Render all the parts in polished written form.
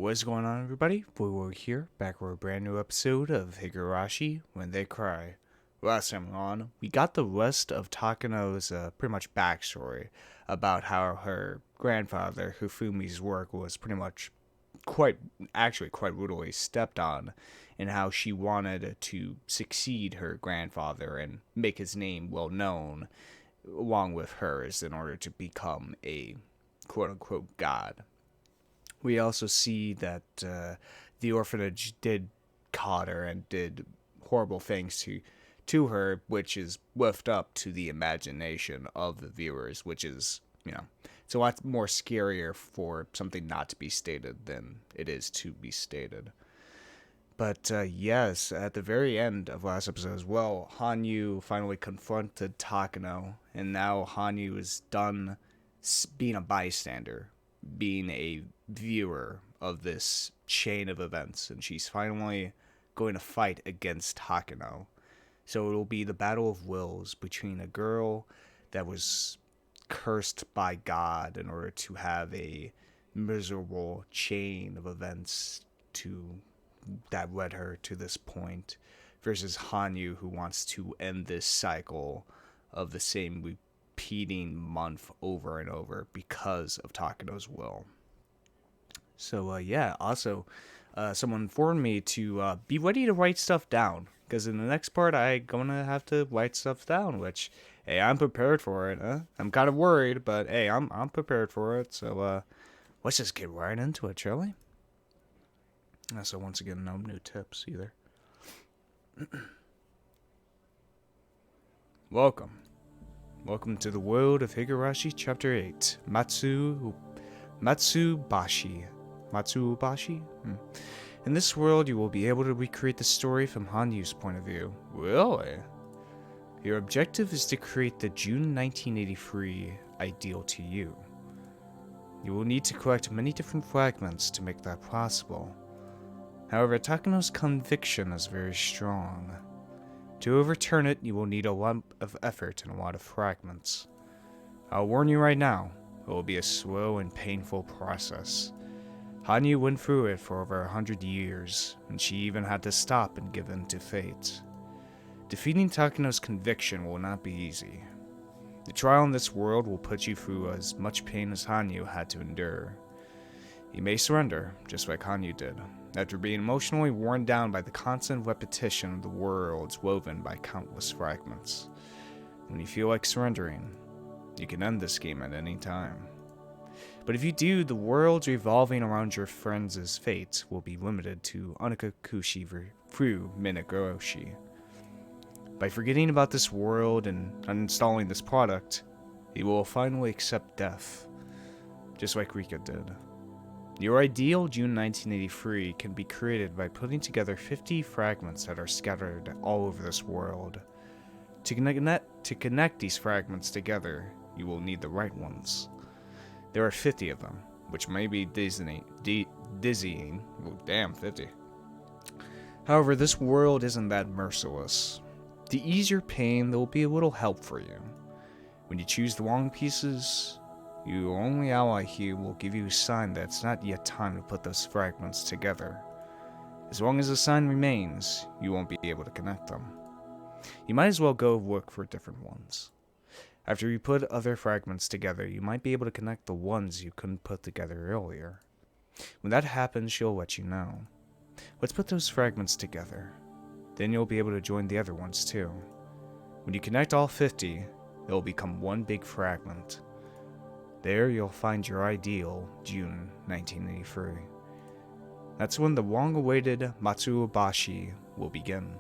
What's going on, everybody? We're here, back for a brand new episode of Higurashi When They Cry. Last time on, we got the rest of Takano's pretty much backstory about how her grandfather, Hifumi's work, was pretty much quite brutally stepped on, and how she wanted to succeed her grandfather and make his name well known along with hers in order to become a quote-unquote god. We also see that the orphanage did caught her and did horrible things to her, which is left up to the imagination of the viewers, which is, it's a lot more scarier for something not to be stated than it is to be stated. But yes, at the very end of last episode as well, Hanyu finally confronted Takano, and now Hanyu is done being a bystander, being a viewer of this chain of events, and she's finally going to fight against Takano. So it will be the battle of wills between a girl that was cursed by God in order to have a miserable chain of events that led her to this point, versus Hanyu, who wants to end this cycle of the same repeating month over and over because of Takano's will. So also someone informed me to be ready to write stuff down, because in the next part I'm gonna have to write stuff down, which, hey, I'm prepared for it. I'm kind of worried, but hey, I'm prepared for it. So let's just get right into it, shall we? So once again, no new tips either. Welcome to the world of Higurashi Chapter 8, Matsubashi. In this world, you will be able to recreate the story from Hanyu's point of view. Really? Your objective is to create the June 1983 ideal to you. You will need to collect many different fragments to make that possible. However, Takano's conviction is very strong. To overturn it, you will need a lot of effort and a lot of fragments. I'll warn you right now, it will be a slow and painful process. Hanyu went through it for over 100 years, and she even had to stop and give in to fate. Defeating Takano's conviction will not be easy. The trial in this world will put you through as much pain as Hanyu had to endure. You may surrender, just like Hanyu did, after being emotionally worn down by the constant repetition of the worlds woven by countless fragments. When you feel like surrendering, you can end this game at any time. But if you do, the worlds revolving around your friends' fate will be limited to Onikakushi through Minagoroshi. By forgetting about this world and uninstalling this product, you will finally accept death, just like Rika did. Your ideal June 1983 can be created by putting together 50 fragments that are scattered all over this world. To connect these fragments together, you will need the right ones. There are 50 of them, which may be dizzying. Oh, damn, 50. However, this world isn't that merciless. To ease your pain, there will be a little help for you. When you choose the wrong pieces, your only ally here will give you a sign that it's not yet time to put those fragments together. As long as the sign remains, you won't be able to connect them. You might as well go look for different ones. After you put other fragments together, you might be able to connect the ones you couldn't put together earlier. When that happens, she'll let you know. Let's put those fragments together. Then you'll be able to join the other ones too. When you connect all 50, it'll become one big fragment. There you'll find your ideal June 1983. That's when the long-awaited Matsubashi will begin.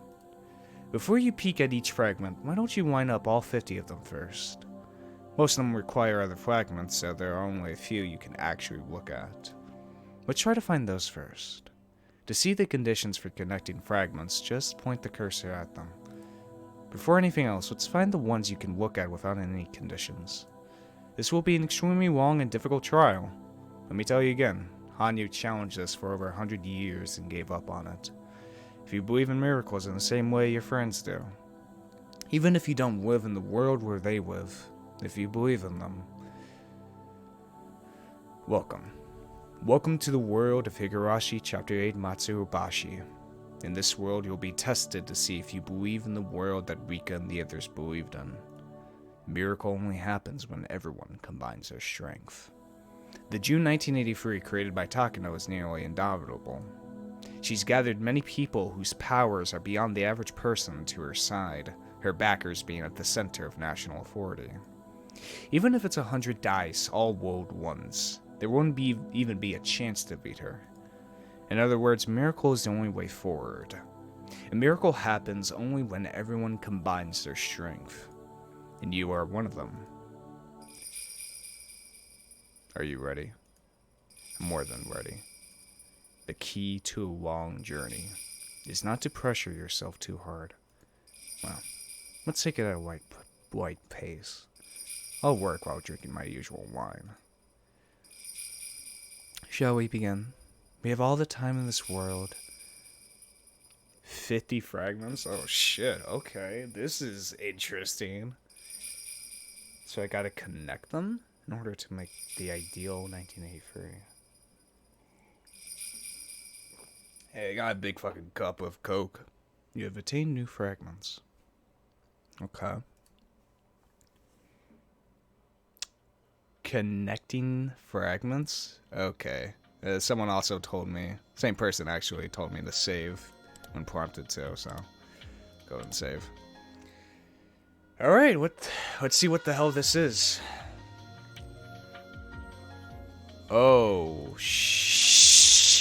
Before you peek at each fragment, why don't you line up all 50 of them first? Most of them require other fragments, so there are only a few you can actually look at. Let's try to find those first. To see the conditions for connecting fragments, just point the cursor at them. Before anything else, let's find the ones you can look at without any conditions. This will be an extremely long and difficult trial. Let me tell you again, Hanyu challenged us for over 100 years and gave up on it. If you believe in miracles in the same way your friends do, even if you don't live in the world where they live, if you believe in them, welcome. Welcome to the world of Higurashi Chapter 8 Matsurubashi. In this world, you'll be tested to see if you believe in the world that Rika and the others believed in. A miracle only happens when everyone combines their strength. The June 1983 created by Takano is nearly indomitable. She's gathered many people whose powers are beyond the average person to her side, her backers being at the center of national authority. Even if it's 100 dice, all rolled ones, there wouldn't even be a chance to beat her. In other words, miracle is the only way forward. A miracle happens only when everyone combines their strength. And you are one of them. Are you ready? More than ready. The key to a long journey is not to pressure yourself too hard. Well, let's take it at a light pace. I'll work while drinking my usual wine. Shall we begin? We have all the time in this world. 50 fragments? Oh shit, okay. This is interesting. So I gotta connect them in order to make the ideal 1983. Hey, I got a big fucking cup of Coke. You have attained new fragments. Okay. Connecting fragments? Okay. Someone also told me, same person actually told me to save when prompted to, so go and save. Alright, let's see what the hell this is. Oh, shit.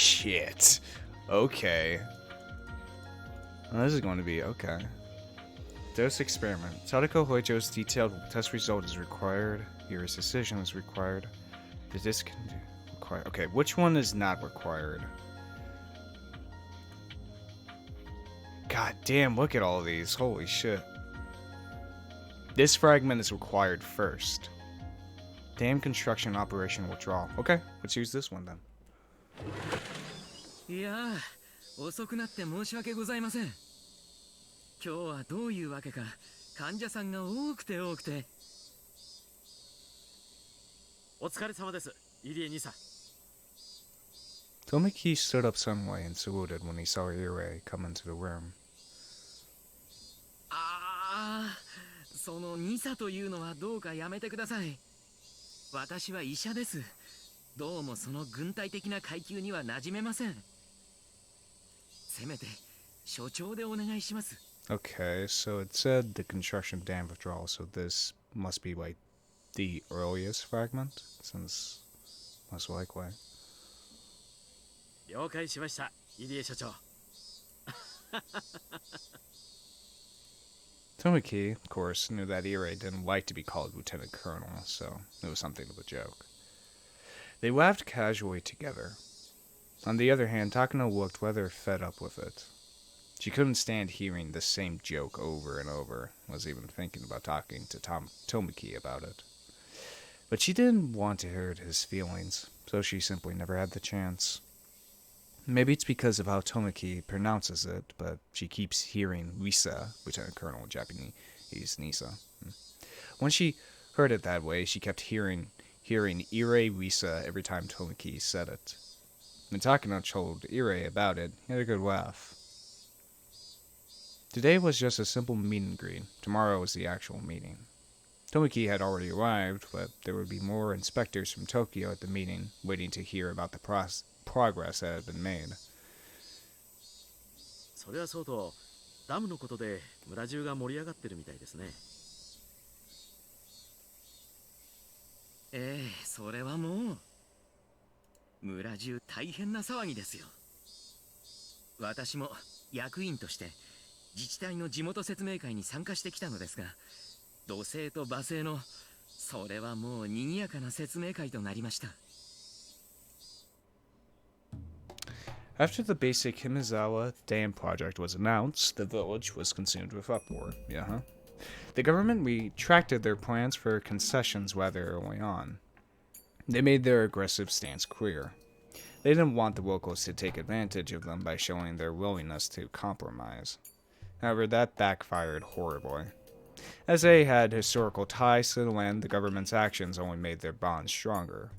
Okay. Well, this is going to be okay. Dose experiment. Satoko Hojo's detailed test result is required. Irie's decision is required. The disc required. Okay, which one is not required? God damn, look at all these. Holy shit. This fragment is required first. Dam construction operation withdrawal. Okay, let's use this one then. いやー、遅くなって申し訳ございません。今日はどういうわけか患者さんが多くて。お疲れ様です、入江兄さん。Tominake stood up suddenly and saluted when he saw Irie come into the room. そのニサというのはどうかやめてください。私は医者です。どうもその軍隊的な階級には馴染めません。せめて所長でお願いします。 Okay, so it said the construction dam withdrawal, so this must be like the earliest fragment, since most likely. 了解しました、入江所長。Tominake, of course, knew that Irie didn't like to be called Lieutenant Colonel, so it was something of a joke. They laughed casually together. On the other hand, Takano looked rather fed up with it. She couldn't stand hearing the same joke over and over, was even thinking about talking to Tominake about it. But she didn't want to hurt his feelings, so she simply never had the chance. Maybe it's because of how Tominake pronounces it, but she keeps hearing Lisa, Lieutenant Colonel in Japanese, Nisa. When she heard it that way, she kept hearing Irie Lisa every time Tominake said it. When Takano told Irie about it, he had a good laugh. Today was just a simple meet and greet. Tomorrow was the actual meeting. Tominake had already arrived, but there would be more inspectors from Tokyo at the meeting, waiting to hear about the progress that had been made. それはそうと、ダムのことで村中が盛り上がってるみたいですね。それはもう村中大変な騒ぎですよ。私も役員として自治体の地元説明会に参加してきたのですが、土星と馬星のそれはもう賑やかな説明会となりました。 After the basic Himizawa dam project was announced, the village was consumed with uproar. The government retracted their plans for concessions rather early on. They made their aggressive stance clear. They didn't want the locals to take advantage of them by showing their willingness to compromise. However, that backfired horribly. As they had historical ties to the land, the government's actions only made their bonds stronger.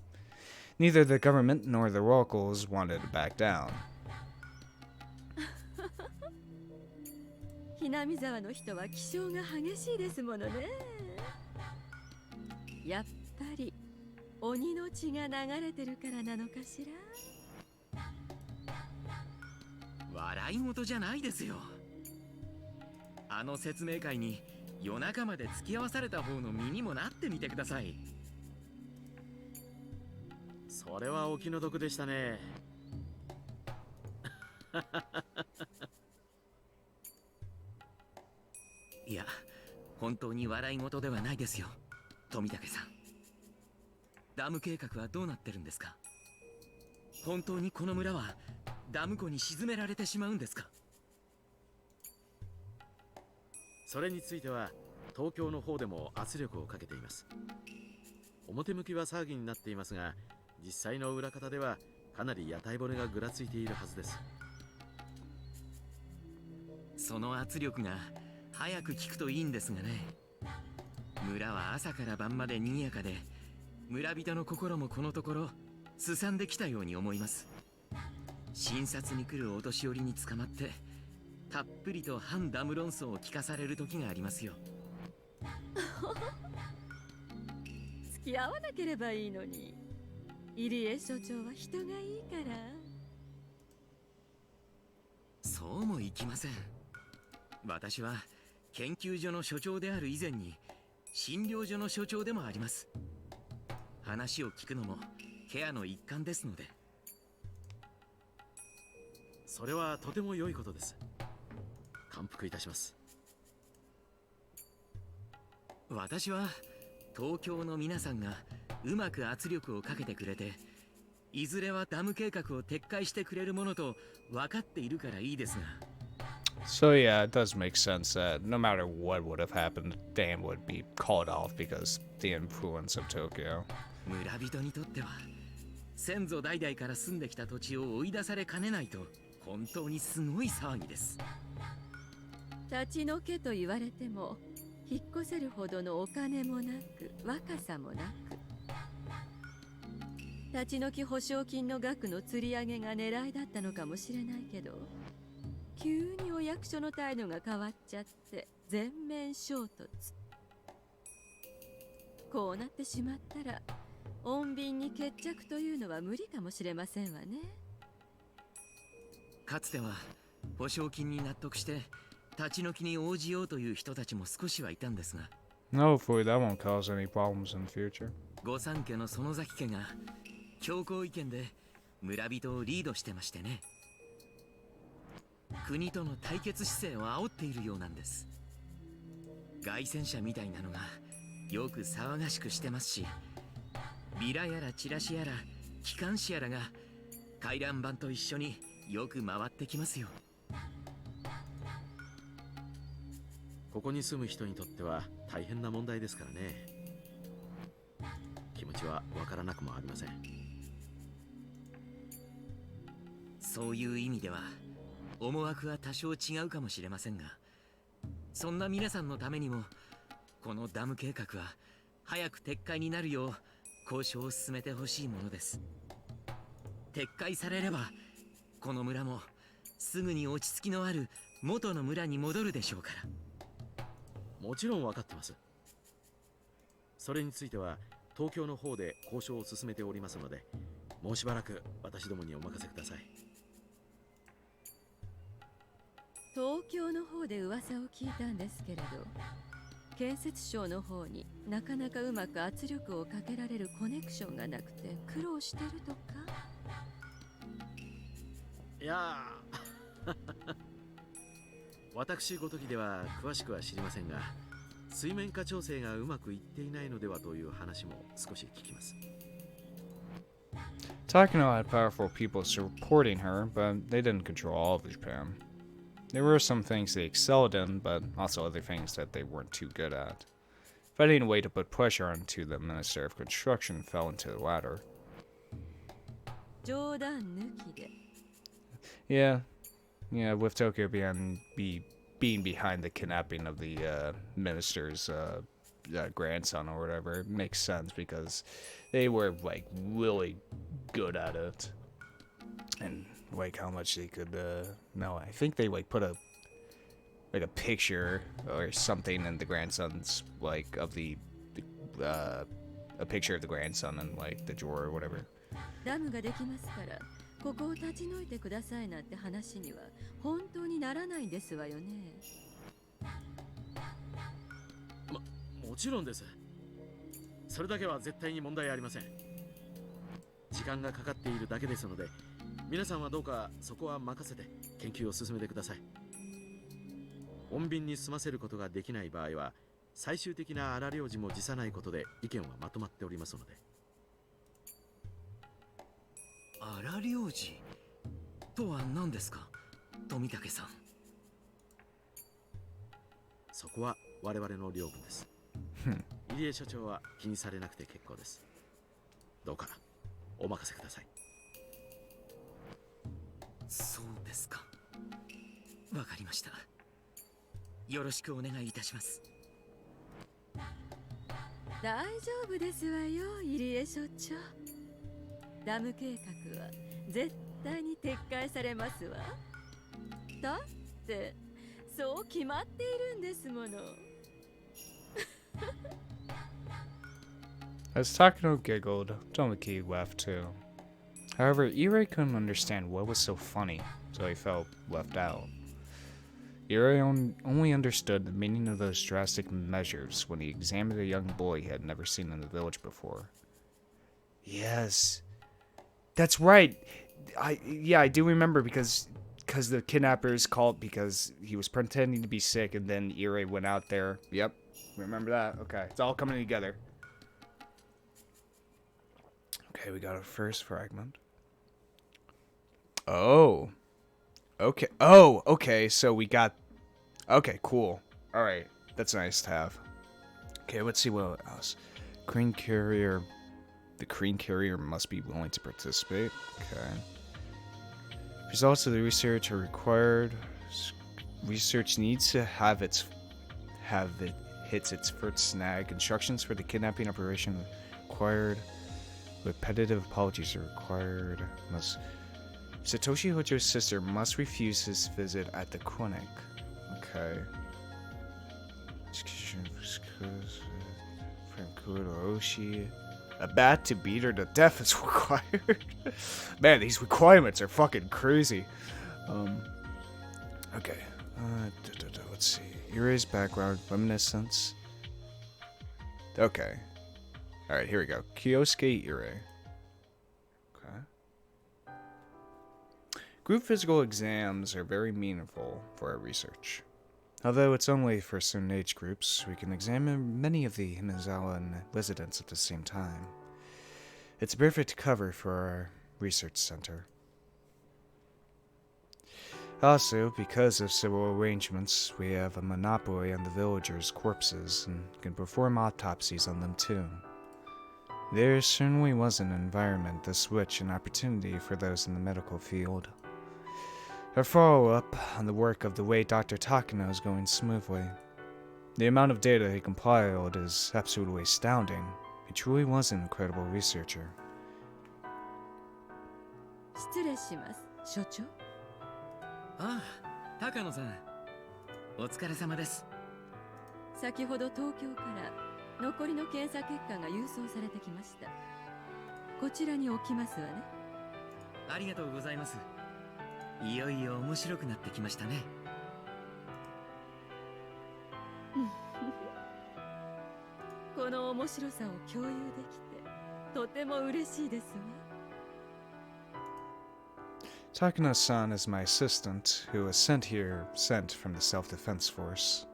Neither the government nor the locals wanted to back down. ひなみ沢の人は気性が激しいですものね。やっぱり鬼の血が流れてるからなのかしら。笑い事じゃないですよ。あの説明会に夜中まで付き合わされた方の身にもなってみてください。それはお気の毒でしたね。いや、本当に笑い事ではないですよ、富武さん。ダム計画はどうなってるんですか？本当にこの村はダム湖に沈められてしまうんですか？それについては東京の方でも圧力をかけています。表向きは騒ぎになっていますが、実際の裏方ではかなり屋台骨がぐらついているはずです。その圧力が早く効くといいんですがね。村は朝から晩まで賑やかで、村人の心もこのところすさんできたように思います。診察に来るお年寄りに捕まってたっぷりと反ダム論争を聞かされる時がありますよ。付き合わなければいいのに。入江所長は人がいいから。そうもいきません。私は研究所の所長である以前に診療所の所長でもあります。話を聞くのもケアの一環ですので。それはとても良いことです。感服いたします。私は東京の皆さんがうまく圧力をかけてくれて、いずれはダム計画を撤回してくれるものと分かっているからいいですが。So yeah, it does make sense that no matter what would have happened, the dam would be called off because the influence of Tokyo. 村人にとっては先祖代々から住んできた土地を追い出されかねないと本当にすごい騒ぎです。立ち退けと言われても引っ越せるほどのお金もなく若さもなく、立ち退き保証金の額の釣り上げが狙いだったのかもしれないけど、急にお役所の態度が変わっちゃって全面衝突。こうなってしまったら穏便に決着というのは無理かもしれませんわね。かつては保証金に納得して立ち退きに応じようという人たちも少しはいたんですが、 Hopefully that won't cause any problems in the future. 御三家の園崎家が強硬意見で村人をリードしてましてね。国との対決姿勢を煽っているようなんです。凱旋者みたいなのがよく騒がしくしてますし、ビラやらチラシやら機関紙やらが回覧板と一緒によく回ってきますよ。ここに住む人にとっては大変な問題ですからね。気持ちはわからなくもありません。そういう意味では思惑は多少違うかもしれませんが、そんな皆さんのためにもこのダム計画は早く撤回になるよう交渉を進めてほしいものです。撤回されればこの村もすぐに落ち着きのある元の村に戻るでしょうから。もちろん分かってます。それについては東京の方で交渉を進めておりますので、もうしばらく私どもにお任せください。東京の方で噂を聞いたんですけれど、建設省の方になかなかうまく圧力をかけられるコネクションがなくて苦労してるとか。いや私ごときでは詳しくは知りませんが、水面下調整がうまくいっていないのではという話も少し聞きます。Takano had powerful people supporting her, but they didn't control all of Japan. There were some things they excelled in, but also other things that they weren't too good at. Finding a way to put pressure onto the Minister of Construction fell into the latter. 冗談抜きで。Yeah, with Tokyo being behind the kidnapping of the minister's grandson or whatever. It makes sense because they were like really good at it, and like how much they could know. I think they like put a picture or something in the grandson's like of a picture of the grandson in like the drawer or whatever. ダムができますからここを立ち退いてくださいなんて話には本当にならないんですわよね。もちろんです。それだけは絶対に問題ありません。時間がかかっているだけですので、皆さんはどうかそこは任せて研究を進めてください。穏便に済ませることができない場合は、最終的な荒領事も辞さないことで意見はまとまっておりますので。荒領事とは何ですか、富武さん。そこは我々の領分です。入江所長は気にされなくて結構です。どうかお任せください。そうですか。わかりました。よろしくお願いいたします。大丈夫ですわよ、入江所長。ダム計画は絶対に撤回されますわ。だってそう決まっているんですもの。As Takano giggled, Tominake laughed too. However, Irie couldn't understand what was so funny, so he felt left out. Irie only understood the meaning of those drastic measures when he examined a young boy he had never seen in the village before. Yes, that's right. I do remember because the kidnappers called because he was pretending to be sick, and then Irie went out there. Yep, remember that. Okay, it's all coming together. Okay, we got our first fragment. Oh. Okay. Oh, okay, so we got... Okay, cool. Alright, that's nice to have. Okay, let's see what else. Crane carrier... The crane carrier must be willing to participate. Okay. Results of the research are required. Research needs to have it hits its first snag. Instructions for the kidnapping operation required. Repetitive apologies are required. Satoshi Hojo's sister must refuse his visit at the clinic. Okay. A bat to beat her to death is required. Man, these requirements are fucking crazy. Okay. Let's see. Irie's background, reminiscence. Okay. Alright, here we go. Kyosuke Irie. Okay. Group physical exams are very meaningful for our research. Although it's only for certain age groups, we can examine many of the Himizawa residents at the same time. It's a perfect cover for our research center. Also, because of civil arrangements, we have a monopoly on the villagers' corpses and can perform autopsies on them too. There certainly was an environment this rich an opportunity for those in the medical field. Our follow-up on the work of the way Dr. Takano is going smoothly. The amount of data he compiled is absolutely astounding. He truly was an incredible researcher. 失礼します、所長。ああ、高野さん。お疲れ様です。先ほど東京から残りの検査結果が郵送されてきました。こちらに置きますわね。ありがとうございます。いよいよ面白くなってきましたね。この面白さを共有できてとても嬉しいですわ。Takano-san is my assistant, who was sent from the Self-Defense Force.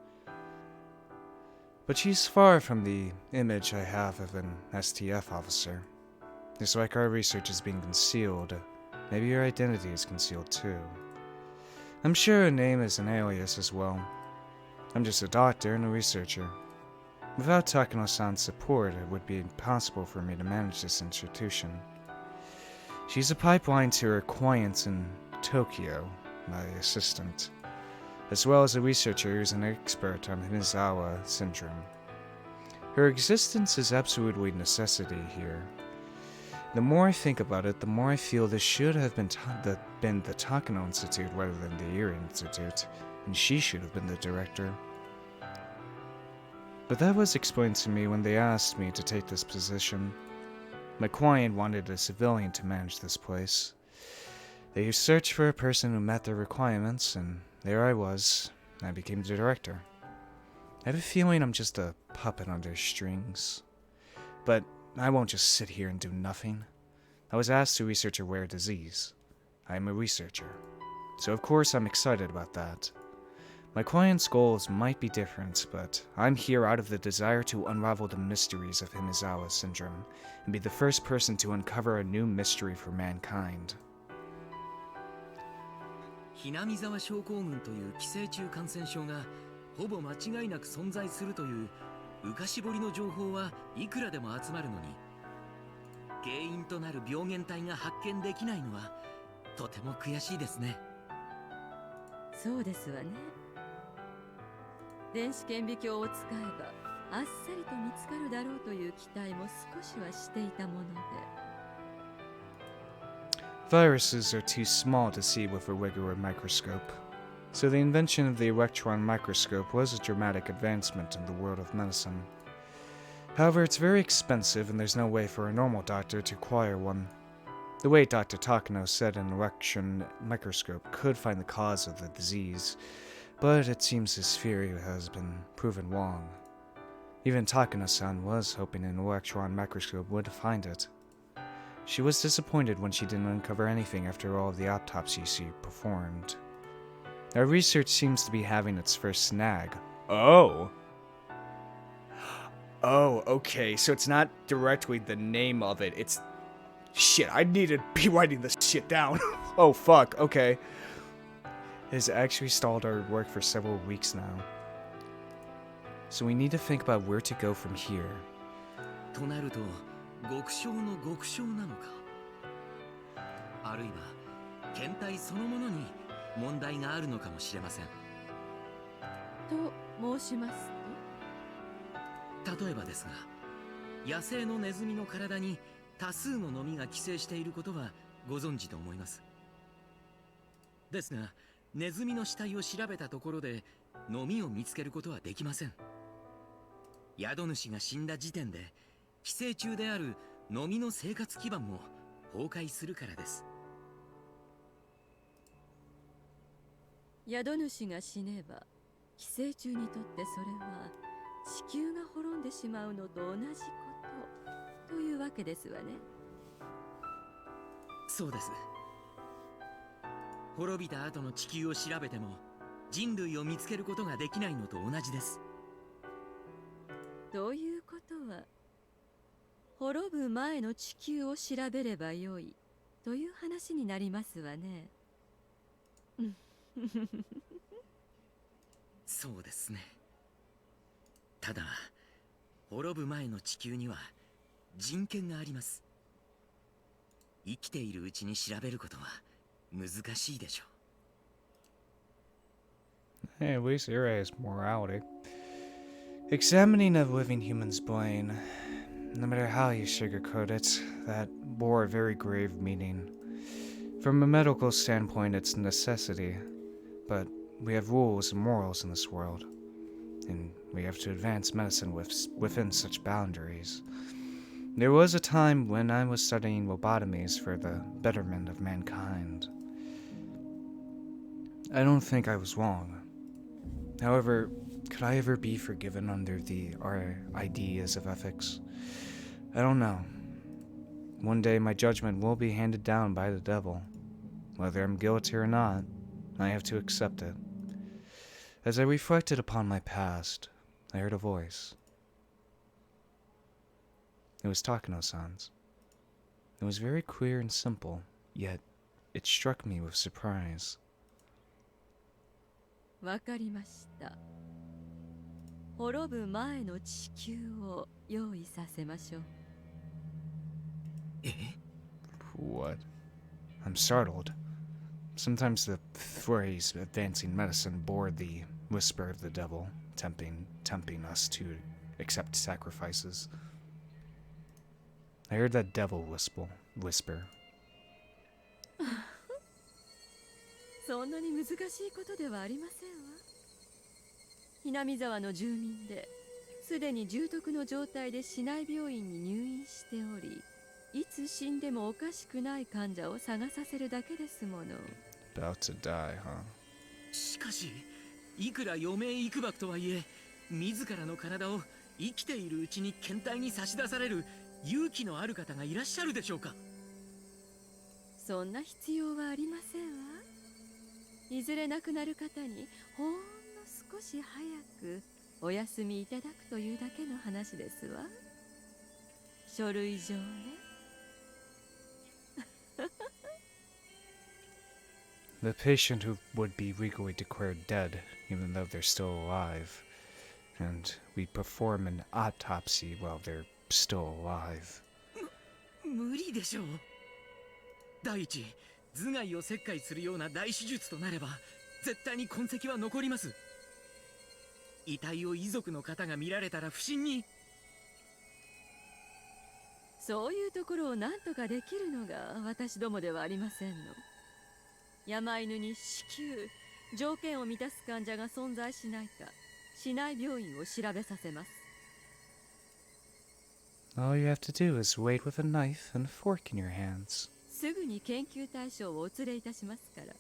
But she's far from the image I have of an STF officer. It's like our research is being concealed. Maybe your identity is concealed too. I'm sure her name is an alias as well. I'm just a doctor and a researcher. Without Takano-san's support, it would be impossible for me to manage this institution. She's a pipeline to her clients in Tokyo, my assistant, as well as a researcher who's an expert on Himizawa syndrome. Her existence is absolutely necessity here. The more I think about it, the more I feel this should have been the Takano Institute rather than the Irie Institute, and she should have been the director. But that was explained to me when they asked me to take this position. My client wanted a civilian to manage this place. They searched for a person who met their requirements, and there I was. I became the director. I have a feeling I'm just a puppet under strings. But I won't just sit here and do nothing. I was asked to research a rare disease. I am a researcher, so of course I'm excited about that. My client's goals might be different, but I'm here out of the desire to unravel the mysteries of Himizawa syndrome and be the first person to uncover a new mystery for mankind. ひなみ沢症候群という寄生虫感染症がほぼ間違いなく存在するという浮かし彫りの情報はいくらでも集まるのに、原因となる病原体が発見できないのはとても悔しいですね。そうですわね。電子顕微鏡を使えばあっさりと見つかるだろうという期待も少しはしていたもので。Viruses are too small to see with a regular microscope, so the invention of the electron microscope was a dramatic advancement in the world of medicine. However, it's very expensive and there's no way for a normal doctor to acquire one. The way Dr. Takano said an electron microscope could find the cause of the disease, but it seems his theory has been proven wrong. Even Takano-san was hoping an electron microscope would find it. She was disappointed when she didn't uncover anything after all of the autopsies she performed. Our research seems to be having its first snag. Oh! Oh, okay, so it's not directly the name of it, it's... Shit, I need to be writing this shit down. Oh, fuck, okay. It has actually stalled our work for several weeks now. So we need to think about where to go from here. となると、極小の極小なのか。あるいは、検体そのものに問題があるのかもしれません。と申しますと？例えばですが、野生のネズミの体に多数のノミが寄生していることはご存知と思います。ですが、ネズミの死体を調べたところでノミを見つけることはできません。宿主が死んだ時点で寄生虫であるノミの生活基盤も崩壊するからです。宿主が死ねば寄生虫にとってそれは地球が滅んでしまうのと同じことというわけですわね。そうです。滅びた後の地球を調べても人類を見つけることができないのと同じです。ということは滅ぶ前の地球を調べればよいという話になりますわね。そうですね。ただ滅ぶ前の地球には人権があります。生きているうちに調べることは難しいでしょう。Hey, at least Irie has morality. Examining a living human's brain, no matter how you sugarcoat it, that bore a very grave meaning. From a medical standpoint, it's a necessity, but we have rules and morals in this world, and we have to advance medicine within such boundaries. There was a time when I was studying lobotomies for the betterment of mankind. I don't think I was wrong. However, could I ever be forgiven under our ideas of ethics? I don't know. One day my judgment will be handed down by the devil. Whether I'm guilty or not, I have to accept it. As I reflected upon my past, I heard a voice. It was Takano-san's. It was very clear and simple, yet it struck me with surprise. わかりました。滅ぶ前の地球を用意させましょう。What? I'm startled. Sometimes the phrase advancing medicine bore the whisper of the devil, tempting us to accept sacrifices. I heard that devil whisper. そんなに難しいことではありませんわ。ひなみ沢の住民ですでに重篤の状態で市内病院に入院しており、いつ死んでもおかしくない患者を探させるだけですもの。 About to die, huh? しかし、いくら余命いくばくとはいえ、自らの体を生きているうちに検体に差し出される勇気のある方がいらっしゃるでしょうか。そんな必要はありませんわ。いずれ亡くなる方にほんの少し早くお休みいただくというだけの話ですわ。書類上ね。The patient who would be legally declared dead, even though they're still alive, and we perform an autopsy while they're still alive. 無理でしょう。第一、頭蓋を切開するような大手術となれば絶対に痕跡は残ります。遺体を遺族の方が見られたら不審に。そういうところを何とかできるのが私どもではありませんの。山犬に至急条件を満たす患者が存在しないか市内病院を調べさせます。 All you have to do is wait with a knife and a fork in your hands. すぐに研究対象をお連れいたしますから。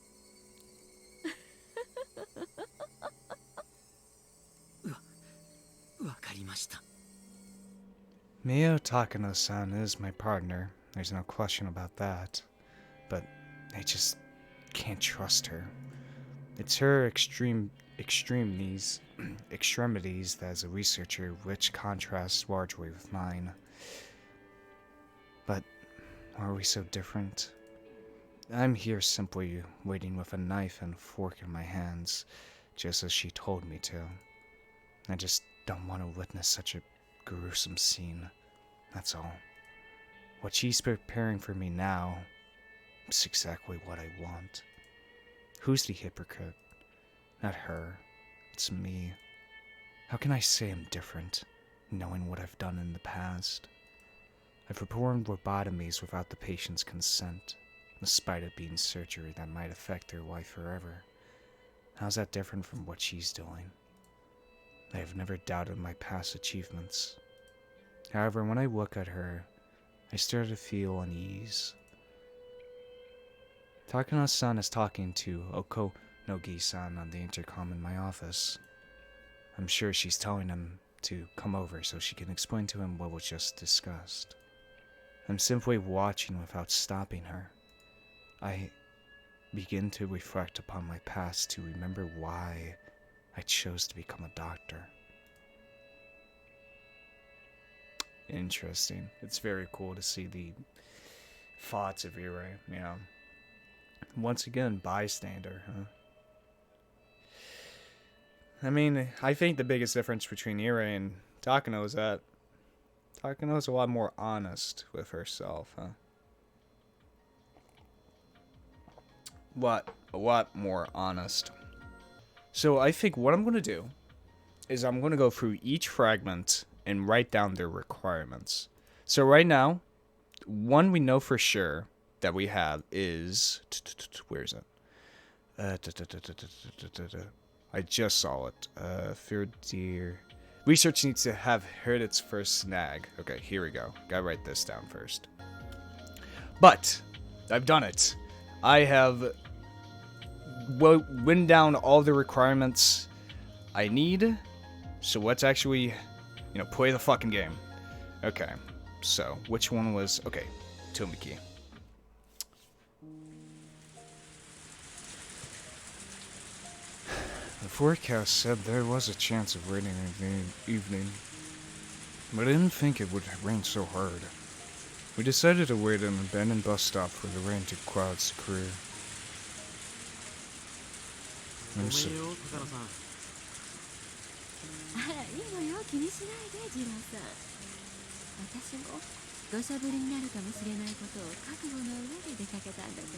わかりました。Mio Takano-san is my partner. There's no question about that. But I just can't trust her. It's her extremities as a researcher which contrasts largely with mine. But are we so different? I'm here simply waiting with a knife and fork in my hands, just as she told me to. I just don't want to witness such a gruesome scene. That's all. What she's preparing for me now is exactly what I want. Who's the hypocrite? Not her. It's me. How can I say I'm different, knowing what I've done in the past? I've performed lobotomies without the patient's consent, despite it being surgery that might affect their life forever. How's that different from what she's doing? I have never doubted my past achievements. However, when I look at her, I start to feel unease. Takano-san is talking to Okonogi-san on the intercom in my office. I'm sure she's telling him to come over so she can explain to him what was just discussed. I'm simply watching without stopping her. I begin to reflect upon my past to remember why I chose to become a doctor. Interesting. It's very cool to see the thoughts of Irie, you know. Once again, bystander, huh? I mean, I think the biggest difference between Irie and Takano is that Takano's a lot more honest with herself, huh? A lot more honest. So I think what I'm going to do is I'm going to go through each fragment and write down their requirements. So right now, one we know for sure that we have is... Where is it? I just saw it. Third deer. Research needs to have hit its first snag. Okay, here we go. Gotta write this down first. But, I've done it. I have written down all the requirements I need. So let's actually, play the fucking game. Okay, so which one was... Okay, Tominake. The forecast said there was a chance of raining in the evening, but I didn't think it would rain so hard. We decided to wait at an abandoned bus stop for the rain to clouds to clear. I'm so... あら、いいのよ、気にしないで、次郎さん。私も土砂降りになるかもしれないことを覚悟の上で出かけたんだけど。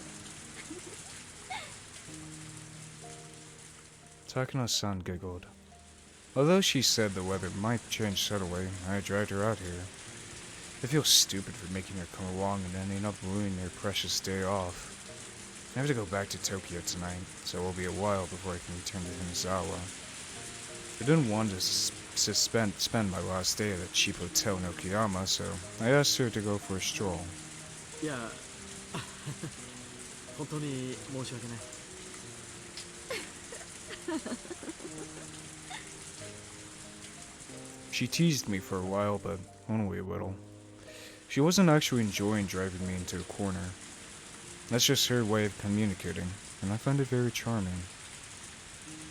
Takano-san giggled. Although she said the weather might change suddenly, I dragged her out here. I feel stupid for making her come along and ending up ruining her precious day off. I have to go back to Tokyo tonight, so it will be a while before I can return to Hinazawa. I didn't want to spend my last day at a cheap hotel in Okayama, so I asked her to go for a stroll. いや本当に申し訳ない。 She teased me for a while, but only a little. She wasn't actually enjoying driving me into a corner. That's just her way of communicating, and I find it very charming.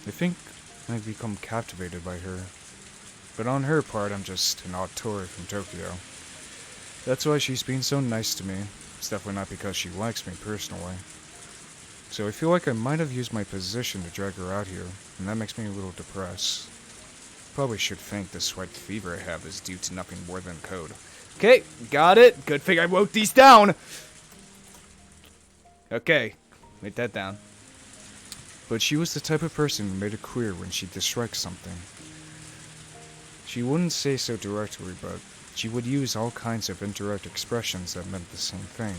I think I've become captivated by her. But on her part, I'm just an odd tourist from Tokyo. That's why she's being so nice to me. It's definitely not because she likes me personally. So I feel like I might have used my position to drag her out here, and that makes me a little depressed. Probably should think the sweat fever I have is due to nothing more than code. Okay, got it. Good thing I wrote these down. Okay, write that down. But she was the type of person who made it clear when she disliked something. She wouldn't say so directly, but she would use all kinds of indirect expressions that meant the same thing.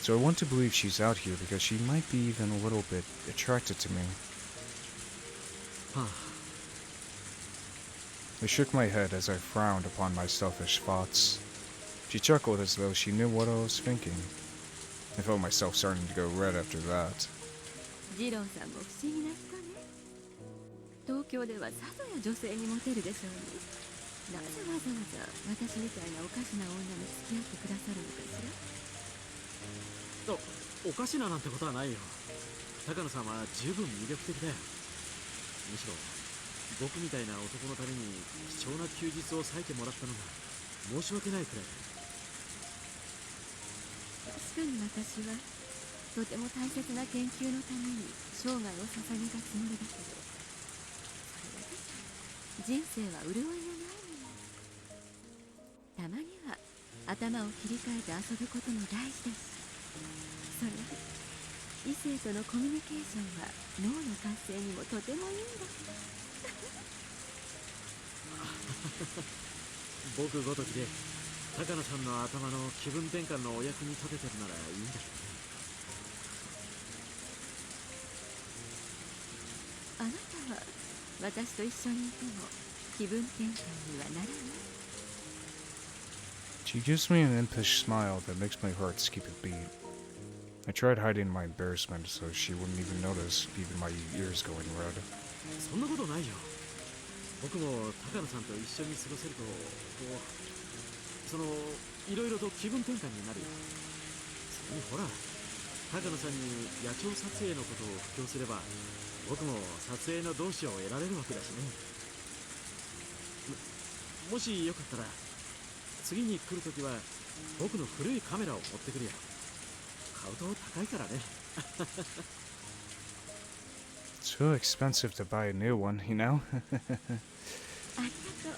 So I want to believe she's out here because she might be even a little bit attracted to me. I shook my head as I frowned upon my selfish thoughts. She chuckled as though she knew what I was thinking. I felt myself starting to go red after that. ジローさんも不思議な人ね。東京ではさぞや女性にモテるでしょうね。なぜわざわざ私みたいなおかしな女に付き合ってくださるのかしら。おかしななんてことはないよ。高野さんは十分魅力的だよ。むしろ僕みたいな男のために貴重な休日を割いてもらったのが申し訳ないくらいだ。確かに私はとても大切な研究のために生涯を捧げたつもりだけど、それだけ人生は潤いがないのよ。たまには頭を切り替えて遊ぶことも大事だし、それに異性とのコミュニケーションは脳の活性にもとてもいいんだ。僕ごときで高野さんの頭の気分転換のお役に立ててるならいいんだけどね。あなたは私と一緒にいても気分転換にはならない。 She gives me an impish smile that makes my heart skip a beat. I tried hiding my embarrassment so she wouldn't even notice, even my ears going red. そんなことないよ。僕も高野さんと一緒に過ごせるとこういろいろと気分転換になるよ。それにほら高野さんに野鳥撮影のことを布教すれば僕も撮影の同志を得られるわけだしね。もしよかったら次に来るときは僕の古いカメラを持ってくるよ。買うと高いからね。It's so expensive to buy a new one, you know? ありがとう。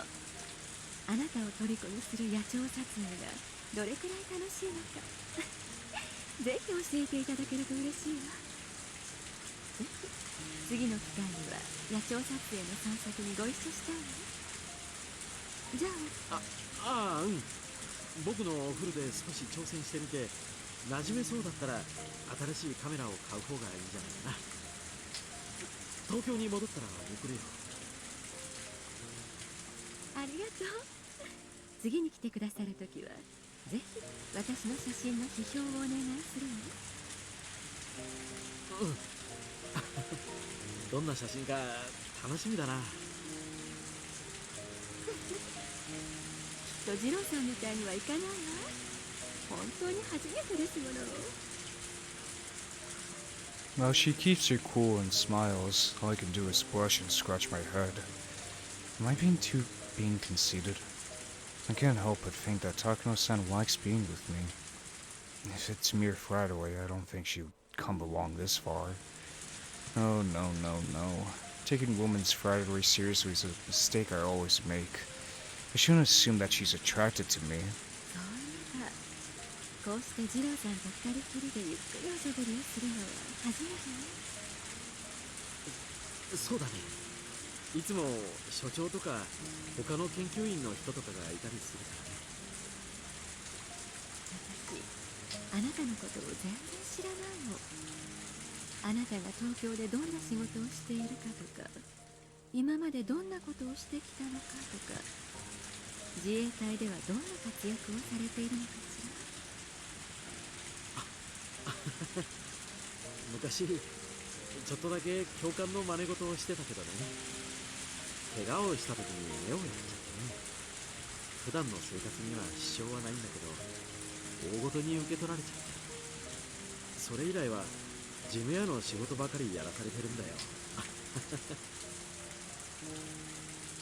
あなたを虜にする野鳥撮影がどれくらい楽しいのかぜひ教えていただけると嬉しいわ。ぜひ次の機会には野鳥撮影の散策にご一緒したいわ。じゃあうん。僕のお風呂で少し挑戦してみて馴染めそうだったら新しいカメラを買う方がいいんじゃないかな。東京に戻ったら送るよ。ありがとう。次に来てくださるときはぜひ私の写真の批評をお願いするわ。どんな写真か楽しみだな。きっと二郎さんみたいにはいかないわ。本当に初めてですもの。While she keeps her cool and smiles, all I can do is blush and scratch my head. Am I being conceited? I can't help but think that Takano-san likes being with me. If it's mere flattery, I don't think she'd come along this far. Oh, no. Taking woman's flattery seriously is a mistake I always make. I shouldn't assume that she's attracted to me. そういえばこうして二郎さんと二人きりでゆっくりおしゃべりをするのは初めてね。そうだね。いつも所長とか他の研究員の人とかがいたりするからね。私あなたのことを全然知らないの。あなたが東京でどんな仕事をしているかとか、今までどんなことをしてきたのかとか、自衛隊ではどんな活躍をされているのかしら。昔ちょっとだけ教官の真似事をしてたけどね。怪我をした時に目をやっちゃってね。普段の生活には支障はないんだけど、大ごとに受け取られちゃって。それ以来は事務屋の仕事ばかりやらされてるんだよ。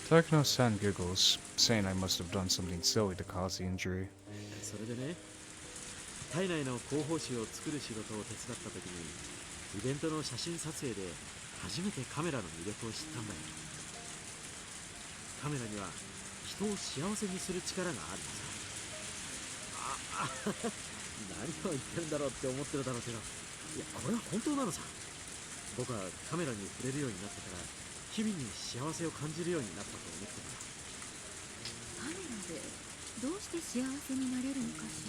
Takano-san giggles, saying I must have done something silly to cause the injury. それでね、体内の広報誌を作る仕事を手伝った時に、イベントの写真撮影で初めてカメラの魅力を知ったんだよ。カメラには人を幸せにする力があるのさ。何を言ってるんだろうって思ってるだろうけど、いや、これは本当なのさ。僕はカメラに触れるようになってから、日々に幸せを感じるようになったと思ってるんだ。カメラでどうして幸せになれるのかし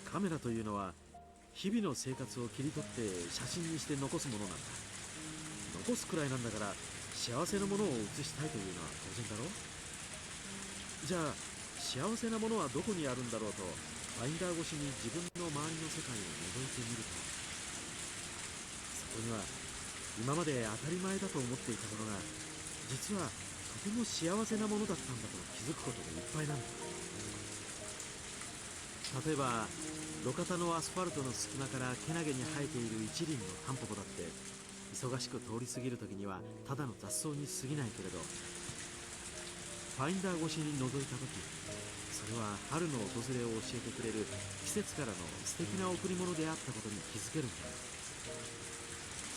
ら。カメラというのは日々の生活を切り取って写真にして残すものなんだ。残すくらいなんだから幸せなものを写したいというのは当然だろう。じゃあ幸せなものはどこにあるんだろうと、ファインダー越しに自分の周りの世界を覗いてみると、そこには今まで当たり前だと思っていたものが実はとても幸せなものだったんだと気づくことがいっぱいなんだ。例えば路肩のアスファルトの隙間からけなげに生えている一輪のタンポポだって、忙しく通り過ぎる時にはただの雑草に過ぎないけれど、ファインダー越しに覗いた時、それは春の訪れを教えてくれる季節からの素敵な贈り物であったことに気づけるんだよ。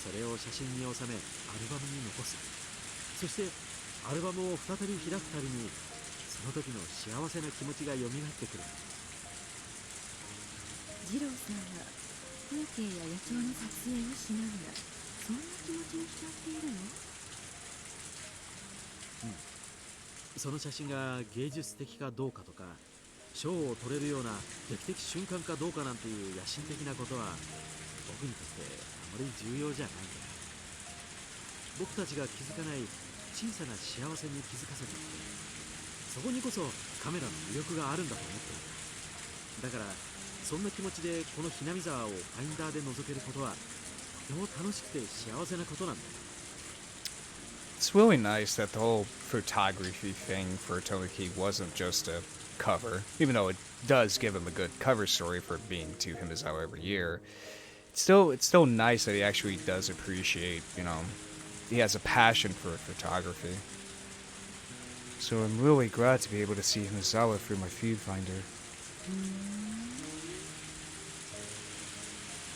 それを写真に収めアルバムに残す。そしてアルバムを再び開くたびにその時の幸せな気持ちがよみがえってくる。二郎さんは風景や野鳥の撮影をしながらそんな気持ちに浸っているの？その写真が芸術的かどうかとか、賞を取れるような劇的瞬間かどうかなんていう野心的なことは僕にとってあまり重要じゃないんだよ。僕たちが気づかない小さな幸せに気づかせていって、そこにこそカメラの魅力があるんだと思ってるんだ。だからそんな気持ちでこのひなみ沢をファインダーで覗けることはとても楽しくて幸せなことなんだよ。It's really nice that the whole photography thing for Tominake wasn't just a cover, even though it does give him a good cover story for being to Himizawa every year. It's still nice that he actually does appreciate, he has a passion for photography. So I'm really glad to be able to see Himizawa through my feed finder.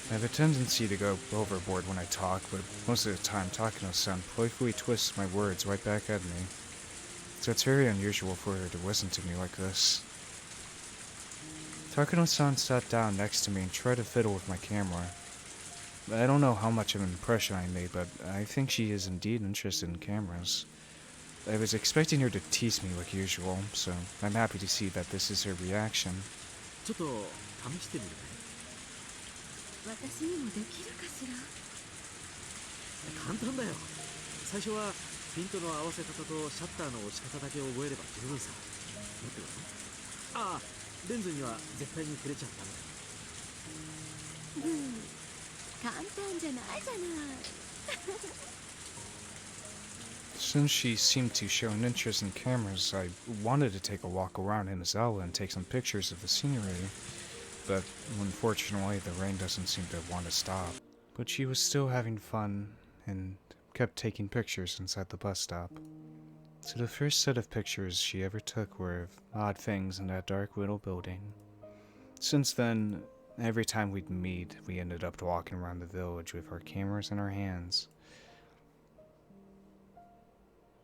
I have a tendency to go overboard when I talk, but most of the time Takano-san playfully twists my words right back at me. So it's very unusual for her to listen to me like this. Takano-san sat down next to me and tried to fiddle with my camera. I don't know how much of an impression I made, but I think she is indeed interested in cameras. I was expecting her to tease me like usual, so I'm happy to see that this is her reaction. ちょっと試してみるね。私にもできるかしら。簡単だよ。最初はピントの合わせ方とシャッターの押し方だけ覚えれば十分さ。待ってください。ああ、レンズには絶対に触れちゃダメだ。簡単じゃないじゃない。Since she seemed to show an interest in cameras, I wanted to take a walk around Himizawa and take some pictures of the scenery. But unfortunately, the rain doesn't seem to want to stop. But she was still having fun and kept taking pictures inside the bus stop. So the first set of pictures she ever took were of odd things in that dark little building. Since then, every time we'd meet, we ended up walking around the village with our cameras in our hands.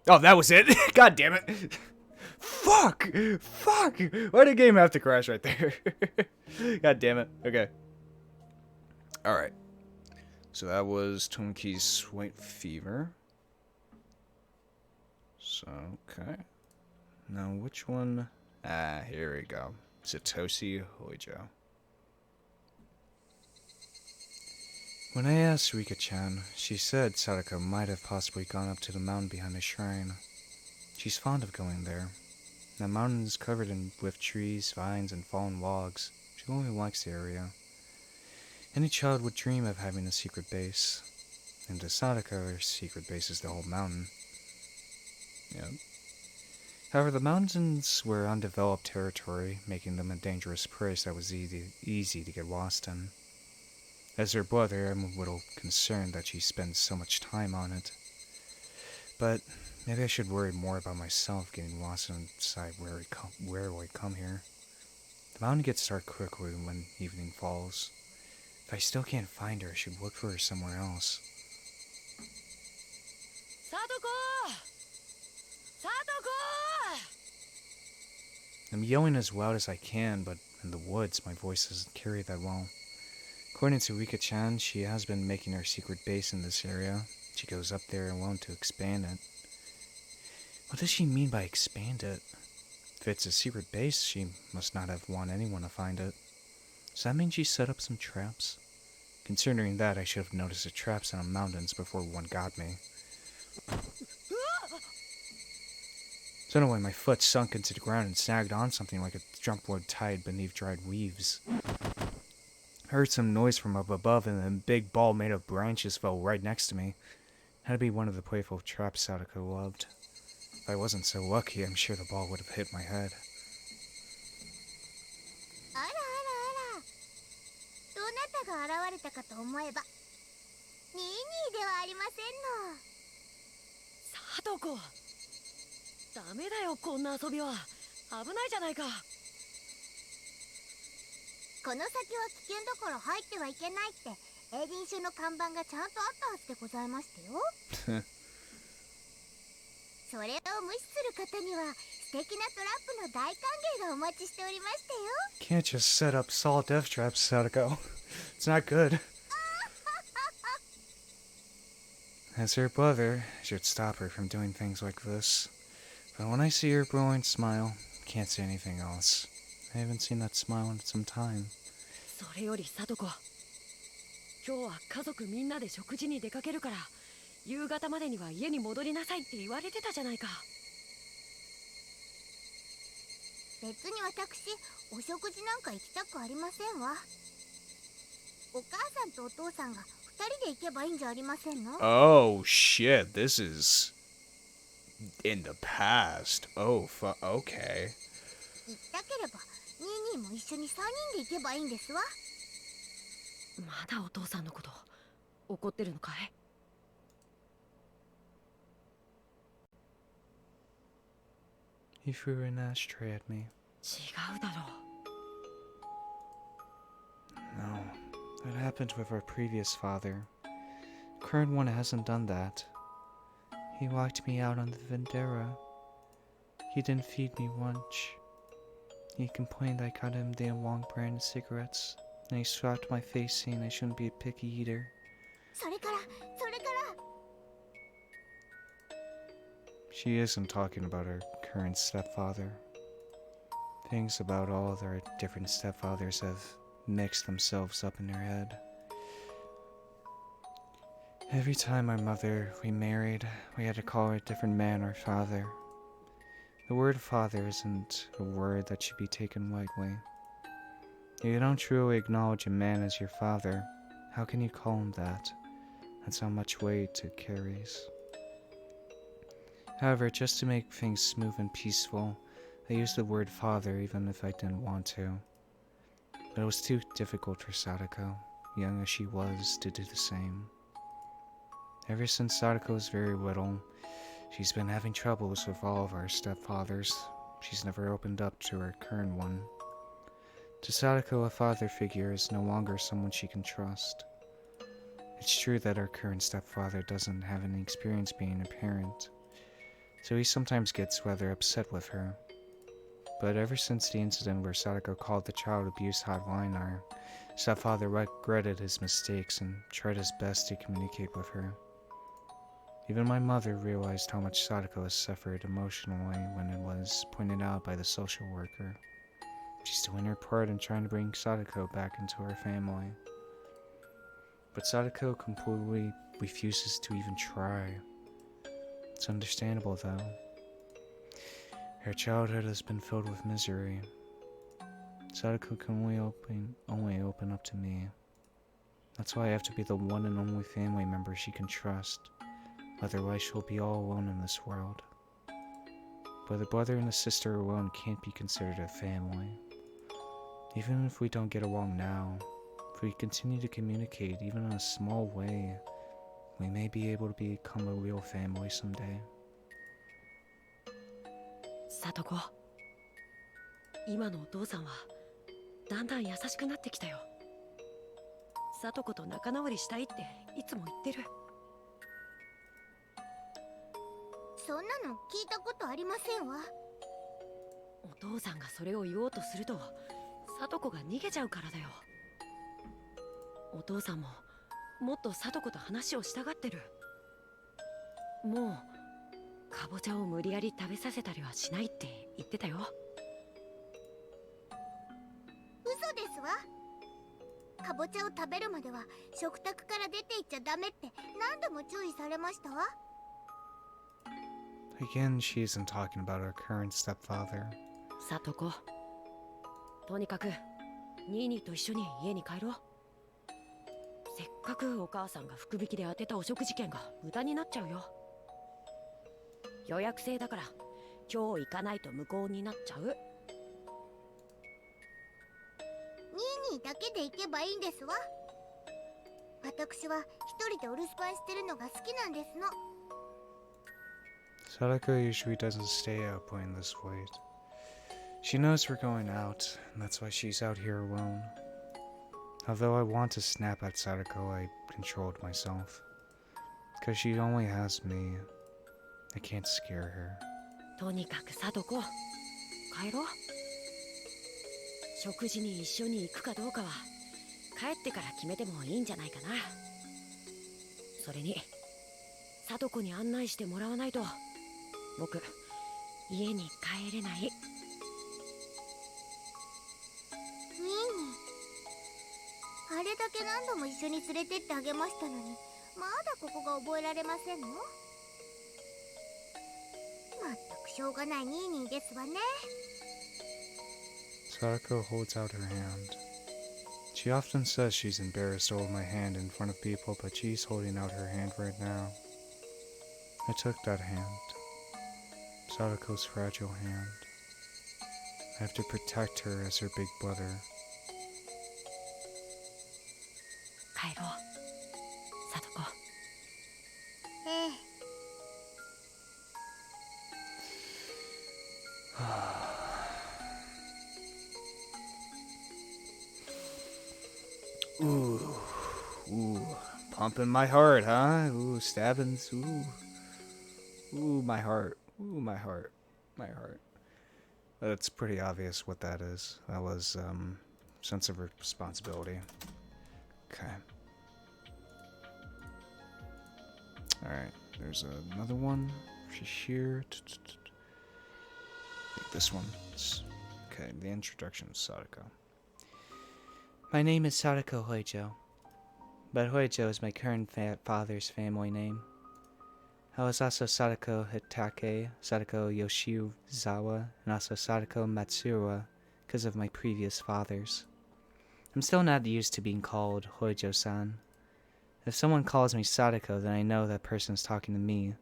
Oh, that was it? God damn it! Fuck! Fuck! Why did the game have to crash right there? God damn it. Okay. Alright. So that was Tominake's White Fever. So, okay. Now, which one? Ah, here we go. Satoshi Hojo. When I asked Rika-chan, she said Sadako might have possibly gone up to the mountain behind the shrine. She's fond of going there. The mountain is covered with trees, vines, and fallen logs. She only likes the area. Any child would dream of having a secret base. And to Sadako, her secret base is the whole mountain. Yep. However, the mountains were undeveloped territory, making them a dangerous place that was easy to get lost in. As her brother, I'm a little concerned that she spends so much time on it. But maybe I should worry more about myself getting lost inside where I come here. The mountain gets dark quickly when evening falls. If I still can't find her, I should look for her somewhere else. Satoko! Satoko! I'm yelling as loud as I can, but in the woods, my voice doesn't carry that well. According to Rika-chan, she has been making her secret base in this area. She goes up there alone to expand it. What does she mean by expand it? If it's a secret base, she must not have want anyone to find it. Does that mean she set up some traps? Considering that, I should have noticed the traps on the mountains before one got me. Suddenly, my foot sunk into the ground and snagged on something like a drumwood tied beneath dried leaves. I heard some noise from up above, and a big ball made of branches fell right next to me. It had to be one of the playful traps Sadako loved. If I wasn't so lucky, I'm sure the ball would have hit my head. あらあらあら。どなたが現れたかと思えば、ニーニーではありませんの。サトコ、ダメだよこんな遊びは。危ないじゃないか。この先は危険だから入ってはいけないってエディン書の看板がちゃんとあったはずでございましたよ。それを無視する方には素敵なトラップの大歓迎がお待ちしておりましたよ。 Can't just set up solid death traps, Sadako. It's not good. As her brother, I should stop her from doing things like this. But when I see her glowing smile, I can't say anything else. I haven't seen that smile in some time. それよりサトコ、今日は家族みんなで食事に出かけるから夕方までには家に戻りなさいって言われてたじゃないか。別に私お食事なんか行きたくありませんわ。お母さんとお父さんが二人で行けばいいんじゃありませんの。 Oh shit, this is in the past. Oh, okay. 行きたければニーニーも一緒に三人で行けばいいんですわ。まだお父さんのこと怒ってるのかい。He threw an ashtray at me. 違うだろう。 No, that happened with our previous father. The current one hasn't done that. He locked me out on the Vendera. He didn't feed me lunch. He complained I got him the wrong brand of cigarettes, and he slapped my face saying I shouldn't be a picky eater. それから。 She isn't talking about her current stepfather. Things about all of our different stepfathers have mixed themselves up in her head. Every time my mother remarried, we had to call her a different man or father. The word father isn't a word that should be taken lightly. If you don't truly acknowledge a man as your father, how can you call him that? That's how much weight it carries. However, just to make things smooth and peaceful, I used the word father even if I didn't want to. But it was too difficult for Sadako, young as she was, to do the same. Ever since Sadako was very little, she's been having troubles with all of our stepfathers. She's never opened up to her current one. To Sadako, a father figure is no longer someone she can trust. It's true that our current stepfather doesn't have any experience being a parent, so he sometimes gets rather upset with her. But ever since the incident where Sadako called the child abuse hotline, our stepfather regretted his mistakes and tried his best to communicate with her. Even my mother realized how much Sadako has suffered emotionally when it was pointed out by the social worker. She's doing her part in trying to bring Sadako back into her family. But Sadako completely refuses to even try. It's understandable though. Her childhood has been filled with misery. Sadako can only open up to me. That's why I have to be the one and only family member she can trust. Otherwise she'll be all alone in this world. But the brother and the sister alone can't be considered a family. Even if we don't get along now, if we continue to communicate even in a small way, we may be able to become a real family someday. サトコ、今のお父さんはだんだん優しくなってきたよ。サトコと仲直りしたいっていつも言ってる。そんなの聞いたことありませんわ。お父さんがそれを言おうとするとサトコが逃げちゃうからだよ。お父さんももっとサトコと話をしたがってる。もうかぼちゃを無理やり食べさせたりはしないって言ってたよ。嘘ですわ。かぼちゃを食べるまでは食卓から出て行っちゃダメって何度も注意されましたわ。Again, she isn't talking about her current stepfather. サトコ、とにかくニーニーと一緒に家に帰ろう。せっかくお母さんが福引きで当てたお食事券が無駄になっちゃうよ。予約制だから今日行かないと無効になっちゃう。ニーニーだけで行けばいいんですわ。私は一人でお留守番してるのが好きなんですの。Sadako usually doesn't stay out playing this late. She knows we're going out, and that's why she's out here alone. Although I want to snap at Sadako, I controlled myself. Because she only has me. I can't scare her. とにかくサトコ、帰ろう。食事に一緒に行くかどうかは帰ってから決めてもいいんじゃないかな。それにサトコに案内してもらわないと僕家に帰れない。ニーニー、あれだけ何度も一緒に連れてってあげましたのに、まだここが覚えられませんの？まったくしょうがないニーニーですわね。Sadako holds out her hand. She often says she's embarrassed to hold my hand in front of people, but she's holding out her hand right now. I took that hand. Sadako's fragile hand. I have to protect her as her big brother. 帰ろう、サトコ。ええ。Ooh, pumping my heart, huh? Ooh, stabbings, ooh, my heart, my heart. It's pretty obvious what that is. That was, sense of responsibility. Okay. Alright, there's another one. She's here. This one. Okay, the introduction of Sadako. My name is Sadako Hojo, but Hojo is my current father's family name. I was also Sadako Hitake, Sadako Yoshizawa, and also Sadako Matsuura because of my previous fathers. I'm still not used to being called Hojo-san. If someone calls me Sadako, then I know that person is talking to me,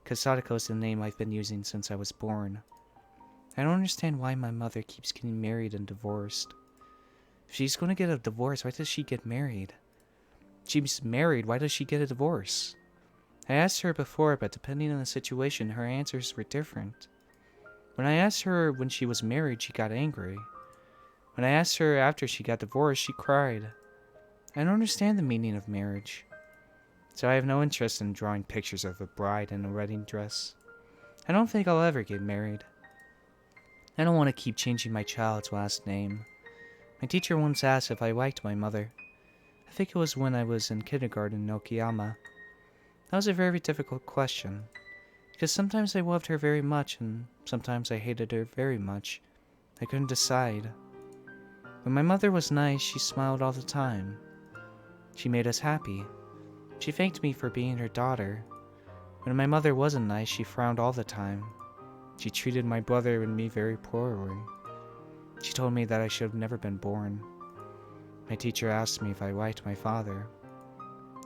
because Sadako is the name I've been using since I was born. I don't understand why my mother keeps getting married and divorced. If she's going to get a divorce, why does she get married? She's married, why does she get a divorce? I asked her before, but depending on the situation, her answers were different. When I asked her when she was married, she got angry. When I asked her after she got divorced, she cried. I don't understand the meaning of marriage. So I have no interest in drawing pictures of a bride in a wedding dress. I don't think I'll ever get married. I don't want to keep changing my child's last name. My teacher once asked if I liked my mother. I think it was when I was in kindergarten in Okayama. That was a very difficult question, because sometimes I loved her very much and sometimes I hated her very much. I couldn't decide. When my mother was nice, she smiled all the time. She made us happy. She thanked me for being her daughter. When my mother wasn't nice, she frowned all the time. She treated my brother and me very poorly. She told me that I should have never been born. My teacher asked me if I liked my father.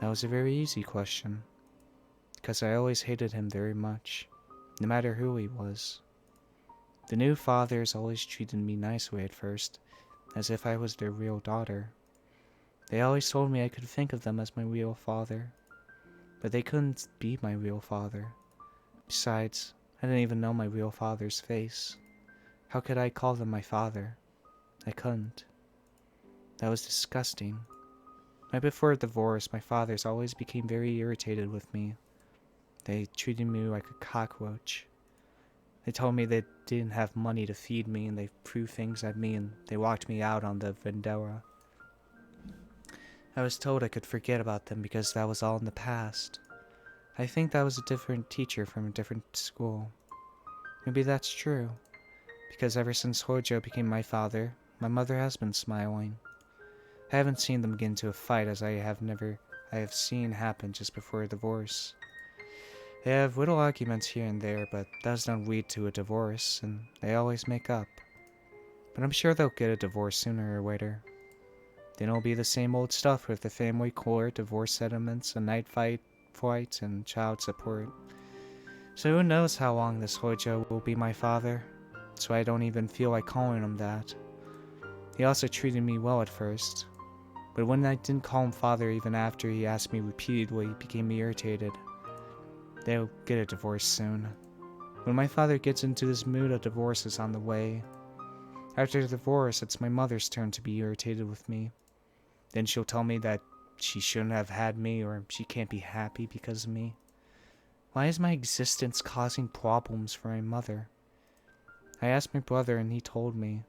That was a very easy question, because I always hated him very much, no matter who he was. The new fathers always treated me nicely at first, as if I was their real daughter. They always told me I could think of them as my real father, but they couldn't be my real father. Besides, I didn't even know my real father's face. How could I call them my father? I couldn't. That was disgusting. Right before divorce, my fathers always became very irritated with me. They treated me like a cockroach. They told me they didn't have money to feed me, and they threw things at me, and they locked me out on the veranda. I was told I could forget about them because that was all in the past. I think that was a different teacher from a different school. Maybe that's true, because ever since Hojo became my father, my mother has been smiling. I haven't seen them get into a fight as I have seen happen just before a divorce. They have little arguments here and there, but those don't lead to a divorce, and they always make up. But I'm sure they'll get a divorce sooner or later. Then it'll be the same old stuff with the family court, divorce settlements, a night fight, and child support. So who knows how long this Hojo will be my father, so I don't even feel like calling him that. He also treated me well at first, but when I didn't call him father even after he asked me repeatedly, he became irritated. They'll get a divorce soon. When my father gets into this mood, a divorce is on the way. After the divorce, it's my mother's turn to be irritated with me. Then she'll tell me that she shouldn't have had me, or she can't be happy because of me. Why is my existence causing problems for my mother? I asked my brother and he told me,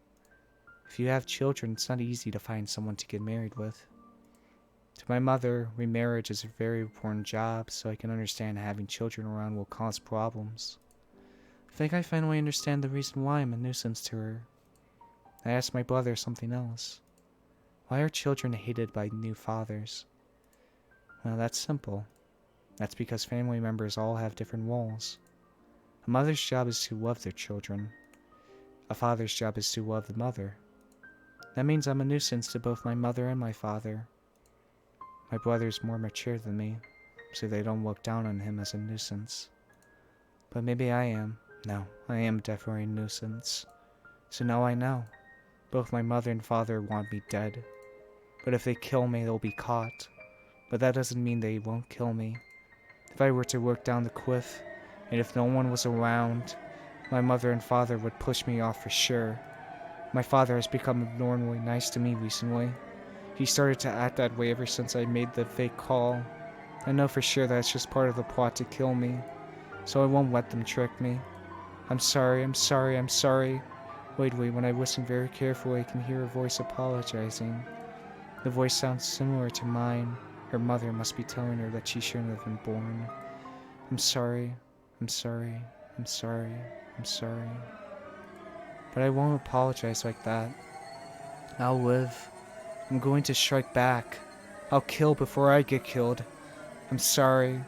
if you have children, it's not easy to find someone to get married with. To my mother, remarriage is a very important job, so I can understand having children around will cause problems. I think I finally understand the reason why I'm a nuisance to her. I asked my brother something else. Why are children hated by new fathers? Well, that's simple. That's because family members all have different roles. A mother's job is to love their children. A father's job is to love the mother. That means I'm a nuisance to both my mother and my father. My brother's more mature than me, so they don't look down on him as a nuisance. But maybe I am. No, I am definitely a nuisance. So now I know. Both my mother and father want me dead. But if they kill me, they'll be caught. But that doesn't mean they won't kill me. If I were to look down the cliff, and if no one was around, my mother and father would push me off for sure. My father has become abnormally nice to me recently. He started to act that way ever since I made the fake call. I know for sure that it's just part of the plot to kill me, so I won't let them trick me. I'm sorry. Wait, when I listen very carefully, I can hear a voice apologizing. The voice sounds similar to mine. Her mother must be telling her that she shouldn't have been born. I'm sorry. But I won't apologize like that. I'll live. I'm going to strike back. I'll kill before I get killed. I'm sorry.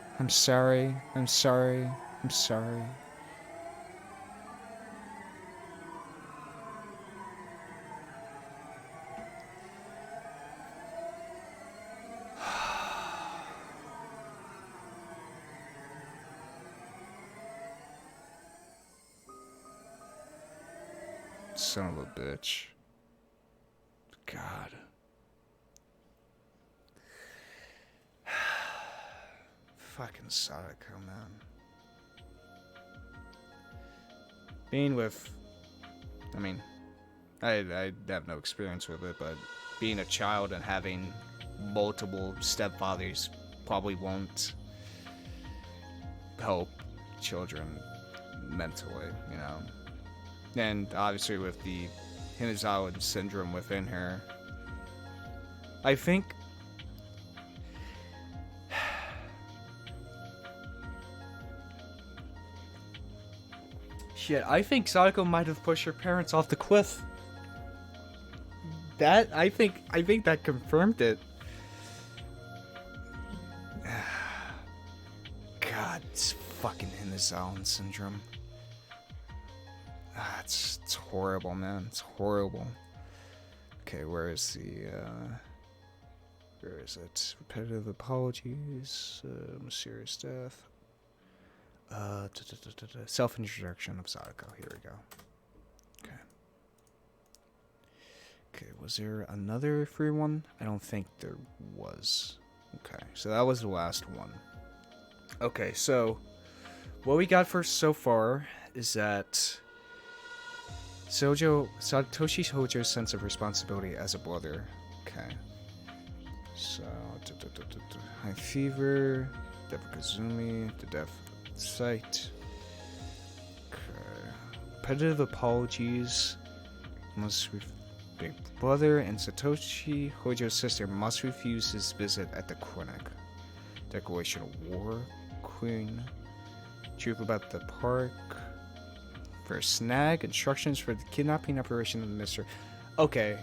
Son of a bitch. God. Fucking Satoko, man. Being with... I mean, I have no experience with it, but being a child and having multiple stepfathers probably won't help children mentally, you know? And obviously with the Hinazawa syndrome within her, I think Shit, I think Sadako might have pushed her parents off the cliff. I think that confirmed it. God, it's fucking Hinazawa syndrome. It's horrible, man. It's horrible. Okay, where is it? Repetitive apologies, mysterious death. Self-introduction of Sadako. Here we go. Okay, was there another free one? I don't think there was. Okay, so that was the last one. Okay, so what we got first so far is that Satoshi Hojo's sense of responsibility as a brother. Okay. So, high fever, death of Kazumi, the death of sight. Okay. Repetitive apologies. Big brother and Satoshi Hojo's sister must refuse his visit at the clinic. Declaration of war, queen. Truth about the park. For a snag, instructions for the kidnapping operation of the Mr. Okay.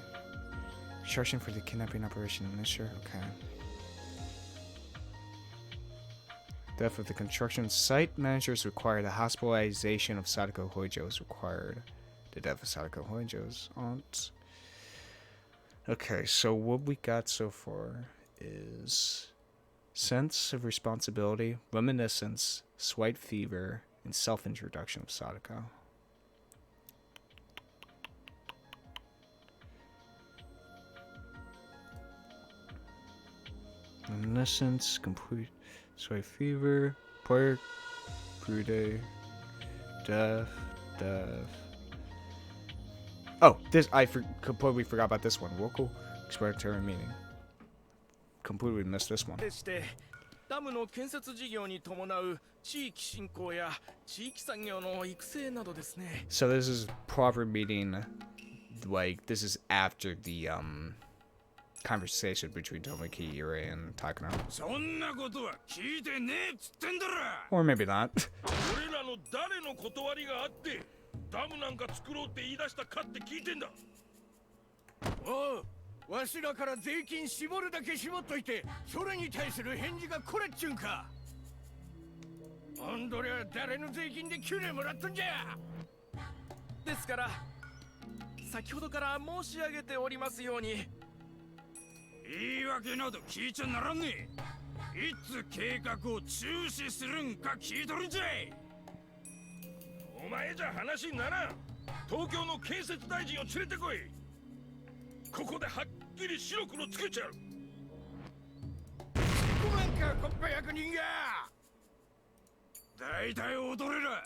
Instruction for the kidnapping operation of Mr. Okay. Death of the construction site managers required. The hospitalization of Sadako Hojo is required. The death of Sadako Hojo's aunt. Okay, so what we got so far is sense of responsibility, reminiscence, slight fever, and self-introduction of Sadako. Reminiscence, complete, slight fever, park, day, death. Oh, this I completely forgot about this one. Local explanatory meaning. Completely missed this one. ダムの建設事業に伴う地域振興や地域産業の育成などですね。 So this is proper meeting, like this is after the conversation between Tominake, Irie, and Takano. そんなことは聞いてねえっつってんだろ。 Or maybe not. 俺らの誰の断りがあってダムなんか作ろうって言い出したかって聞いてんだ。おう、わしらから税金絞るだけ絞っといて、それに対する返事がこれっちゅうんか。アンドレは誰の税金で給料もらったんじゃ。ですから先ほどから申し上げておりますように、言い訳など聞いちゃならんねえ。いつ計画を中止するんか聞いとるんじゃい。お前じゃ話にならん。東京の建設大臣を連れてこい。ここではっきり白黒つけちゃう。ごめんか、コッパ役人が。大体踊れら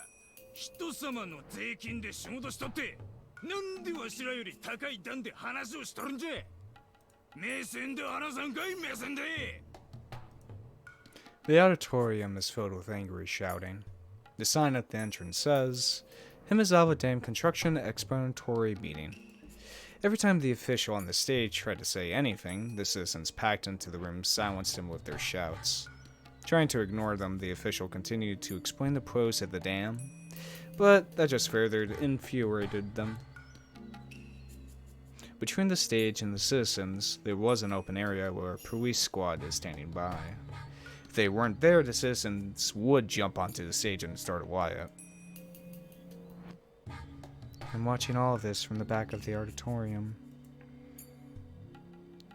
人様の税金で仕事しとって、なんでわしらより高い段で話をしとるんじゃ。目線で話さんかい、目線で。 The auditorium is filled with angry shouting. The sign at the entrance says, Himizawa Dam Construction Explanatory Meeting. Every time the official on the stage tried to say anything, the citizens packed into the room silenced him with their shouts. Trying to ignore them, the official continued to explain the pros of the dam, but that just further infuriated them. Between the stage and the citizens, there was an open area where a police squad is standing by. If they weren't there, the citizens would jump onto the stage and start a riot. I'm watching all of this from the back of the auditorium.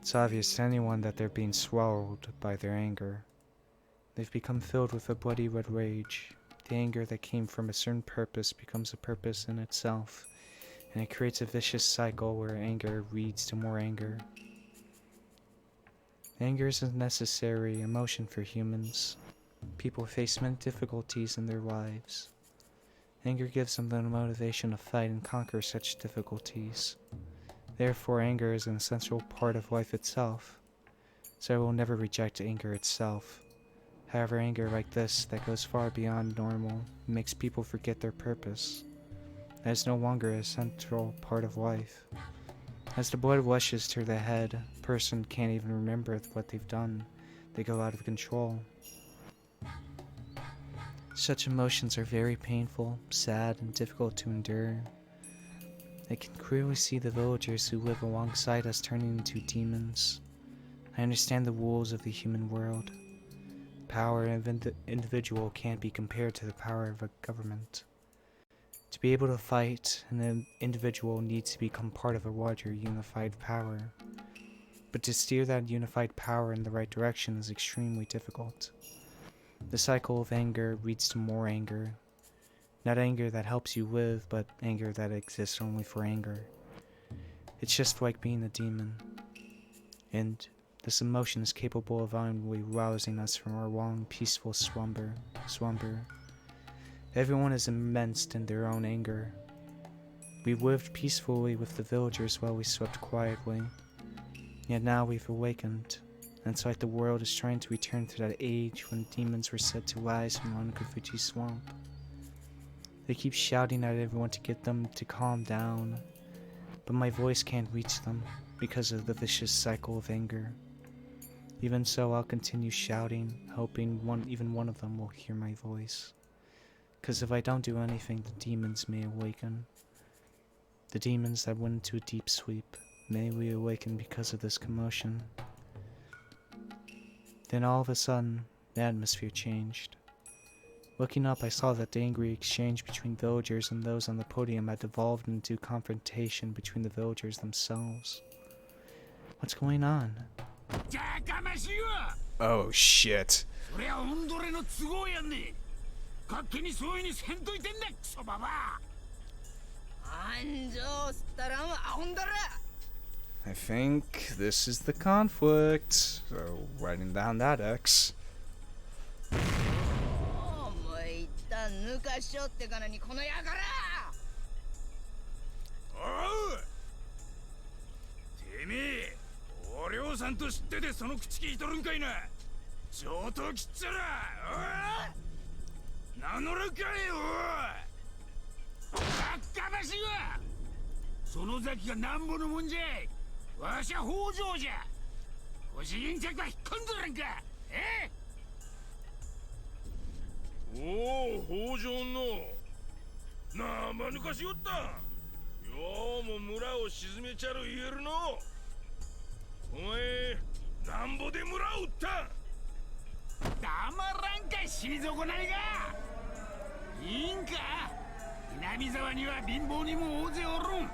It's obvious to anyone that they're being swallowed by their anger. They've become filled with a bloody red rage. The anger that came from a certain purpose becomes a purpose in itself, and it creates a vicious cycle where anger leads to more anger. Anger is a necessary emotion for humans. People face many difficulties in their lives. Anger gives them the motivation to fight and conquer such difficulties. Therefore, anger is an essential part of life itself, so I will never reject anger itself. However, anger like this, that goes far beyond normal, makes people forget their purpose. That is no longer a central part of life. As the blood rushes to the head, a person can't even remember what they've done. They go out of control. Such emotions are very painful, sad, and difficult to endure. I can clearly see the villagers who live alongside us turning into demons. I understand the rules of the human world. The power of an individual can't be compared to the power of a government. To be able to fight, an individual needs to become part of a larger unified power. But to steer that unified power in the right direction is extremely difficult. The cycle of anger leads to more anger. Not anger that helps you live, but anger that exists only for anger. It's just like being a demon. And this emotion is capable of violently rousing us from our long, peaceful slumber. Everyone is immense in their own anger. We lived peacefully with the villagers while we slept quietly. Yet now we've awakened, and it's like the world is trying to return to that age when demons were said to rise from Onkafuji Swamp. They keep shouting at everyone to get them to calm down, but my voice can't reach them because of the vicious cycle of anger. Even so, I'll continue shouting, hoping even one of them will hear my voice. Because if I don't do anything, the demons may awaken. The demons that went into a deep sleep may reawaken because of this commotion. Then all of a sudden, the atmosphere changed. Looking up, I saw that the angry exchange between villagers and those on the podium had devolved into confrontation between the villagers themselves. What's going on? Oh shit. I think this is the conflict, so writing down that X. Oh, Hojo no. Na, manukashi yotta. Yo mo mura o shizume charu ieru no. Oe, nambo de mura o utta. Damaran ka shizoko nai ga. In ka? Inamizawa ni wa binbou ni mo oze orun.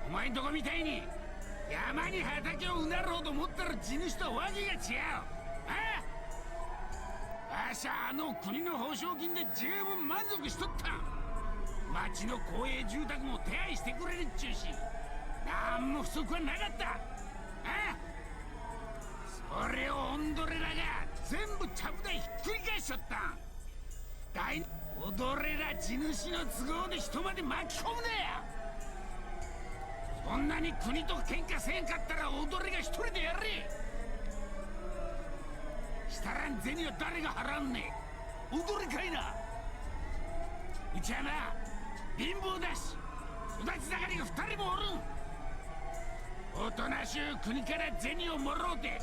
Omae n toko mitai ni yama ni hatake o unaru hodo mottaru jinushi to wage ga chigau. Ah? わしゃあの国の報奨金で十分満足しとった。町の公営住宅も手配してくれるっちゅうし、なんも不足はなかった。ああ、それをオンドレラが全部ちゃぶ台ひっくり返しちゃった。オドレラ地主の都合で人まで巻き込むなや。そんなに国と喧嘩せんかったらオドレが一人でやれ。したらん銭は誰が払うんね。踊りかいな。うちはな、貧乏だし育ち盛りが2人もおるん。おとなしゅう国から銭をもろうて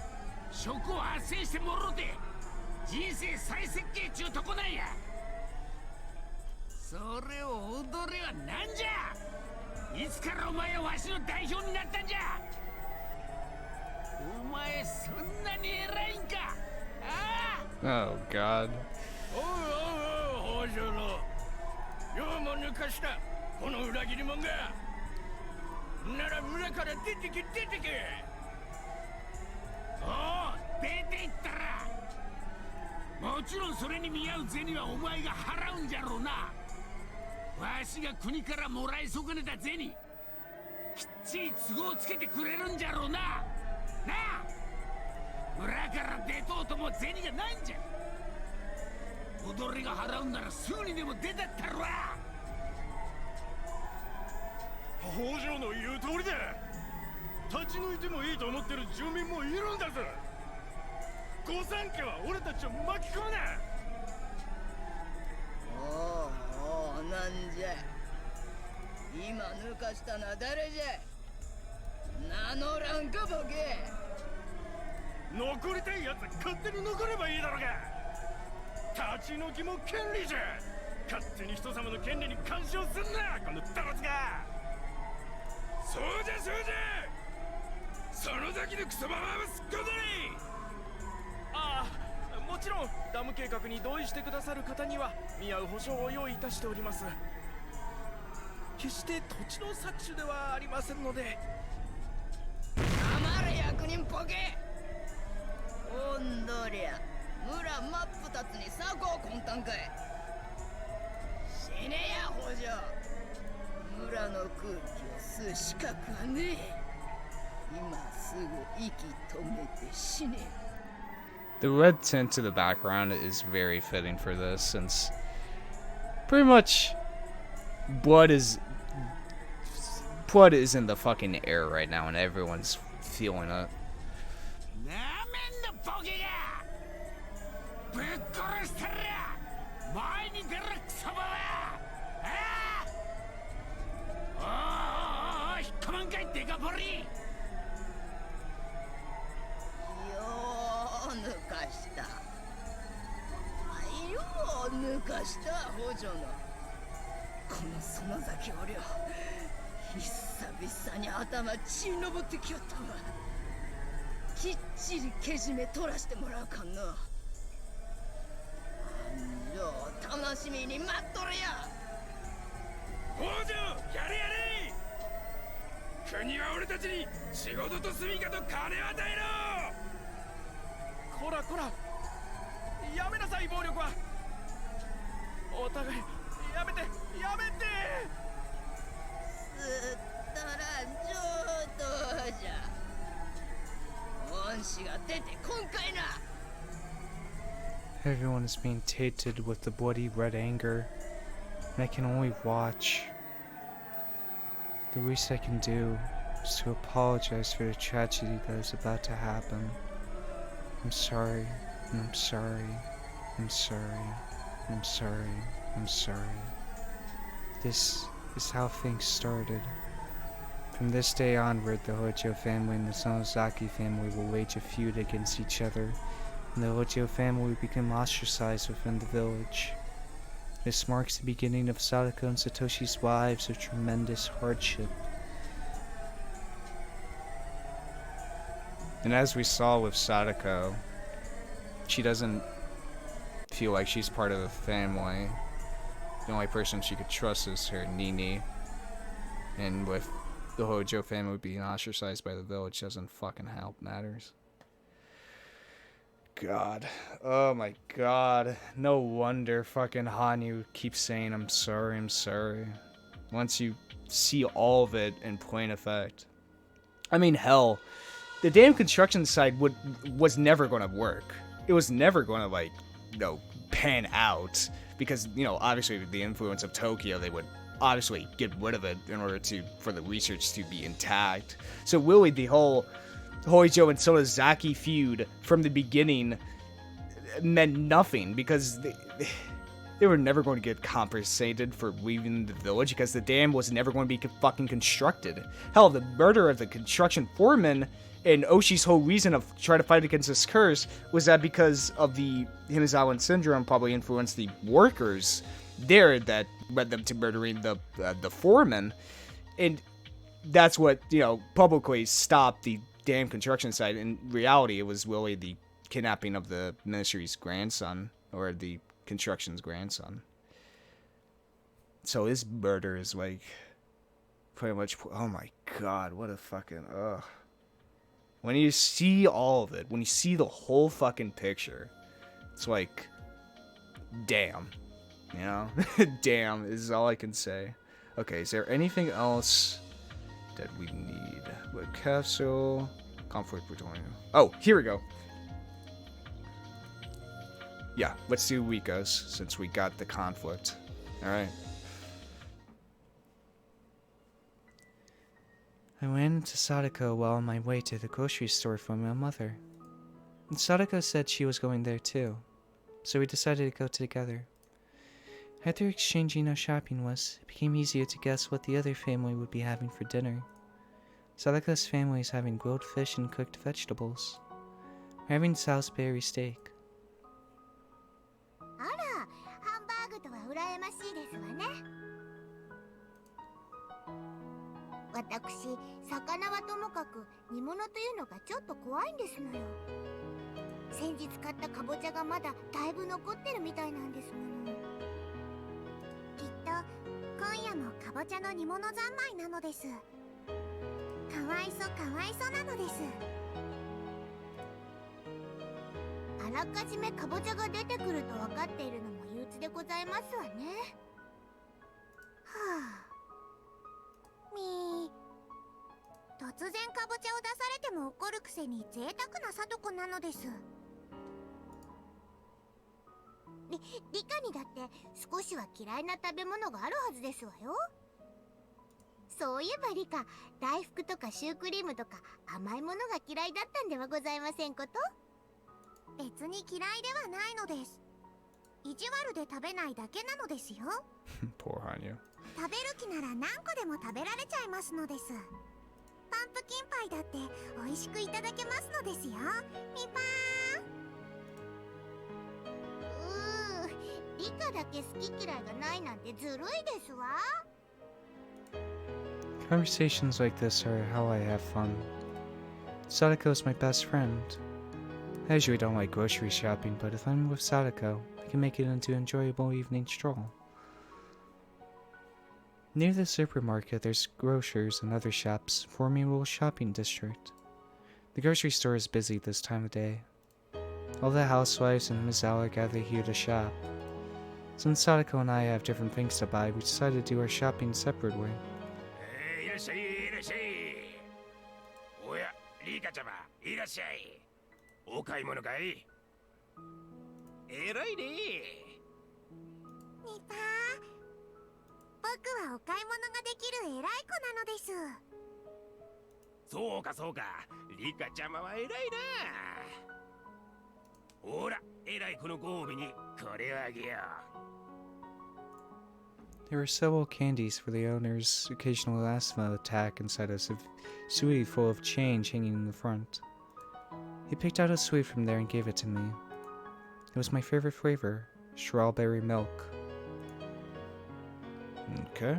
職を斡旋してもろうて人生再設計ちゅうとこなんや。それを踊れはなんじゃ。いつからお前はわしの代表になったんじゃ。お前そんなに偉いんか。Oh god. おうおうおう、北条のようも抜かしたこの裏切り者が。なら村から出てけ出てけ。おう、出ていったらもちろんそれに見合う銭はお前が払うんじゃろうな。わしが国からもらい損ねた銭きっちり都合つけてくれるんじゃろうな。なあ、村から出とうとも銭がないんじゃ。踊りが払うんならすぐにでも出たったろわ。北条の言う通りだ。立ち退いてもいいと思ってる住民もいるんだぞ。御三家は俺たちを巻き込むな。おうおう、なんじゃ。今抜かしたのは誰じゃ。名乗らんかボケ。残りたいやつ勝手に残ればいいだろうが。立ち退きも権利じゃ。勝手に人様の権利に干渉すんな、このダラツが。そうじゃそうじゃ。その先のクソババアはすっことに。ああ、もちろんダム計画に同意してくださる方には見合う保証を用意いたしております。決して土地の搾取ではありませんので。黙れ役人ポケ。おんどりゃ村真っ二つに策を魂胆かい。死ねや北条。村の空気を吸う資格はねえ。今すぐ息止めて死ね。 The red tint to the background is very fitting for this, since pretty much blood is in the fucking air right now, and everyone's feeling it. なめんなボケが。ぶっ殺したら前に出るクソババア。ああ、引っ込まんかいデカポリ。抜かした。よう抜かした北条のこの園崎おりょう。久々に頭血のぼってきよったわ。きっちりけじめ取らしてもらうかんな。楽しみに待っとるや。北条、やれやれ。国は俺たちに仕事と住みかと金を与えろ。こらこら、やめなさい暴力は。お互いやめてやめて。すったら上等じゃ。恩師が出てこんかいな。 Everyone is being tainted with the bloody red anger, and I can only watch. The least I can do is to apologize for the tragedy that is about to happen. I'm sorry, and I'm sorry, I'm sorry, I'm sorry, I'm sorry. This is how things started. From this day onward, the Hojo family and the Sonozaki family will wage a feud against each other, and the Hojo family will become ostracized within the village. This marks the beginning of Sadako and Satoshi's lives of tremendous hardship. And as we saw with Sadako, she doesn't feel like she's part of the family. The only person she could trust is her Nini. And with the Hojo family being ostracized by the village, doesn't fucking help matters. God. Oh my god. No wonder fucking Hanyu keeps saying I'm sorry, I'm sorry. Once you see all of it in plain effect. I mean, hell, the damn construction side was never going to work. It was never going to, like, you know, pan out. Because, you know, obviously with the influence of Tokyo, they would obviously get rid of it in order for the research to be intact. So really, the whole Hojo and Sonozaki feud from the beginning meant nothing, because they were never going to get compensated for leaving the village, because the dam was never going to be fucking constructed. Hell, the murder of the construction foreman and Oshi's whole reason of trying to fight against this curse was that because of the Himizawa syndrome probably influenced the workers there that led them to murdering the foreman, and that's what, you know, publicly stopped the damn construction site. In reality, it was really the kidnapping of the ministry's grandson, or the construction's grandson. So his murder is like pretty much, oh my god, what a fucking ugh. When you see all of it, when you see the whole fucking picture, it's like, damn, you know? Damn is all I can say. Okay, is there anything else that we need? With castle, conflict between. Oh, here we go. Yeah, let's do Riko's, since we got the conflict. Alright. I ran into Sadako while on my way to the grocery store for my mother. And Sadako said she was going there too, so we decided to go together. After exchanging our shopping lists, it became easier to guess what the other family would be having for dinner. Sadako's family is having grilled fish and cooked vegetables. We're having Salisbury steak.あ人は羨ましいですわね。私、魚はともかく煮物というのがちょっと怖いんですのよ。先日買ったかぼちゃがまだだいぶ残ってるみたいなんですもの。きっと今夜もかぼちゃの煮物三昧なのです。かわいそかわいそなのです。あらかじめかぼちゃが出てくると分かっているのも憂鬱でございますわね。はあ。みー、突然かぼちゃを出されても怒るくせに贅沢なさとこなのです。リカにだって少しは嫌いな食べ物があるはずですわよ。そういえばリカ、大福とかシュークリームとか甘いものが嫌いだったんではございませんこと？別に嫌いではないのです。意地悪で食べないだけなのですよ。Poor Hanyu. 食べる気なら何個でも食べられちゃいますのです。パンプキンパイだって美味しくいただけますのですよ。ミパー。リカだけ好き嫌いがないなんてずるいですわ。Conversations like this are how I have fun. Sadako is my best friend. I usually don't like grocery shopping, but if I'm with Sadako, I can make it into an enjoyable evening stroll. Near the supermarket, there's grocers and other shops, forming a little shopping district. The grocery store is busy this time of day. All the housewives and Ms. Al are gathered here to shop. Since Sadako and I have different things to buy, we decided to do our shopping separately. いらっしゃい、いらっしゃい。おや、リカちゃま、いらっしゃい。お買い物かい？えらいね。ミパー、僕はお買い物ができる偉い子なのです。そうかそうか、リカちゃまは偉いな。ほら、偉い子のご褒美にこれをあげよう。There were several candies for the owner's occasional asthma attack inside a sweetie full of change hanging in the front. He picked out a sweet from there and gave it to me. It was my favorite flavor, strawberry milk. Okay.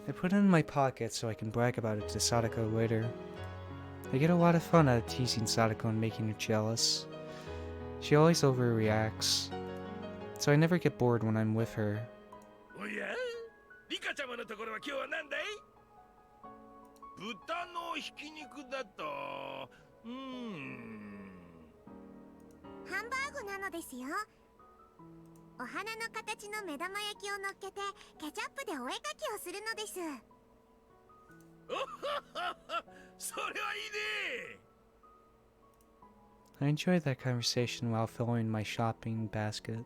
I put it in my pocket so I can brag about it to Sadako later. I get a lot of fun out of teasing Sadako and making her jealous. She always overreacts, so I never get bored when I'm with her. おや、リカちゃまのところは今日は何だい？豚のひき肉だと、ハンバーグなのですよ。お花の形の目玉焼きを乗っけてケチャップでお絵かきをするのです。おははは、それはいいね。I enjoyed that conversation while filling my shopping basket.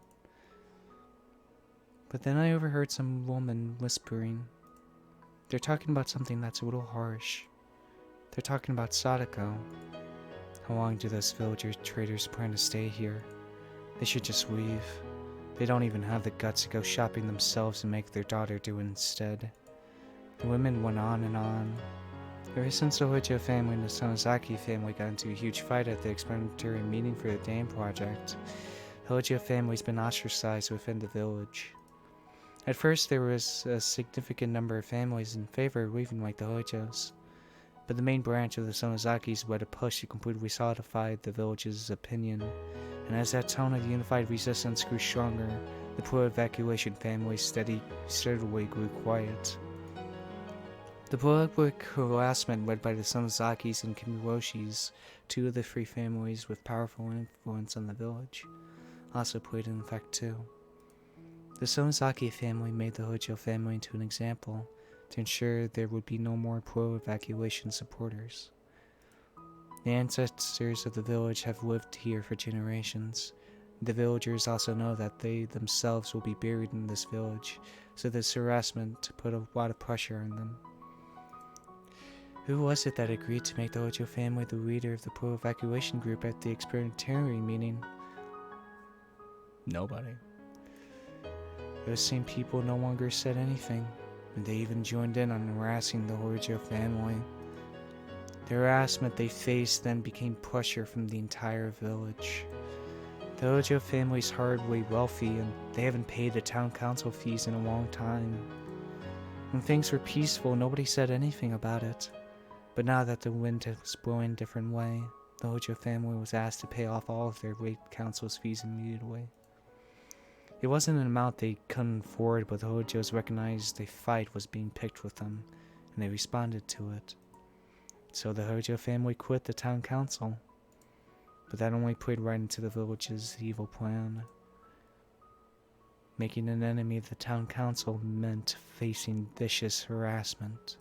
But then I overheard some woman whispering. They're talking about something that's a little harsh. They're talking about Sadako. How long do those villager traders plan to stay here? They should just leave. They don't even have the guts to go shopping themselves and make their daughter do it instead. The women went on and on. Ever since the Hojo family and the Sonozaki family got into a huge fight at the explanatory meeting for the dam project, the Hojo family's been ostracized within the village. At first, there was a significant number of families in favor of leaving like the Hojos, but the main branch of the Sonozakis led a push to completely solidify the village's opinion, and as that tone of unified resistance grew stronger, the pro-evacuation family steadily grew quiet. The public harassment led by the Sonozakis and Kimiroshis, two of the three families with powerful influence on the village, also played an effect too. The Sonozaki family made the Hojo family into an example to ensure there would be no more pro-evacuation supporters. The ancestors of the village have lived here for generations. The villagers also know that they themselves will be buried in this village, so this harassment put a lot of pressure on them. Who was it that agreed to make the Hojo family the leader of the pro-evacuation group at the explanatory meeting? Nobody. Those same people no longer said anything, and they even joined in on harassing the Hojo family. The harassment they faced then became pressure from the entire village. The Hojo family's hardly wealthy, and they haven't paid the town council fees in a long time. When things were peaceful, nobody said anything about it. But now that the wind was blowing a different way, the Hojo family was asked to pay off all of their late council's fees immediately. It wasn't an amount they couldn't afford, but the Hojos recognized a fight was being picked with them, and they responded to it. So the Hojo family quit the town council. But that only played right into the village's evil plan. Making an enemy of the town council meant facing vicious harassment.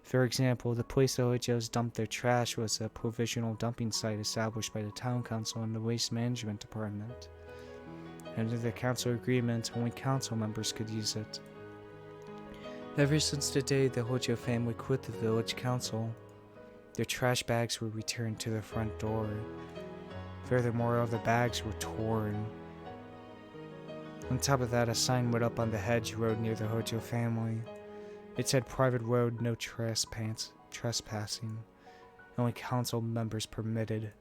For example, the place the Hojos dumped their trash was a provisional dumping site established by the town council and the waste management department. Under the council agreement, only council members could use it. Ever since the day the Hojo family quit the village council, their trash bags were returned to their front door. Furthermore, all the bags were torn. On top of that, a sign went up on the hedge road near the Hojo family. It said private road, no trespassing. Only council members permitted.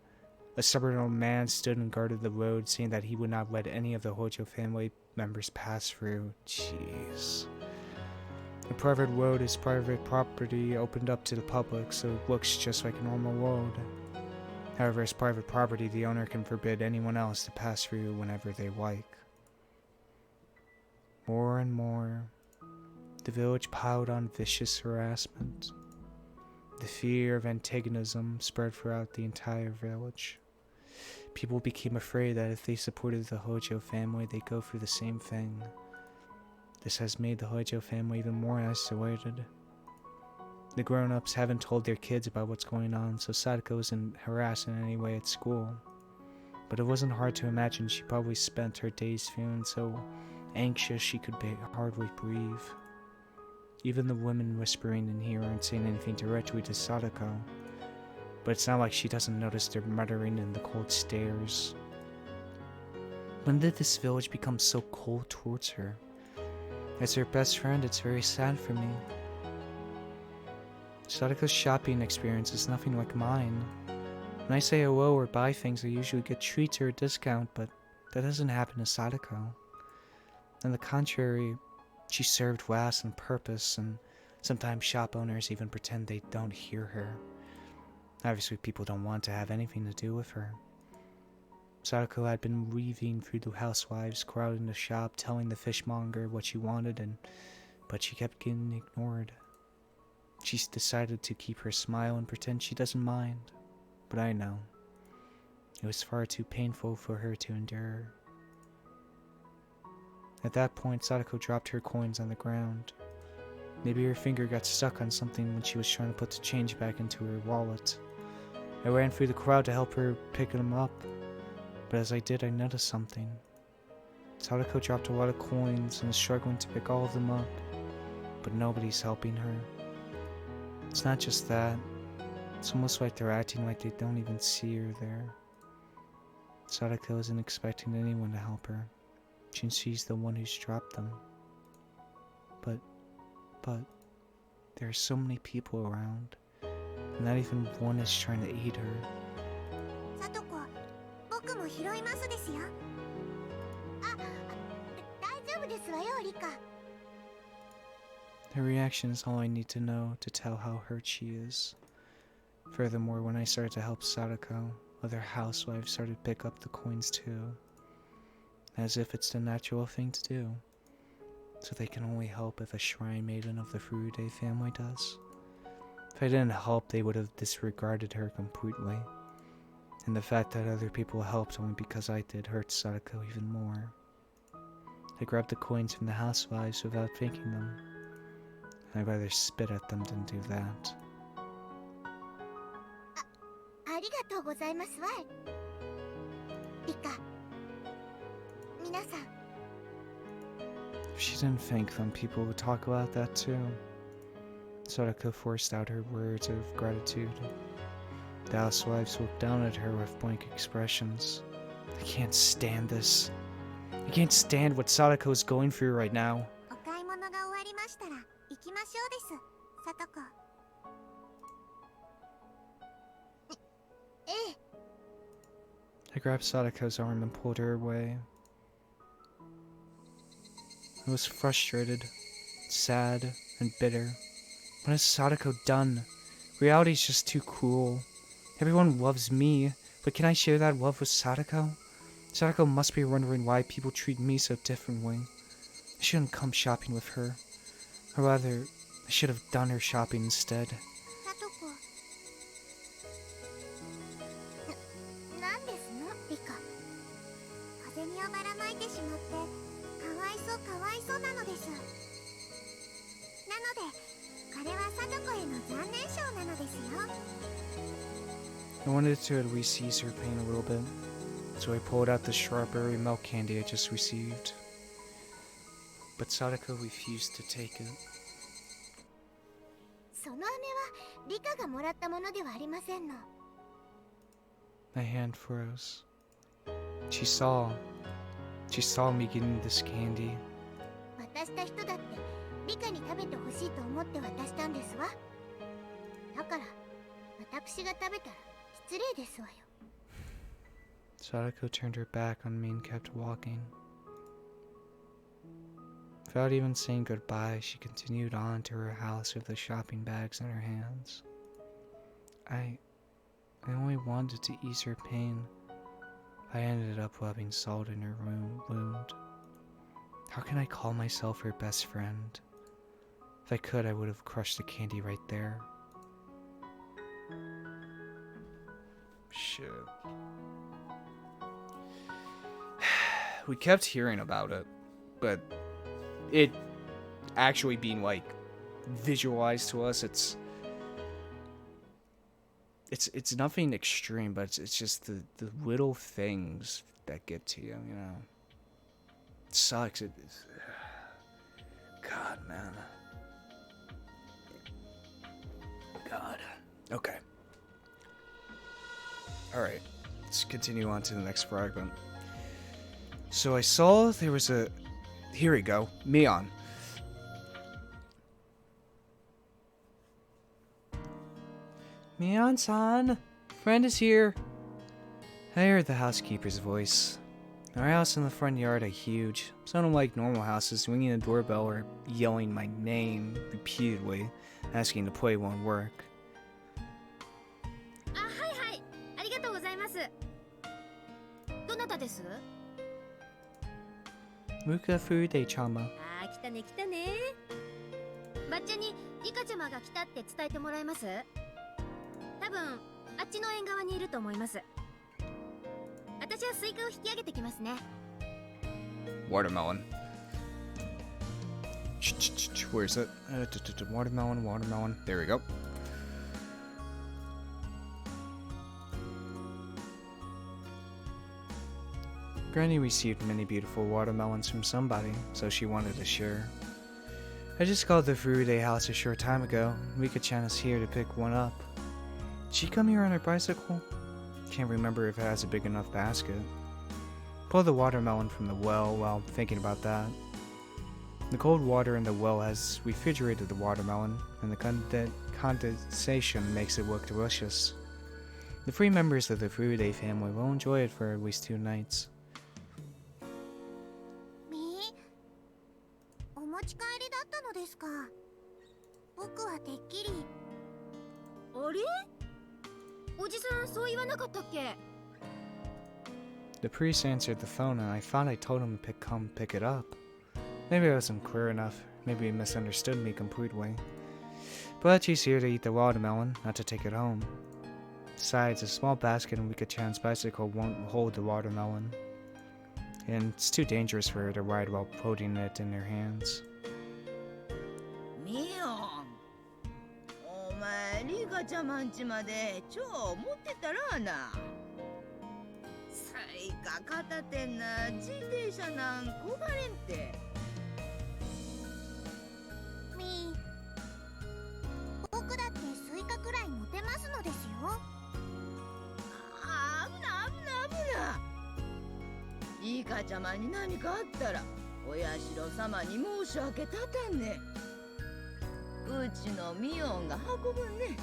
A stubborn old man stood and guarded the road, saying that he would not let any of the Hojo family members pass through. Jeez. The private road is private property opened up to the public, so it looks just like a normal road. However, as private property, the owner can forbid anyone else to pass through whenever they like. More and more, the village piled on vicious harassment. The fear of antagonism spread throughout the entire village. People became afraid that if they supported the Hojo family, they'd go through the same thing. This has made the Hojo family even more isolated. The grown-ups haven't told their kids about what's going on, so Satoko isn't harassed in any way at school. But it wasn't hard to imagine she probably spent her days feeling so anxious she could hardly breathe. Even the women whispering in here aren't saying anything directly to Satoko. But it's not like she doesn't notice their muttering in the cold stares. When did this village become so cold towards her? As her best friend, it's very sad for me. Satoko's shopping experience is nothing like mine. When I say hello or buy things, I usually get treats or a discount, but that doesn't happen to Satoko. On the contrary, she's served last on purpose, and sometimes shop owners even pretend they don't hear her. Obviously, people don't want to have anything to do with her. Satoko had been weaving through the housewives crowding the shop, telling the fishmonger what she wanted, but she kept getting ignored. She's decided to keep her smile and pretend she doesn't mind, but I know. It was far too painful for her to endure. At that point, Satoko dropped her coins on the ground. Maybe her finger got stuck on something when she was trying to put the change back into her wallet. I ran through the crowd to help her pick them up, but as I did, I noticed something. Satoko dropped a lot of coins and is struggling to pick all of them up, but nobody's helping her. It's not just that, it's almost like they're acting like they don't even see her there. Satoko isn't expecting anyone to help her, since she's the one who's dropped them. But there are so many people around, and not even one is trying to aid her. Satoko, 僕も拾いますですよ。あ、大丈夫ですわよ、リカ。 Her reaction is all I need to know to tell how hurt she is. Furthermore, when I started to help Satoko, other housewives started to pick up the coins too, as if it's the natural thing to do. So they can only help if a shrine maiden of the Furude family does. If I didn't help, they would have disregarded her completely. And the fact that other people helped only because I did hurts Satoko even more. I grabbed the coins from the housewives without thanking them. I'd rather spit at them than do that. ありがとうございますわ。リカ。皆さん。 If she didn't thank them, people would talk about that too. Satoko forced out her words of gratitude. The housewives looked down at her with blank expressions. I can't stand this. I can't stand what Satoko is going through right now. お買い物が終わりましたら行きましょうです、サトコ。I grabbed Satoko's arm and pulled her away. I was frustrated, sad, and bitter. What has Satoko done? Reality's just too cruel. Everyone loves me, but can I share that love with Satoko? Satoko must be wondering why people treat me so differently. I shouldn't come shopping with her. Or rather, I should have done her shopping instead. さとこ。なんですのリカ。風にをばらまいてしまってかわいそうかわいそうなのです。なのでこれはさとこへの残念賞なのですよ。I wanted to at least ease her pain a little bit, so I pulled out the strawberry milk candy I just received. But Satoko refused to take it. その飴はリカがもらったものではありませんの。My hand froze. She saw me getting this candy. 渡した人だってリカに食べてほしいと思って渡したんですわ。だから私が食べたら失礼ですわよ。Satoko turned her back on me and kept walking. Without even saying goodbye, she continued on to her house with the shopping bags in her hands. I only wanted to ease her pain. I ended up rubbing salt in her wound. How can I call myself her best friend? If I could, I would have crushed the candy right there. Shit. We kept hearing about it, but it actually being like visualized to us, it's nothing extreme, but it's just the little things that get to you, you know. It sucks. God, man. God. Okay. Alright. Let's continue on to the next fragment. So I saw there was a... Here we go. Mion. Mion-san! Friend is here! I heard the housekeeper's voice. Our house and the front yard are huge, so unlike normal houses, ringing the doorbell or yelling my name repeatedly, asking to play won't work. あ、はいはい。ありがとうございます。どなたです？ Muka Furude-chama. あー、来たね来たね。バッチャにリカちゃまが来たって伝えてもらえます？多分あっちの縁側にいると思います。私はスイカを引き上げてきますね。 Watermelon. Where is it? Watermelon, watermelon. There we go. Granny received many beautiful watermelons from somebody, so she wanted to share. I just called the Furude house a short time ago. Mika-chan is here to pick one up. Did she come here on her bicycle? Can't remember if it has a big enough basket. Pull the watermelon from the well while thinking about that. The cold water in the well has refrigerated the watermelon, and the condensation makes it look delicious. The 3 members of the Furude family will enjoy it for at least 2 nights. お持ち帰りだったのですか。僕はてっきり。あれ？おじさんそう言わなかったっけ？ The priest answered the phone, and I thought I told him to come pick it up. Maybe I wasn't clear enough. Maybe he misunderstood me completely. But she's here to eat the watermelon, not to take it home. Besides, a small basket in Mika-chan's bicycle won't hold the watermelon. And it's too dangerous for her to ride while holding it in her hands. ミオン、お前リカちゃまんちまで超持ってたらな。スイカ片手な自転車なんこがれんて。みー、僕だってスイカくらい持てますのですよ。あ、危な危な危な。リカちゃまに何かあったらお社様に申し訳立たんね。うちのミオンが運ぶんね。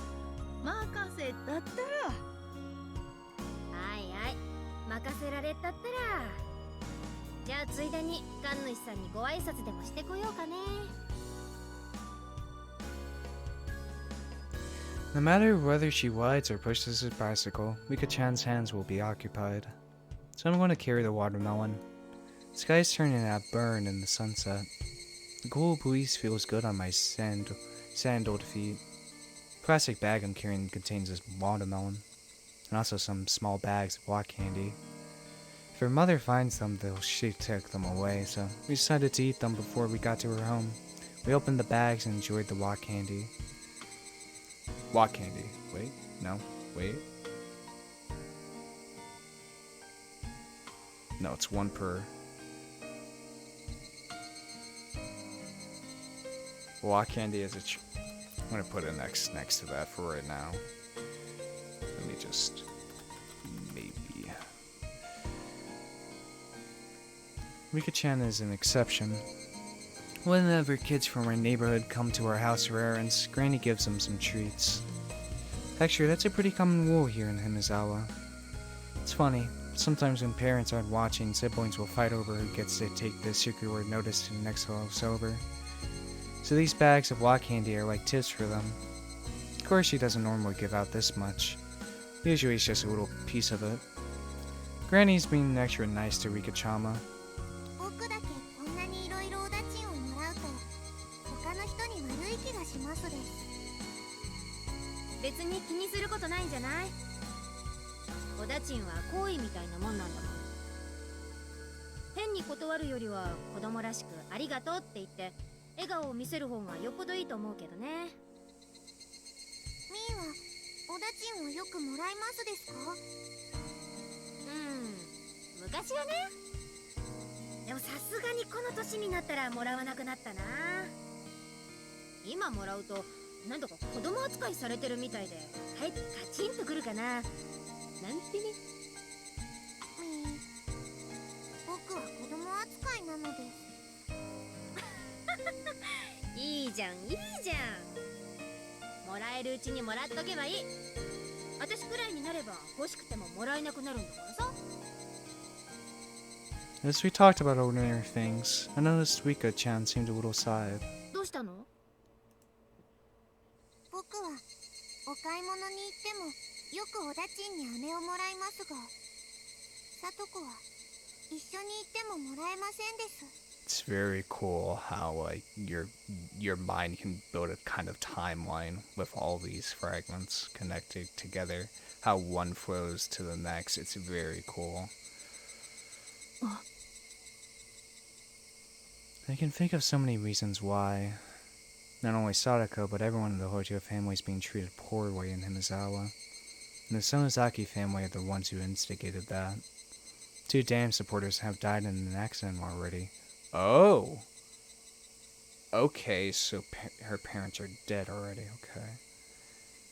任せたったら。はいはい、任れたったら、じゃあついでに神主さんにご挨拶でもしてこようかね。 No matter whether she rides or pushes his bicycle, Rika-chan's hands will be occupied. So I'm going to carry the watermelon. The sky is turning to burn in the sunset. The cool breeze feels good on my sandaled feet. The plastic bag I'm carrying contains this watermelon, and also some small bags of rock candy. If her mother finds them, she'll take them away, so we decided to eat them before we got to her home. We opened the bags and enjoyed the rock candy. Rock candy. Wait. No. Wait. No, it's one per. Rock candy is I'm gonna put it next to that for right now. Let me just maybe. Rika-chan is an exception. Whenever kids from our neighborhood come to our house for errands, Granny gives them some treats. Actually, that's a pretty common rule here in Himizawa. It's funny, sometimes when parents aren't watching, siblings will fight over who gets to take the circular notice to the next house over. So these bags of rock candy are like tips for them. Of course, she doesn't normally give out this much. Usually it's just a little piece of it. Granny's being extra nice to Rika-chama. 僕だけこんなにいろいろお駄賃をもらうと他の人に悪い気がしますです。別に気にすることないんじゃない？お駄賃は好意みたいなもんなんだもん。変に断るよりは子供らしくありがとうって言って笑顔を見せる方がよっぽどいいと思うけどね。ミーはお駄賃をよくもらいますですか？昔はね。でもさすがにこの年になったらもらわなくなったな。今もらうとなんだか子供扱いされてるみたいでかえってカチンとくるかななんてね。ミー、僕は子供扱いなのです。いいじゃんいいじゃん。もらえるうちにもらっとけばいい。私くらいになれば欲しくてももらえなくなるんだからさ。As we talked about ordinary things, I noticed Rika-chan seemed a little sad. どうしたの？僕はお買い物に行ってもよくお駄賃に飴をもらいますが、さとこは一緒に行ってももらえませんです。It's very cool how like your mind can build a kind of timeline with all these fragments connected together. How one flows to the next. It's very cool. I can think of so many reasons why not only Sadako, but everyone in the Hojo family is being treated poorly in Himizawa. And the Sonozaki family are the ones who instigated that. 2 dam supporters have died in an accident already. Oh! Okay, so her parents are dead already, okay.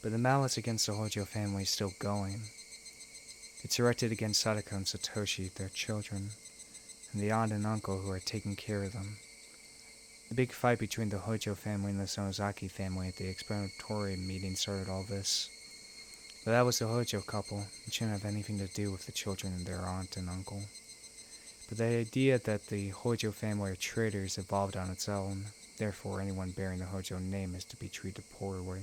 But the malice against the Hojo family is still going. It's directed against Sadako and Satoshi, their children, and the aunt and uncle who are taking care of them. The big fight between the Hojo family and the Sonozaki family at the Explanatory meeting started all this. But that was the Hojo couple. It shouldn't have anything to do with the children and their aunt and uncle. But the idea that the Hojo family are traitors evolved on its own. Therefore, anyone bearing the Hojo name is to be treated poorly.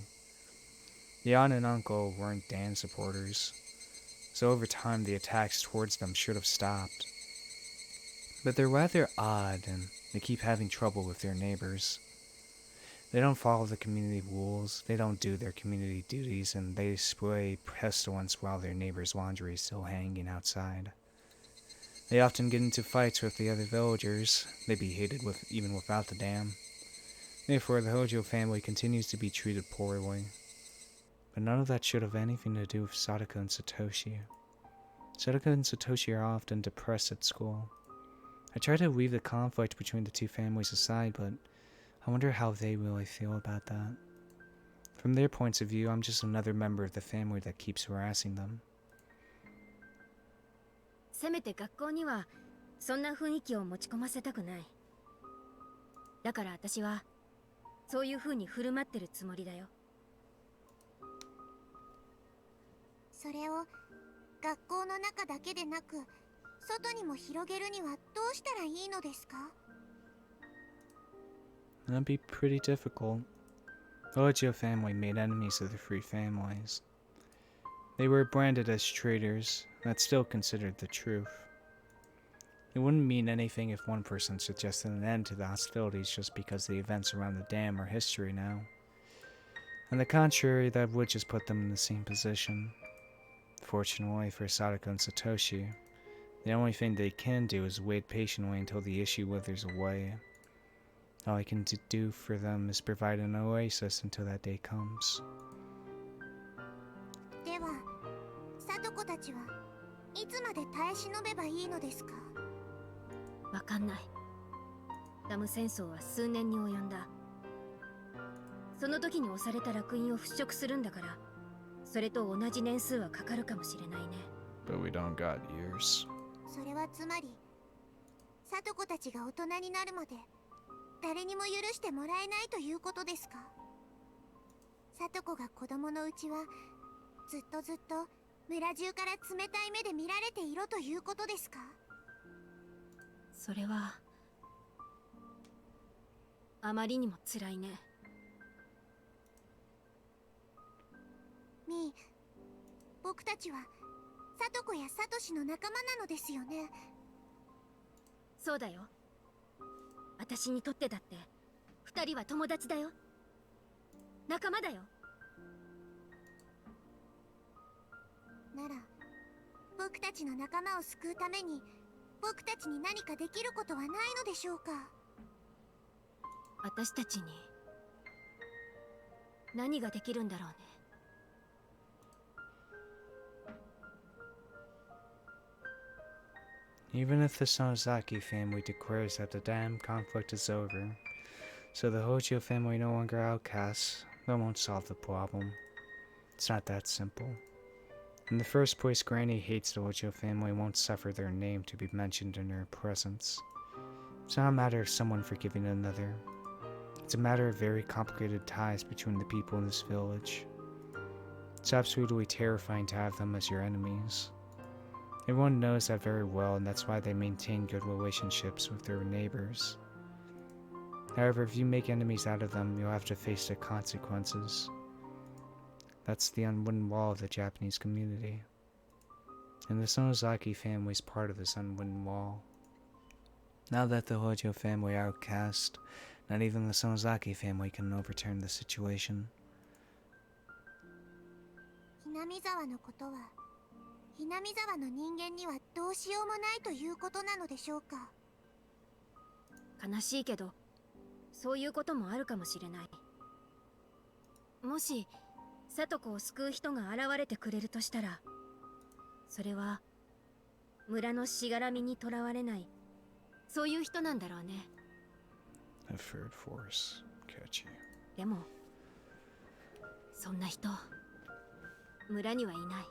The aunt and uncle weren't Dan supporters, so over time the attacks towards them should have stopped. But they're rather odd, and they keep having trouble with their neighbors. They don't follow the community rules, they don't do their community duties, and they spray pestilence while their neighbor's laundry is still hanging outside. They often get into fights with the other villagers. They be hated even without the dam. Therefore, the Hojo family continues to be treated poorly. But none of that should have anything to do with Sadako and Satoshi. Sadako and Satoshi are often depressed at school. I try to leave the conflict between the 2 families aside, but I wonder how they really feel about that. From their points of view, I'm just another member of the family that keeps harassing them. せめて学校にはそんな雰囲気を持ち込ませたくない。だから私はそういう風に振る舞ってるつもりだよ。それを学校の中だけでなく外にも広げるにはどうしたらいいのですか？ That'd be pretty difficult. The Hojo family made enemies of the free families. They were branded as traitors, that's still considered the truth. It wouldn't mean anything if one person suggested an end to the hostilities just because the events around the dam are history now. On the contrary, that would just put them in the same position. Fortunately for Satoko and Satoshi, the only thing they can do is wait patiently until the issue withers away. All I can do for them is provide an oasis until that day comes. では、サトコたちはいつまで耐え忍べばいいのですか？わかんない。ダム戦争は数年に及んだ。その時に押された烙印を払拭するんだから、それと同じ年数はかかるかもしれないね。But we don't got years. それはつまり、サトコたちが大人になるまで誰にも許してもらえないということですか？サトコが子供のうちはずっと村中から冷たい目で見られていろということですか？それはあまりにも辛いね。みー、僕たちはサトコやサトシの仲間なのですよね。そうだよ。私にとってだって二人は友達だよ。仲間だよ。なら僕たちの仲間を救うために僕たちに何かできることはないのでしょうか？私たちに何ができるんだろうね。Even if the Sonozaki family declares that the dam conflict is over, so the Hojo family no longer outcasts, that won't solve the problem. It's not that simple. In the first place, Granny hates the Hojo family and won't suffer their name to be mentioned in her presence. It's not a matter of someone forgiving another. It's a matter of very complicated ties between the people in this village. It's absolutely terrifying to have them as your enemies. Everyone knows that very well, and that's why they maintain good relationships with their neighbors. However, if you make enemies out of them, you'll have to face the consequences. That's the unwritten law of the Japanese community. And the Sonozaki family is part of this unwritten law. Now that the Hojo family are outcast, not even the Sonozaki family can overturn the situation. 南沢のことは南沢の人間にはどうしようもないということなのでしょうか？悲しいけど、そういうこともあるかもしれない。もしサトコを救う人が現れてくれるとしたら、それは村のしがらみにとらわれない、そういう人なんだろうね。A third force, catchy. でもそんな人村にはいない。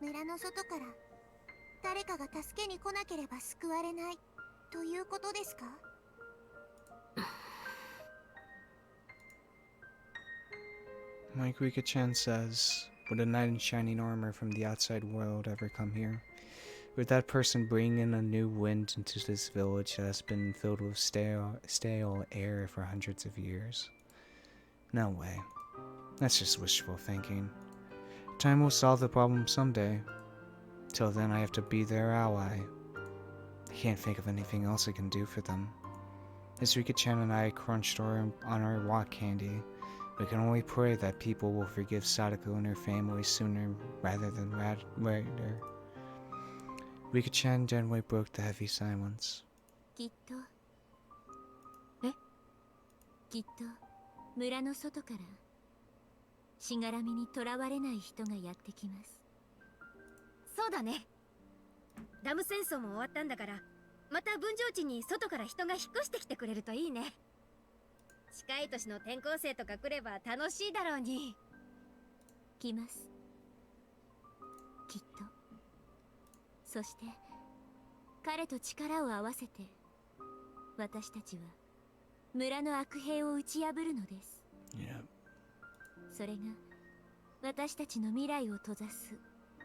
村の外から誰かが助けに来なければ救われないということですか？Like Rika-chan says, would a knight in shining armor from the outside world ever come here? Would that person bring in a new wind into this village that has been filled with stale air for hundreds of years? No way. That's just wishful thinking. Time will solve the problem someday. Till then, I have to be their ally. I can't think of anything else I can do for them. As Rika-chan and I crunched on our rock candy, we can only pray that people will forgive Sadako and her family sooner rather than later. Rika-chan gently broke the heavy silence. きっと村の外からしがらみにとらわれない人がやってきます。そうだね。ダム戦争も終わったんだから、また分譲地に外から人が引っ越してきてくれるといいね。近い年の転校生とか来れば楽しいだろうに。来ます。きっと。そして彼と力を合わせて私たちは村の悪兵を打ち破るのです。Yeah. それが私たちの未来を閉ざす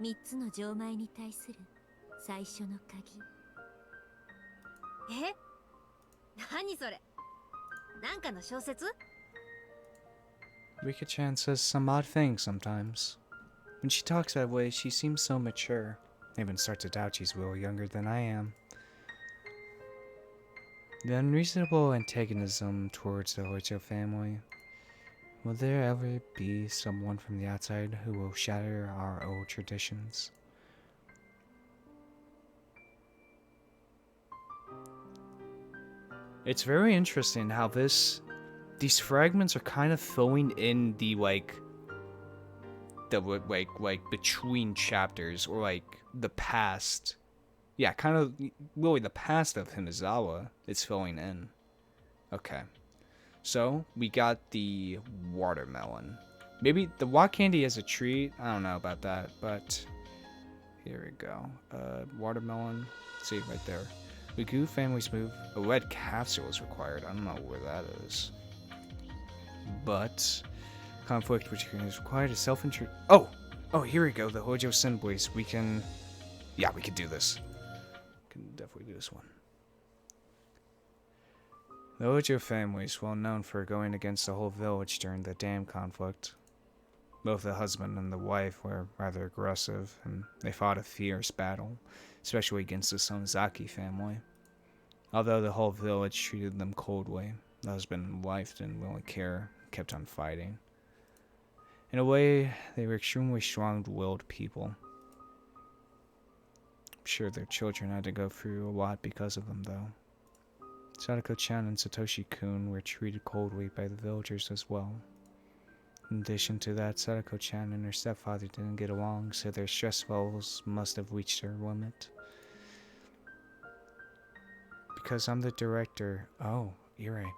3つの錠前に対する最初の鍵。え？何それ？なんかの小説？ Rika-chan says some odd things sometimes. When she talks that way, she seems so mature. I even start to doubt she's a little younger than I am. The unreasonable antagonism towards the Hojo family. Will there ever be someone from the outside who will shatter our old traditions? It's very interesting how these fragments are kind of filling in the between chapters, or like the past. Yeah, kind of really the past of Himizawa it's filling in. Okay. So, we got the watermelon. Maybe the rock candy as a treat? I don't know about that, but here we go. Watermelon. See, right there. The Goo family's move. A red capsule is required. I don't know where that is. But conflict which is required is self-intrude. Oh, here we go. The Hojo Senboys. We can do this. Can definitely do this one. The Hojo family is well known for going against the whole village during the dam conflict. Both the husband and the wife were rather aggressive, and they fought a fierce battle, especially against the Sonzaki family. Although the whole village treated them coldly, the husband and wife didn't really care, kept on fighting. In a way, they were extremely strong-willed people. I'm sure their children had to go through a lot because of them, though. Satoko-chan and Satoshi-kun were treated coldly by the villagers as well. In addition to that, Satoko-chan and her stepfather didn't get along, so their stress levels must have reached their limit. Because I'm the director... Oh, Irie.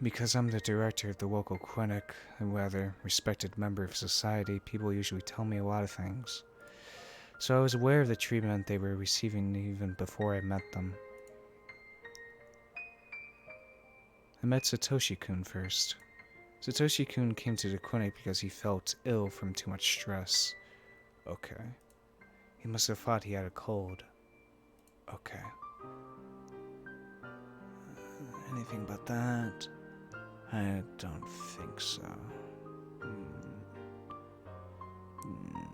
Because I'm the director of the local clinic, a rather respected member of society, people usually tell me a lot of things. So I was aware of the treatment they were receiving even before I met them. I met Satoshi-kun first. Satoshi-kun came to the clinic because he felt ill from too much stress. Okay. He must have thought he had a cold. Okay. Anything but that? I don't think so.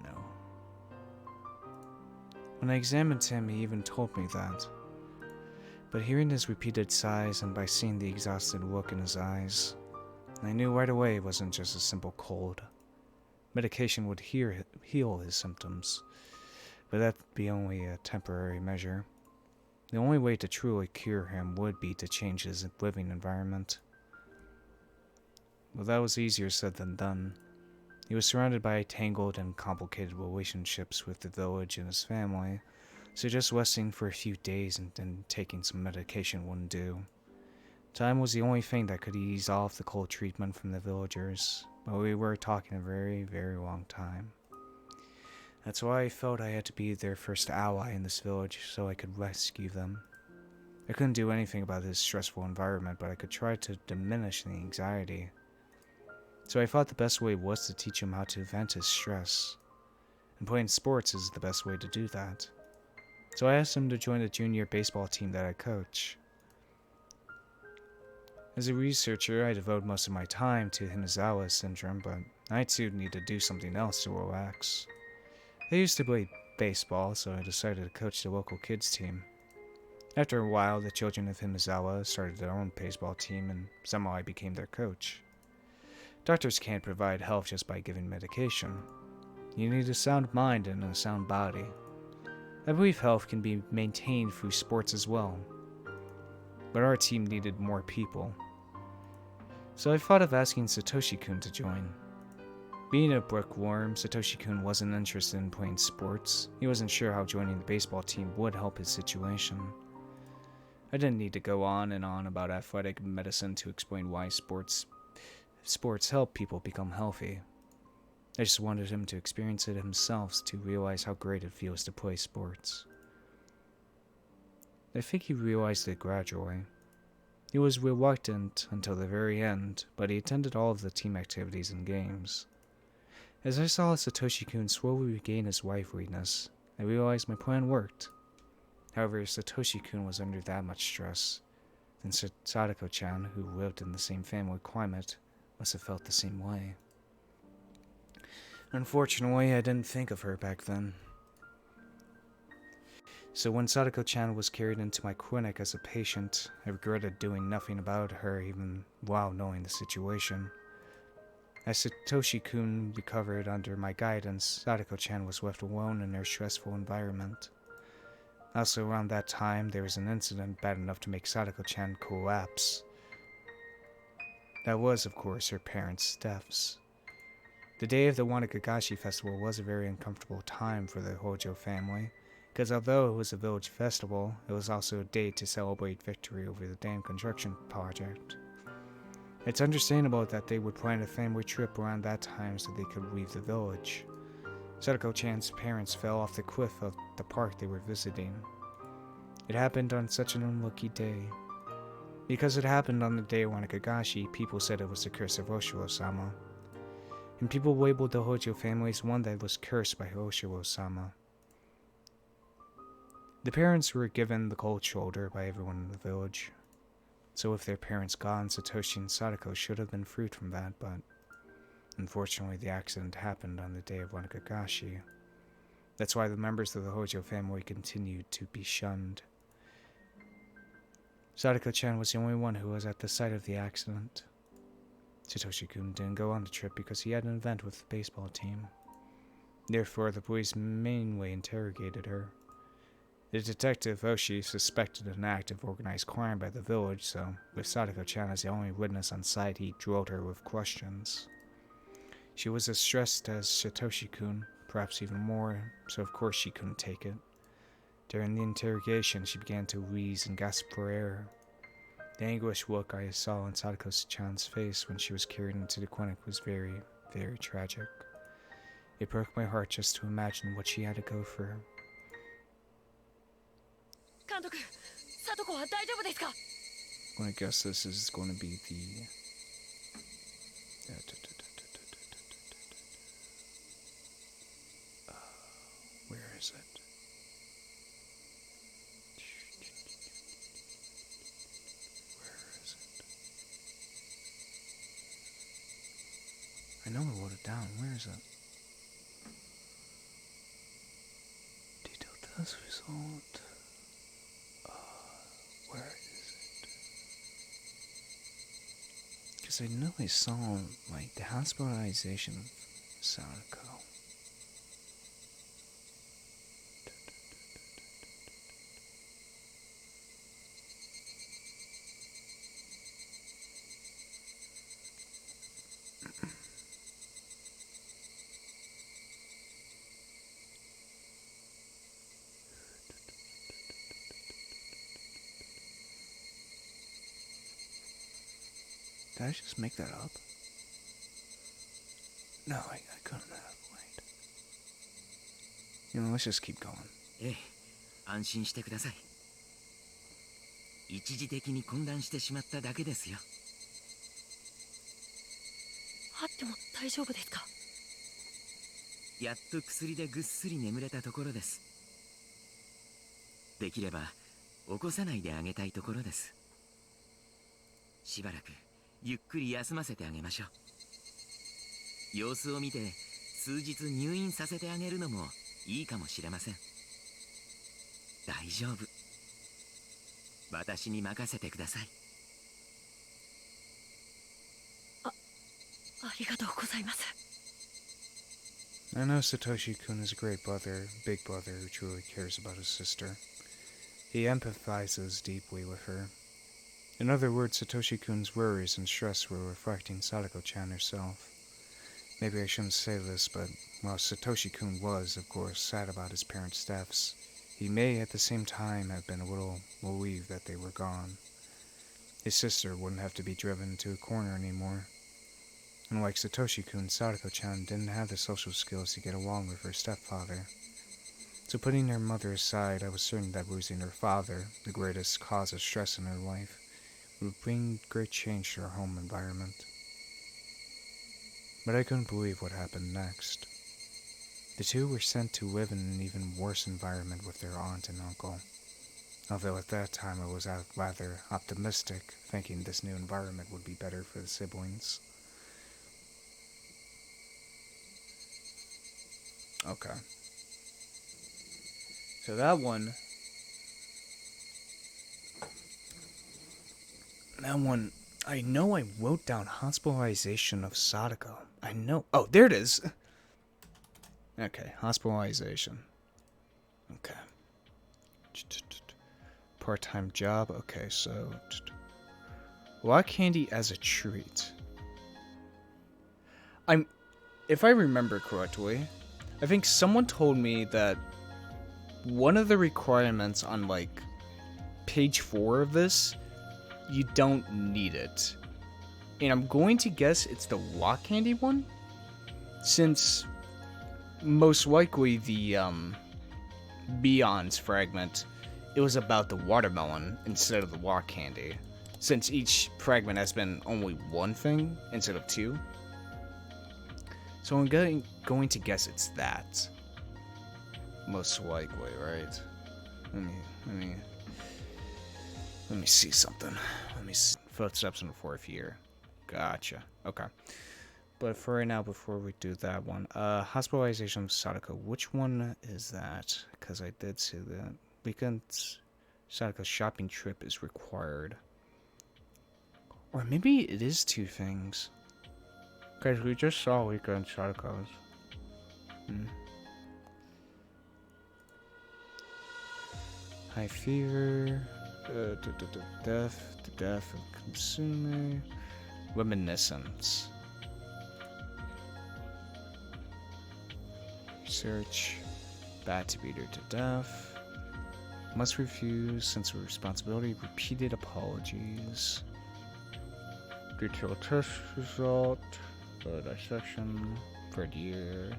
No. When I examined him, he even told me that. But hearing his repeated sighs and by seeing the exhausted look in his eyes, I knew right away it wasn't just a simple cold. Medication would heal his symptoms, but that'd be only a temporary measure. The only way to truly cure him would be to change his living environment. Well, that was easier said than done. He was surrounded by tangled and complicated relationships with the village and his family, so just resting for a few days and then taking some medication wouldn't do. Time was the only thing that could ease off the cold treatment from the villagers, but we were talking a very, very long time. That's why I felt I had to be their first ally in this village so I could rescue them. I couldn't do anything about this stressful environment, but I could try to diminish the anxiety. So I thought the best way was to teach him how to vent his stress. And playing sports is the best way to do that. So I asked him to join the junior baseball team that I coach. As a researcher, I devote most of my time to Himizawa syndrome, but I too need to do something else to relax. I used to play baseball, so I decided to coach the local kids team. After a while, the children of Himizawa started their own baseball team, and somehow I became their coach. Doctors can't provide health just by giving medication. You need a sound mind and a sound body. I believe health can be maintained through sports as well. But our team needed more people. So I thought of asking Satoshi-kun to join. Being a bookworm, Satoshi-kun wasn't interested in playing sports. He wasn't sure how joining the baseball team would help his situation. I didn't need to go on and on about athletic medicine to explain why sports help people become healthy. I just wanted him to experience it himself to realize how great it feels to play sports. I think he realized it gradually. He was reluctant until the very end, but he attended all of the team activities and games. As I saw Satoshi-kun slowly regain his wifeliness, I realized my plan worked. However, if Satoshi-kun was under that much stress, then Sadako-chan, who lived in the same family climate, must have felt the same way. Unfortunately, I didn't think of her back then. So when Sadako-chan was carried into my clinic as a patient, I regretted doing nothing about her even while knowing the situation. As Satoshi-kun recovered under my guidance, Sadako-chan was left alone in her stressful environment. Also around that time, there was an incident bad enough to make Sadako-chan collapse. That was, of course, her parents' deaths. The day of the Wanakagashi festival was a very uncomfortable time for the Hojo family, because although it was a village festival, it was also a day to celebrate victory over the dam construction project. It's understandable that they would plan a family trip around that time so they could leave the village. Sadako-chan's parents fell off the cliff of the park they were visiting. It happened on such an unlucky day. Because it happened on the day of Wanakagashi, people said it was the curse of Oshiro-sama. And people labeled the Hojo family as one that was cursed by Oshiro-sama. The parents were given the cold shoulder by everyone in the village. So with their parents gone, Satoshi and Satoko should have been freed from that, but unfortunately the accident happened on the day of Wanakagashi. That's why the members of the Hojo family continued to be shunned. Sadako-chan was the only one who was at the site of the accident. Satoshi-kun didn't go on the trip because he had an event with the baseball team. Therefore, the police mainly interrogated her. The detective Oshi suspected an act of organized crime by the village, so with Sadako-chan as the only witness on site, he drilled her with questions. She was as stressed as Satoshi-kun, perhaps even more, so of course she couldn't take it. During the interrogation, she began to wheeze and gasp for air. The anguished look I saw on Sadako-chan's face when she was carried into the clinic was very, very tragic. It broke my heart just to imagine what she had to go through. 監督、サトコは大丈夫ですか? Well, I guess this is going to be the... where is it? I know I wrote it down. Where is it? Detailed test result. Where is it? Because I know I saw, like, the hospitalization of Sadako. Did I just make that up? No, I couldn't have. Wait. You know, let's just keep going. ええ、安心してください。一時的に混乱してしまっただけですよ。あっても大丈夫ですか? やっと薬でぐっすり眠れたところです。できれば起こさないであげたいところです。しばらくゆっくり休ませてあげましょう。様子を見て数日入院させてあげるのもいいかもしれません。大丈夫。私に任せてください。ありがとうございます。 I know Satoshi-kun is a great brother, big brother who truly cares about his sister. He empathizes deeply with her. In other words, Satoshi-kun's worries and stress were reflecting Sadako-chan herself. Maybe I shouldn't say this, but while Satoshi-kun was, of course, sad about his parents' deaths, he may at the same time have been a little relieved that they were gone. His sister wouldn't have to be driven into a corner anymore. Unlike Satoshi-kun, Sadako-chan didn't have the social skills to get along with her stepfather. So putting her mother aside, I was certain that losing her father, the greatest cause of stress in her life, would bring great change to her home environment. but I couldn't believe what happened next. The two were sent to live in an even worse environment with their aunt and uncle. Although at that time I was rather optimistic, thinking this new environment would be better for the siblings. Okay. So that one, I know I wrote down hospitalization of Sadako. I know. Oh, there it is. Okay, hospitalization. Okay. Part-time job. Okay, so rock candy as a treat. If I remember correctly, I think someone told me that one of the requirements on like page 4 of this, you don't need it. And I'm going to guess it's the rock candy one, since most likely the Beyond's fragment, it was about the watermelon instead of the rock candy, since each fragment has been only one thing instead of two. So I'm going to guess it's that. Most likely, right? Let me see something. Let me see. Footsteps in the 4th year. Gotcha. Okay. But for right now, before we do that one, hospitalization of Sadako. Which one is that? Because I did see that. Weekend Satoko's shopping trip is required. Or maybe it is 2 things. Guys, we just saw Weekend Satoko's. High fever. The death of Consume. Reminiscence. Research. Bat beater to death. Must refuse sense of responsibility. Repeated apologies. Detailed test result. Dissection. 3rd year.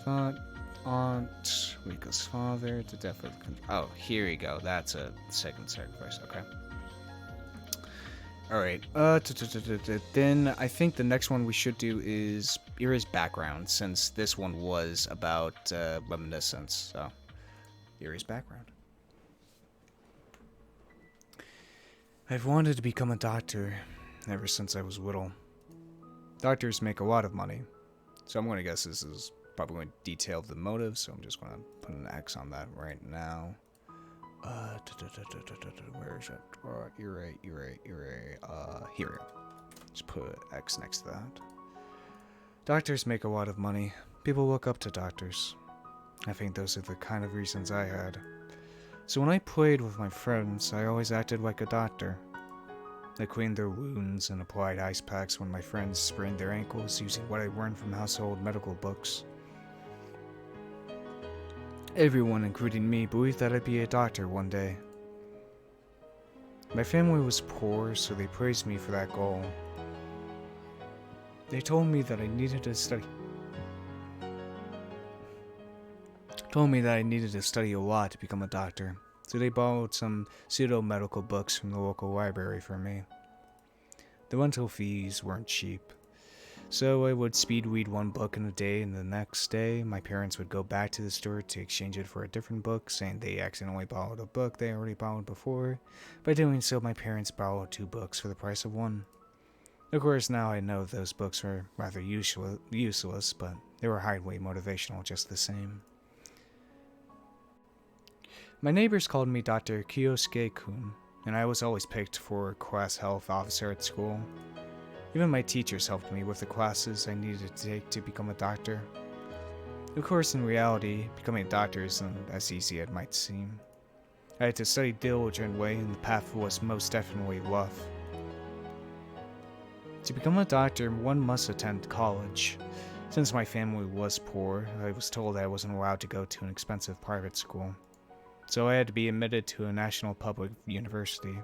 Thought. Aunt. Riko's father. The death of. Oh, here we go. That's a second sacrifice. Okay. Alright. Then I think the next one we should do is Irie's background, since this one was about reminiscence. So, Irie's background. I've wanted to become a doctor ever since I was little. Doctors make a lot of money, so I'm going to guess this is probably going to detail the motive, so I'm just going to put an X on that right now. Where is it? Irie. Here. Just put an X next to that. Doctors make a lot of money. People look up to doctors. I think those are the kind of reasons I had. So when I played with my friends, I always acted like a doctor. I cleaned their wounds and applied ice packs when my friends sprained their ankles using what I learned from household medical books. Everyone, including me, believed that I'd be a doctor one day. My family was poor, so they praised me for that goal. They told me that I needed to study a lot to become a doctor, so they borrowed some pseudo-medical books from the local library for me. The rental fees weren't cheap, so I would speed read one book in a day, and the next day my parents would go back to the store to exchange it for a different book, saying they accidentally borrowed a book they already borrowed before. By doing so, my parents borrowed 2 books for the price of 1. Of course, now I know those books were rather useless, but they were highly motivational just the same. My neighbors called me Dr. Kyosuke-kun, and I was always picked for class health officer at school. Even my teachers helped me with the classes I needed to take to become a doctor. Of course, in reality, becoming a doctor isn't as easy as it might seem. I had to study diligently, and the path was most definitely rough. To become a doctor, one must attend college. Since my family was poor, I was told I wasn't allowed to go to an expensive private school. So I had to be admitted to a national public university.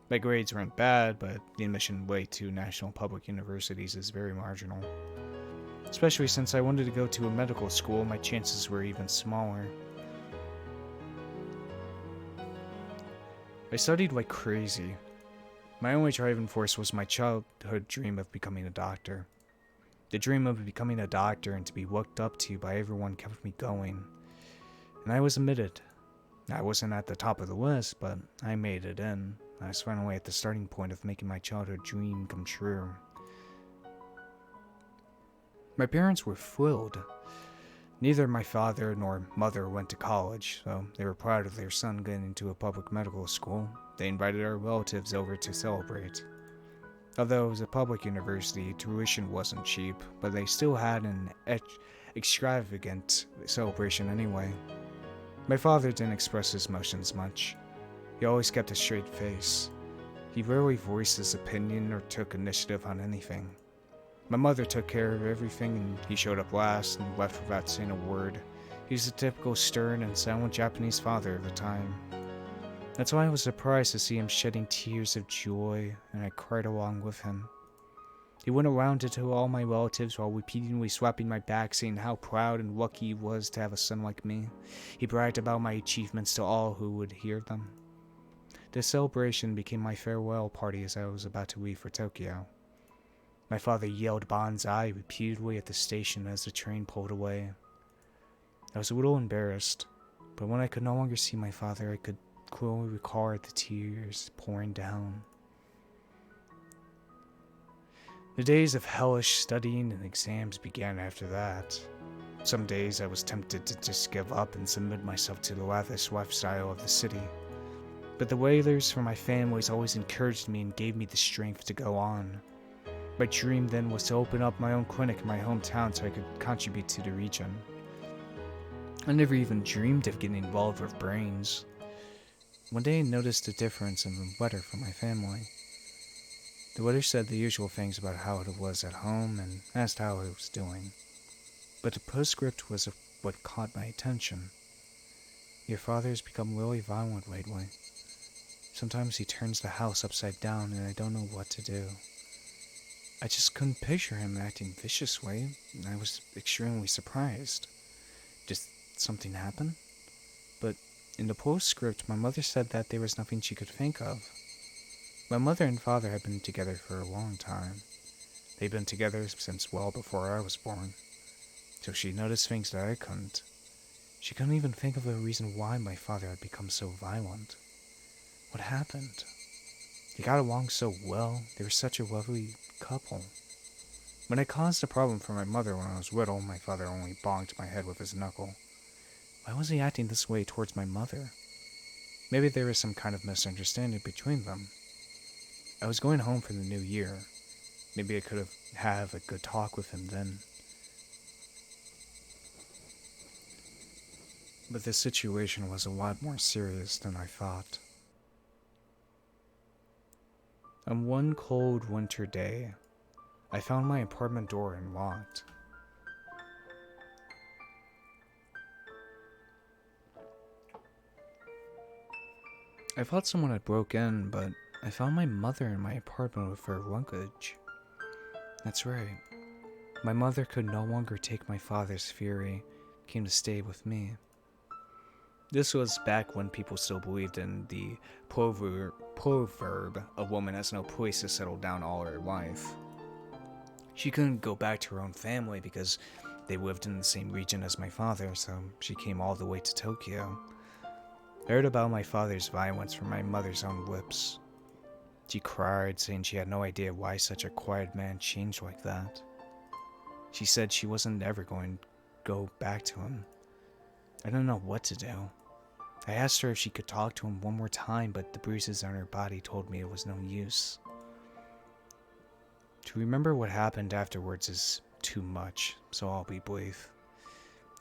My grades weren't bad, but the admission rate to national public universities is very marginal. Especially since I wanted to go to a medical school, my chances were even smaller. I studied like crazy. My only driving force was my childhood dream of becoming a doctor. The dream of becoming a doctor and to be looked up to by everyone kept me going. And I was admitted. I wasn't at the top of the list, but I made it in. I was finally at the starting point of making my childhood dream come true. My parents were thrilled. Neither my father nor mother went to college, so they were proud of their son getting into a public medical school. They invited our relatives over to celebrate. Although it was a public university, tuition wasn't cheap, but they still had an extravagant celebration anyway. My father didn't express his emotions much. He always kept a straight face. He rarely voiced his opinion or took initiative on anything. My mother took care of everything, and he showed up last and left without saying a word. He was a typical stern and silent Japanese father of the time. That's why I was surprised to see him shedding tears of joy, and I cried along with him. He went around to tell all my relatives while repeatedly slapping my back, saying how proud and lucky he was to have a son like me. He bragged about my achievements to all who would hear them. The celebration became my farewell party as I was about to leave for Tokyo. My father yelled "Banzai" repeatedly at the station as the train pulled away. I was a little embarrassed, but when I could no longer see my father, I could clearly recall the tears pouring down. The days of hellish studying and exams began after that. Some days I was tempted to just give up and submit myself to the lavish lifestyle of the city. But the wailers from my families always encouraged me and gave me the strength to go on. My dream then was to open up my own clinic in my hometown so I could contribute to the region. I never even dreamed of getting involved with brains. One day I noticed a difference in the letter from my family. The letter said the usual things about how it was at home and asked how I was doing. But the postscript was what caught my attention. Your father has become really violent lately. Sometimes he turns the house upside down and I don't know what to do. I just couldn't picture him acting viciously, and I was extremely surprised. Did something happen? But in the postscript, my mother said that there was nothing she could think of. My mother and father had been together for a long time. They'd been together since well before I was born. So she noticed things that I couldn't. She couldn't even think of a reason why my father had become so violent. What happened? They got along so well. They were such a lovely couple. When I caused a problem for my mother when I was little, my father only bonked my head with his knuckle. Why was he acting this way towards my mother? Maybe there was some kind of misunderstanding between them. I was going home for the new year. Maybe I could have a good talk with him then. But the situation was a lot more serious than I thought. On one cold winter day, I found my apartment door unlocked. I thought someone had broke in, but I found my mother in my apartment with her luggage. That's right. My mother could no longer take my father's fury, came to stay with me. This was back when people still believed in the proverb, a woman has no place to settle down all her life. She couldn't go back to her own family because they lived in the same region as my father, so she came all the way to Tokyo. I heard about my father's violence from my mother's own lips. She cried, saying she had no idea why such a quiet man changed like that. She said she wasn't ever going to go back to him. I didn't know what to do. I asked her if she could talk to him one more time, but the bruises on her body told me it was no use. To remember what happened afterwards is too much, so I'll be brief.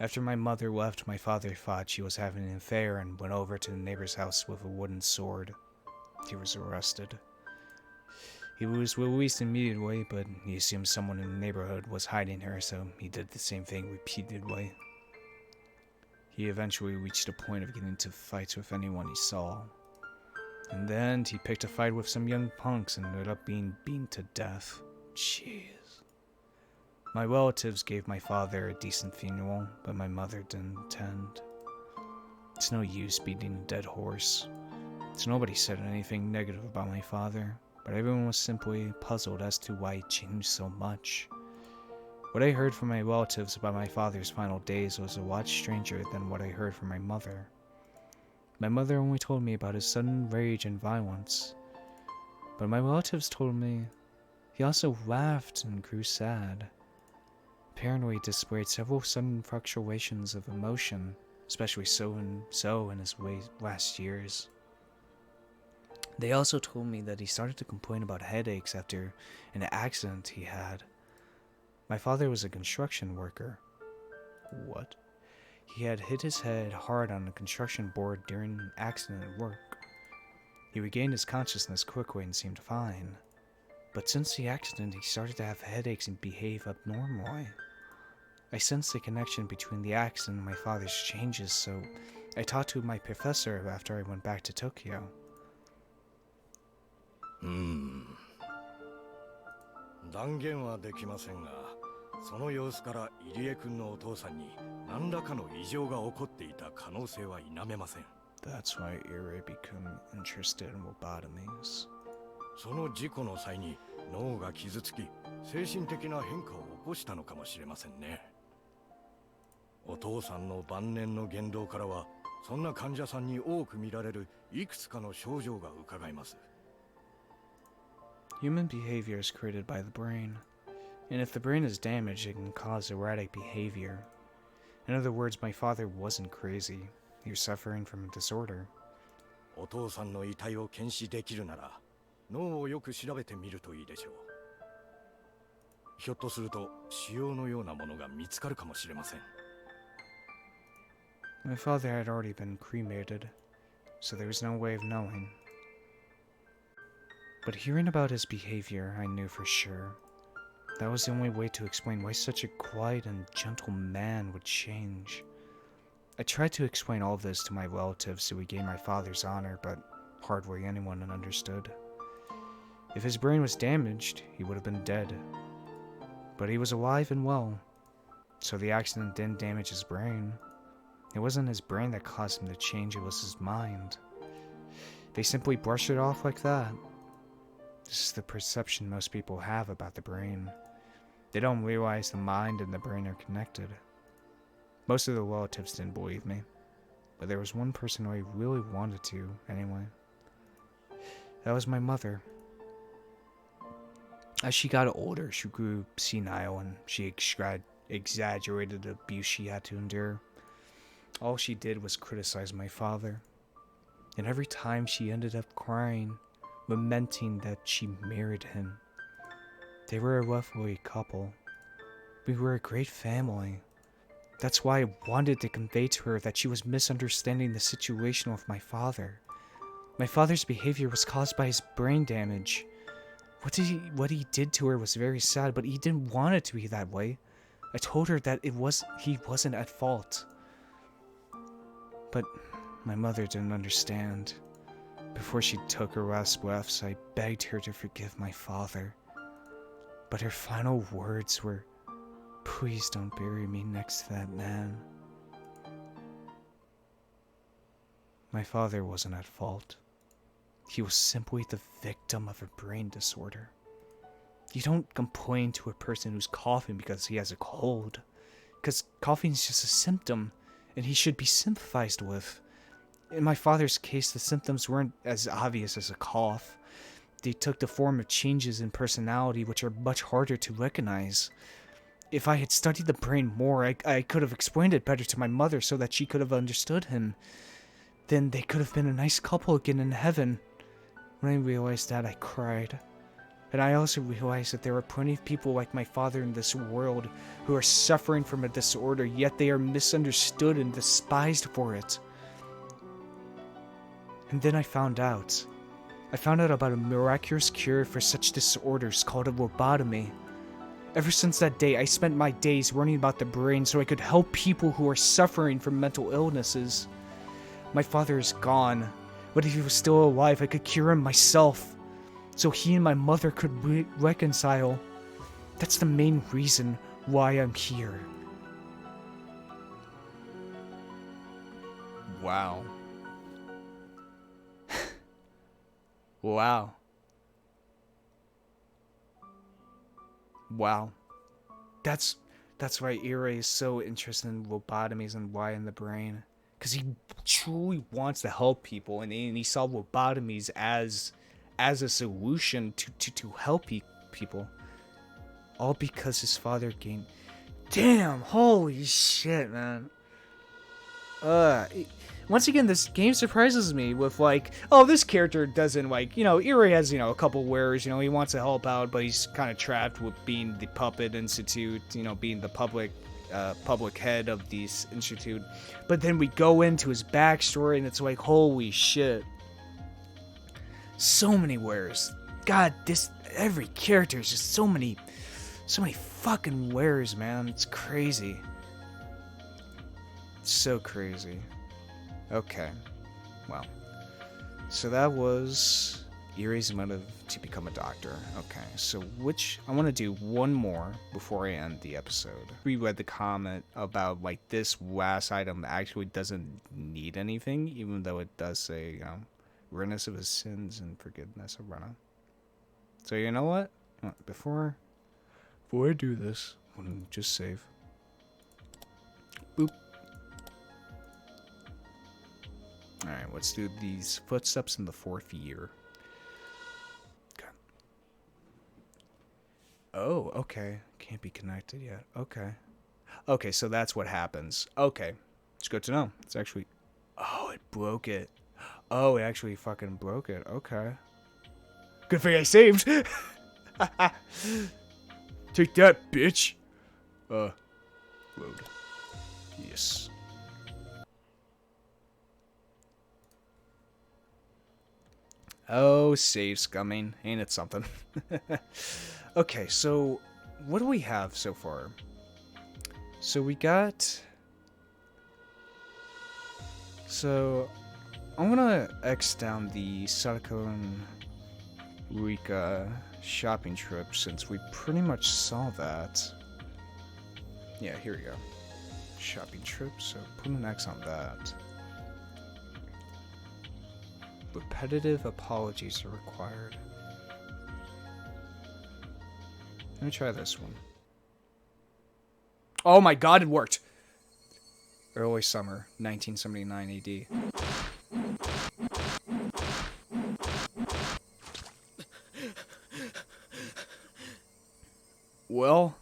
After my mother left, my father thought she was having an affair and went over to the neighbor's house with a wooden sword. He was arrested. He was released immediately, but he assumed someone in the neighborhood was hiding her, so he did the same thing repeatedly. He eventually reached a point of getting into fights with anyone he saw. In the end, he picked a fight with some young punks and ended up being beaten to death. Jeez. My relatives gave my father a decent funeral, but my mother didn't attend. It's no use beating a dead horse. So nobody said anything negative about my father, but everyone was simply puzzled as to why he changed so much. What I heard from my relatives about my father's final days was a lot stranger than what I heard from my mother. My mother only told me about his sudden rage and violence, but my relatives told me he also laughed and grew sad. Apparently, he displayed several sudden fluctuations of emotion, especially so in his last years. They also told me that he started to complain about headaches after an accident he had. My father was a construction worker. What? He had hit his head hard on a construction board during an accident at work. He regained his consciousness quickly and seemed fine. But since the accident, he started to have headaches and behave abnormally. I sensed a connection between the accident and my father's changes, so I talked to my professor after I went back to Tokyo. 断言はできませんが、その様子から入江君のお父さんに何らかの異常が起こっていた可能性は否めません。That's why Irie became interested in lobotomies. その事故の際に脳が傷つき、精神的な変化を起こしたのかもしれませんね。お父さんの晩年の言動からは、そんな患者さんに多く見られるいくつかの症状が伺えます。Human behavior is created by the brain, and if the brain is damaged, it can cause erratic behavior. In other words, my father wasn't crazy. He was suffering from a disorder. お父さんの遺体を検視できるなら、脳をよく調べてみるといいでしょう。ひょっとすると、腫瘍のようなものが見つかるかもしれません。My father had already been cremated, so there was no way of knowing. But hearing about his behavior, I knew for sure. That was the only way to explain why such a quiet and gentle man would change. I tried to explain all of this to my relatives to regain my father's honor, but hardly anyone understood. If his brain was damaged, he would have been dead. But he was alive and well, so the accident didn't damage his brain. It wasn't his brain that caused him to change, it was his mind. They simply brushed it off like that. This is the perception most people have about the brain. They don't realize the mind and the brain are connected. Most of the relatives didn't believe me, but there was one person who I really wanted to, anyway. That was my mother. As she got older, she grew senile and she exaggerated the abuse she had to endure. All she did was criticize my father. And every time she ended up crying, lamenting that she married him. They were a lovely couple. We were a great family. That's why I wanted to convey to her that she was misunderstanding the situation with my father. My father's behavior was caused by his brain damage. What he did to her was very sad, but he didn't want it to be that way. I told her that he wasn't at fault. But my mother didn't understand. Before she took her last breaths, I begged her to forgive my father. But her final words were, "Please don't bury me next to that man." My father wasn't at fault. He was simply the victim of a brain disorder. You don't complain to a person who's coughing because he has a cold. Because coughing is just a symptom, and he should be sympathized with. In my father's case, the symptoms weren't as obvious as a cough. They took the form of changes in personality which are much harder to recognize. If I had studied the brain more, I could have explained it better to my mother so that she could have understood him. Then they could have been a nice couple again in heaven. When I realized that, I cried. And I also realized that there are plenty of people like my father in this world who are suffering from a disorder, yet they are misunderstood and despised for it. And then I found out. I found out about a miraculous cure for such disorders called a lobotomy. Ever since that day, I spent my days learning about the brain so I could help people who are suffering from mental illnesses. My father is gone, but if he was still alive, I could cure him myself, so he and my mother could reconcile. That's the main reason why I'm here. Wow. Wow. Wow. That's That's why Irie is so interested in lobotomies and why in the brain. Because he truly wants to help people, and he saw lobotomies as a solution to help people. All because his father gained... Damn, holy shit, man. Once again, this game surprises me with, like, oh, this character doesn't, like, Irie has, a couple wares, he wants to help out, but he's kind of trapped with being the Puppet Institute, being the public head of this institute. But then we go into his backstory, and it's like, holy shit. So many wares. God, every character is just so many fucking wares, man. It's crazy. So crazy. Okay. Well. So that was Irie's motive to become a doctor. Okay. So I want to do one more before I end the episode. We read the comment about, like, this last item actually doesn't need anything, even though it does say, forgiveness of his sins and forgiveness of Rena. So you know what? Before I do this, I'm gonna just save. Boop. Alright, let's do these footsteps in the 4th year. Okay. Oh, okay. Can't be connected yet. Okay. Okay, so that's what happens. Okay. It's good to know. It's actually... Oh, it broke it. Oh, it actually fucking broke it. Okay. Good thing I saved! Take that, bitch! Load. Yes. Oh, save scumming. Ain't it something? Okay, so what do we have so far? So we got... So I'm gonna X down the Satoko and Rika shopping trip since we pretty much saw that. Yeah, here we go. Shopping trip, so put an X on that. Repetitive apologies are required. Let me try this one. Oh my god, it worked! Early summer, 1979 AD. Well...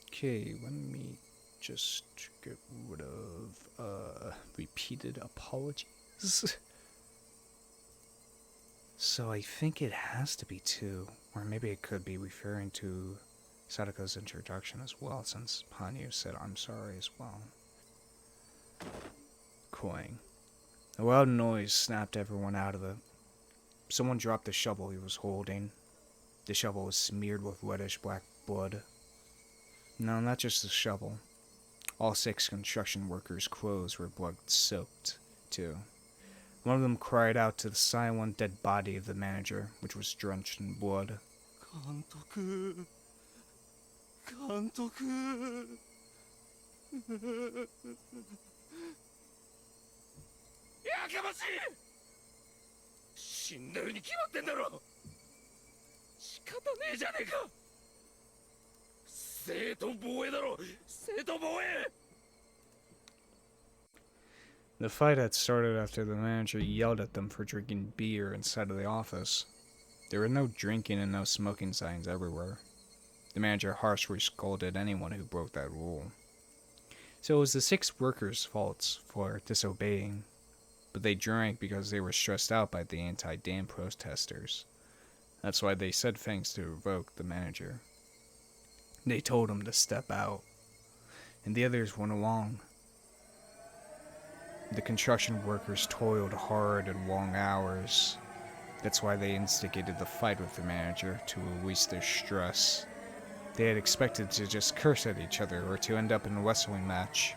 Okay, let me just get rid of repeated apologies. So I think it has to be 2, or maybe it could be referring to Satoko's introduction as well, since Hanyu said I'm sorry as well. Coin. A loud noise snapped everyone out of it. Someone dropped the shovel he was holding. The shovel was smeared with reddish black blood. No, not just the shovel. All 6 construction workers' clothes were blood-soaked, too. One of them cried out to the silent, dead body of the manager, which was drenched in blood. Kantoku. Kantoku. やかましい死んでるに決まってんだろ仕方ねえじゃねえか生徒防衛だろ生徒防衛 The fight had started after the manager yelled at them for drinking beer inside of the office. There were no drinking and no smoking signs everywhere. The manager harshly scolded anyone who broke that rule. So it was the 6 workers' faults for disobeying, but they drank because they were stressed out by the anti-dam protesters. That's why they said things to revoke the manager. They told him to step out, and the others went along. The construction workers toiled hard and long hours. That's why they instigated the fight with the manager, to release their stress. They had expected to just curse at each other or to end up in a wrestling match,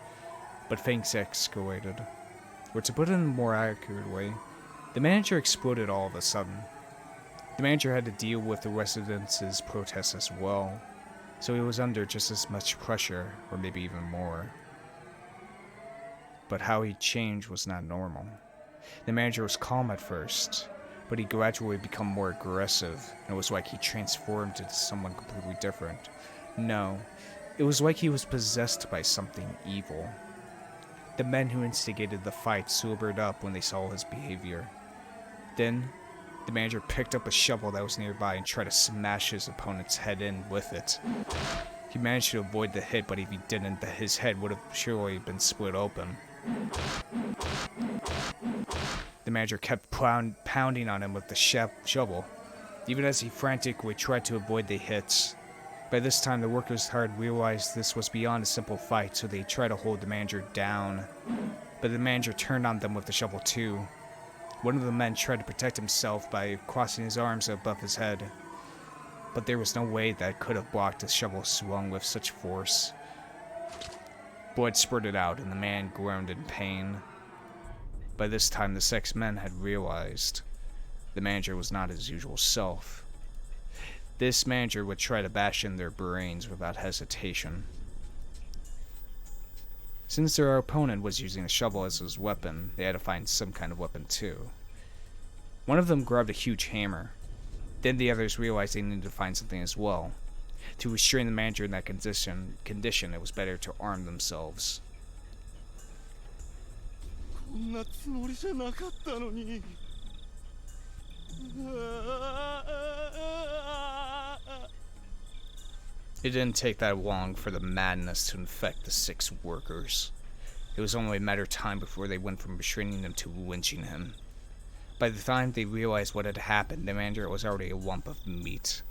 but things escalated. Or to put it in a more accurate way, the manager exploded all of a sudden. The manager had to deal with the residents' protests as well, so he was under just as much pressure, or maybe even more. But how he changed was not normal. The manager was calm at first, but he gradually became more aggressive, and it was like he transformed into someone completely different. No, it was like he was possessed by something evil. The men who instigated the fight sobered up when they saw his behavior. Then, the manager picked up a shovel that was nearby and tried to smash his opponent's head in with it. He managed to avoid the hit, but if he didn't, his head would have surely been split open. The manager kept pounding on him with the shovel, even as he frantically tried to avoid the hits. By this time, the workers had realized this was beyond a simple fight, so they tried to hold the manager down. But the manager turned on them with the shovel too. One of the men tried to protect himself by crossing his arms above his head, but there was no way that could have blocked a shovel swung with such force. Blood spurted out, and the man groaned in pain. By this time, the 6 men had realized the manager was not his usual self. This manager would try to bash in their brains without hesitation. Since their opponent was using a shovel as his weapon, they had to find some kind of weapon too. One of them grabbed a huge hammer. Then the others realized they needed to find something as well. To restrain the manager in that condition, it was better to arm themselves. It didn't take that long for the madness to infect the 6 workers. It was only a matter of time before they went from restraining him to lynching him. By the time they realized what had happened, the manager was already a lump of meat.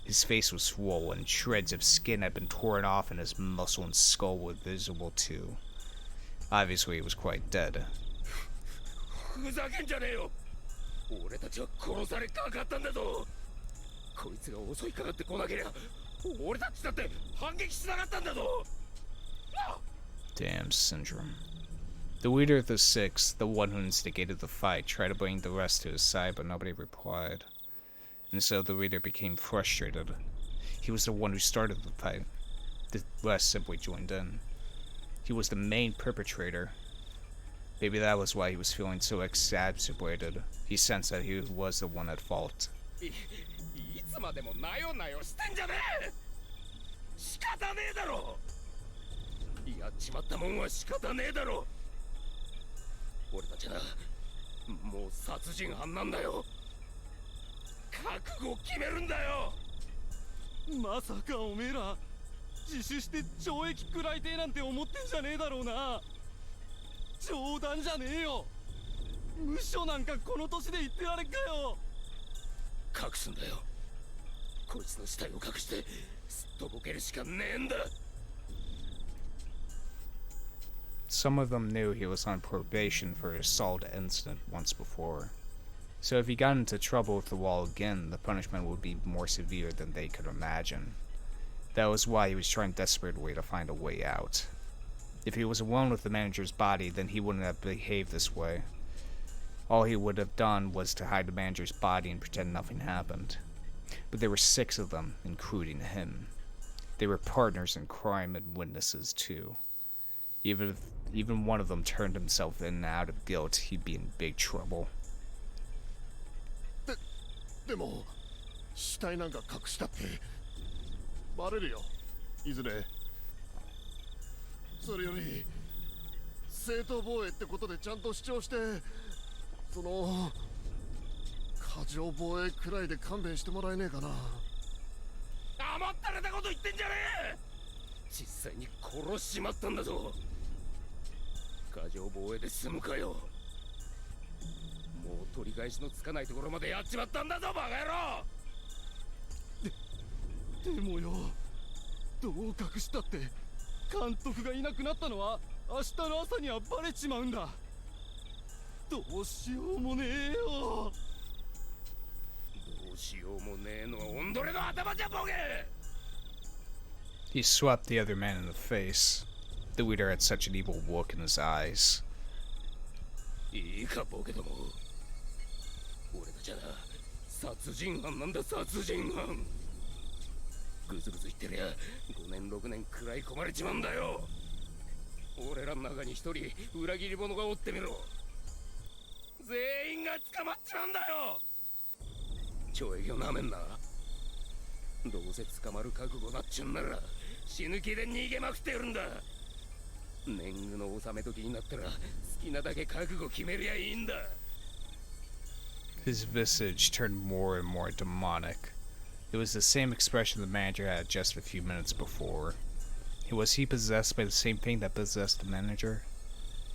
His face was swollen, shreds of skin had been torn off, and his muscle and skull were visible too. Obviously, he was quite dead. Damn syndrome. The leader of the 6, the one who instigated the fight, tried to bring the rest to his side, but nobody replied. And so the leader became frustrated. He was the one who started the fight. The rest simply joined in. He was the main perpetrator. Maybe that was why he was feeling so exacerbated. He sensed that he was the one at fault. Some of them knew he was on probation for an assault incident once before. So if he got into trouble with the wall again, the punishment would be more severe than they could imagine. That was why he was trying desperately to find a way out. If he was alone with the manager's body, then he wouldn't have behaved this way. All he would have done was to hide the manager's body and pretend nothing happened. But there were 6 of them, including him. They were partners in crime and witnesses too. Even if one of them turned himself in and out of guilt, he'd be in big trouble. でも死体なんか隠したってバレるよいずれそれより正当防衛ってことでちゃんと主張してその過剰防衛くらいで勘弁してもらえねえかな甘ったれたこと言ってんじゃねえ実際に殺しちまったんだぞ過剰防衛で済むかよもう取り返しのつかないところまでやっちまったんだぞバカ野郎でもよどう隠したって監督がいなくなったのは明日の朝にはバレちまうんだどうしようもねえよどうしようもねえのはオンドレの頭じゃボケ He swept the other man in the face. The leader had such an evil look in his eyes. いいかボケども俺たちはな殺人犯なんだ、殺人犯。ぐずぐず言ってりゃ5年6年食らい込まれちまうんだよ。俺らの中に一人裏切り者がおってみろ。全員が捕まっちまうんだよ。懲役をなめんな。どうせ捕まる覚悟なっちゅうんなら死ぬ気で逃げまくってるんだ。年貢の納め時になったら好きなだけ覚悟決めりゃいいんだ。 His visage turned more and more demonic. It was the same expression the manager had just a few minutes before. Was he possessed by the same thing that possessed the manager?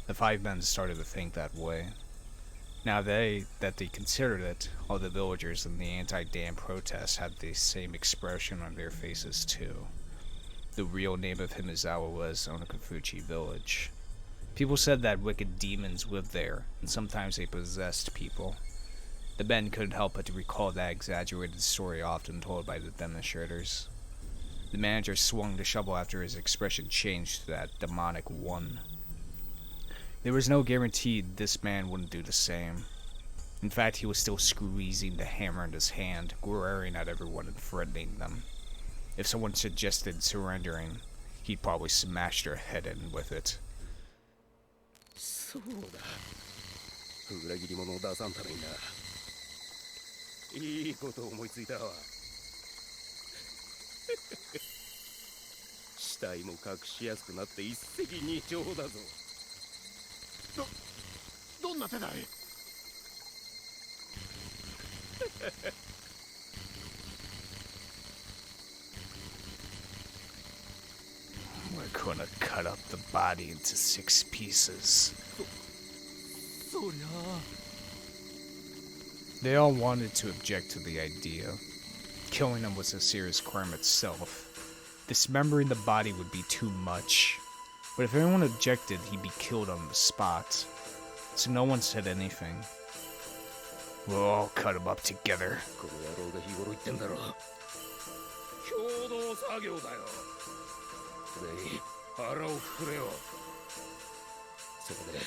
The 5 men started to think that way. Now that they considered it, all the villagers in the anti-dam protest had the same expression on their faces too. The real name of Himizawa was Onakafuchi Village. People said that wicked demons lived there, and sometimes they possessed people. The men couldn't help but to recall that exaggerated story often told by the demonstrators. The manager swung the shovel after his expression changed to that demonic one. There was no guarantee this man wouldn't do the same. In fact, he was still squeezing the hammer in his hand, glaring at everyone and threatening them. If someone suggested surrendering, he'd probably smash their head in with it. そうだ。裏切り者を出さんためにな。いいことを思いついたわ。死体も隠しやすくなって一石二鳥だぞ。どんな手だい？ We're gonna cut up the body into 6 pieces. They all wanted to object to the idea. Killing him was a serious crime itself. Dismembering the body would be too much. But if anyone objected, he'd be killed on the spot. So no one said anything. We'll all cut him up together. この野郎が日頃言ってんだろ。共同作業だよ。全員腹をくくれよ。それで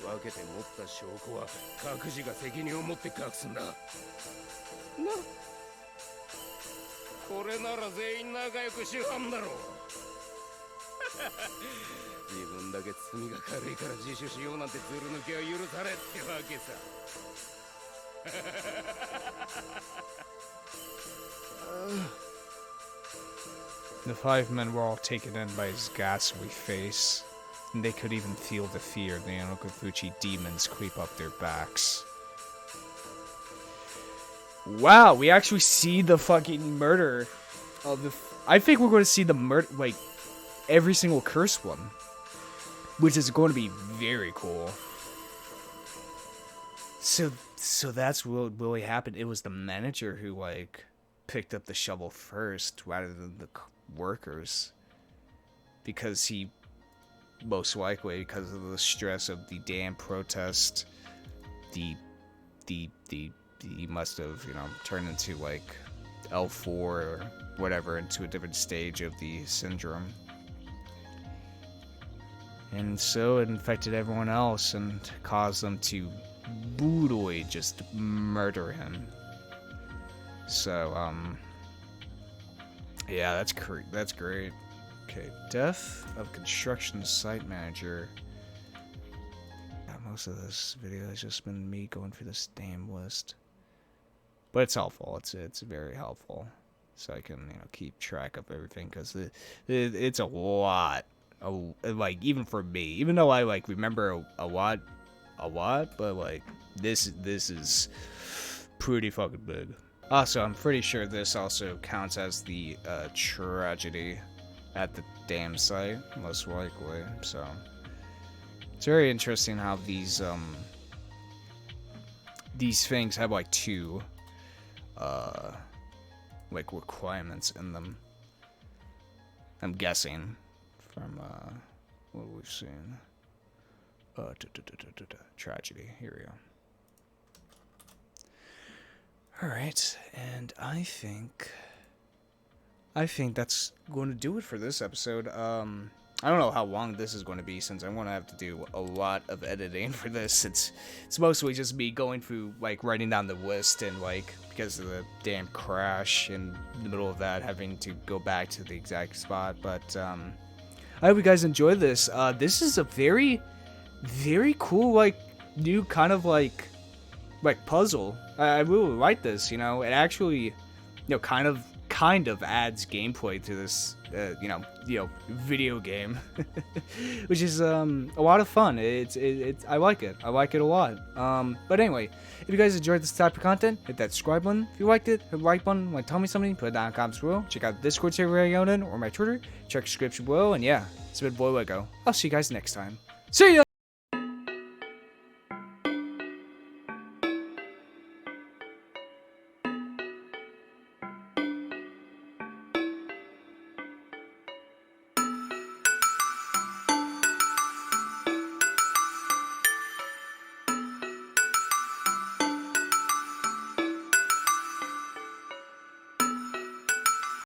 分けて持った証拠は各自が責任を持って隠すんだ。な。これなら全員仲良くしはんだろう。自分だけ罪が軽いから自首しようなんてずる抜けは許されってわけさ。The 5 men were all taken in by his ghastly face, and they could even feel the fear of the Anokafuchi demons creep up their backs. Wow, we actually see the fucking murder of the... I think we're going to see the murder, like, every single cursed one, which is going to be very cool. So that's what really happened. It was the manager who, like, picked up the shovel first rather than the workers, because he, most likely because of the stress of the damn protest, he must have, you know, turned into like L4 or whatever, into a different stage of the syndrome, and so it infected everyone else and caused them to brutally just murder him. So yeah, that's great. Okay, death of construction site manager. Yeah, most of this video has just been me going through this damn list, but it's helpful. It's very helpful, so I can, you know, keep track of everything, because it's a lot. Like, even for me, even though I like remember a lot, but like this is pretty fucking big. Also, I'm pretty sure this also counts as the tragedy at the dam site, most likely. So it's very interesting how these things have like 2 like requirements in them. I'm guessing from what we've seen. Tragedy. Here we go. Alright, and I think that's going to do it for this episode. I don't know how long this is going to be, since I'm going to have to do a lot of editing for this. It's mostly just me going through, like, writing down the list, and, like, because of the damn crash in the middle of that, having to go back to the exact spot. But I hope you guys enjoyed this. This is a very, very cool, like, new kind of like puzzle. I really like this. You know, it actually, you know, kind of adds gameplay to this, you know, video game, which is a lot of fun. It's I like it. I like it a lot. But anyway, if you guys enjoyed this type of content, hit that subscribe button. If you liked it, hit the like button. Want to tell me something? Put it down in the comments below. Check out the Discord server I own in, or my Twitter. Check the description below. And yeah, it's been Voidlego. I'll see you guys next time. See ya.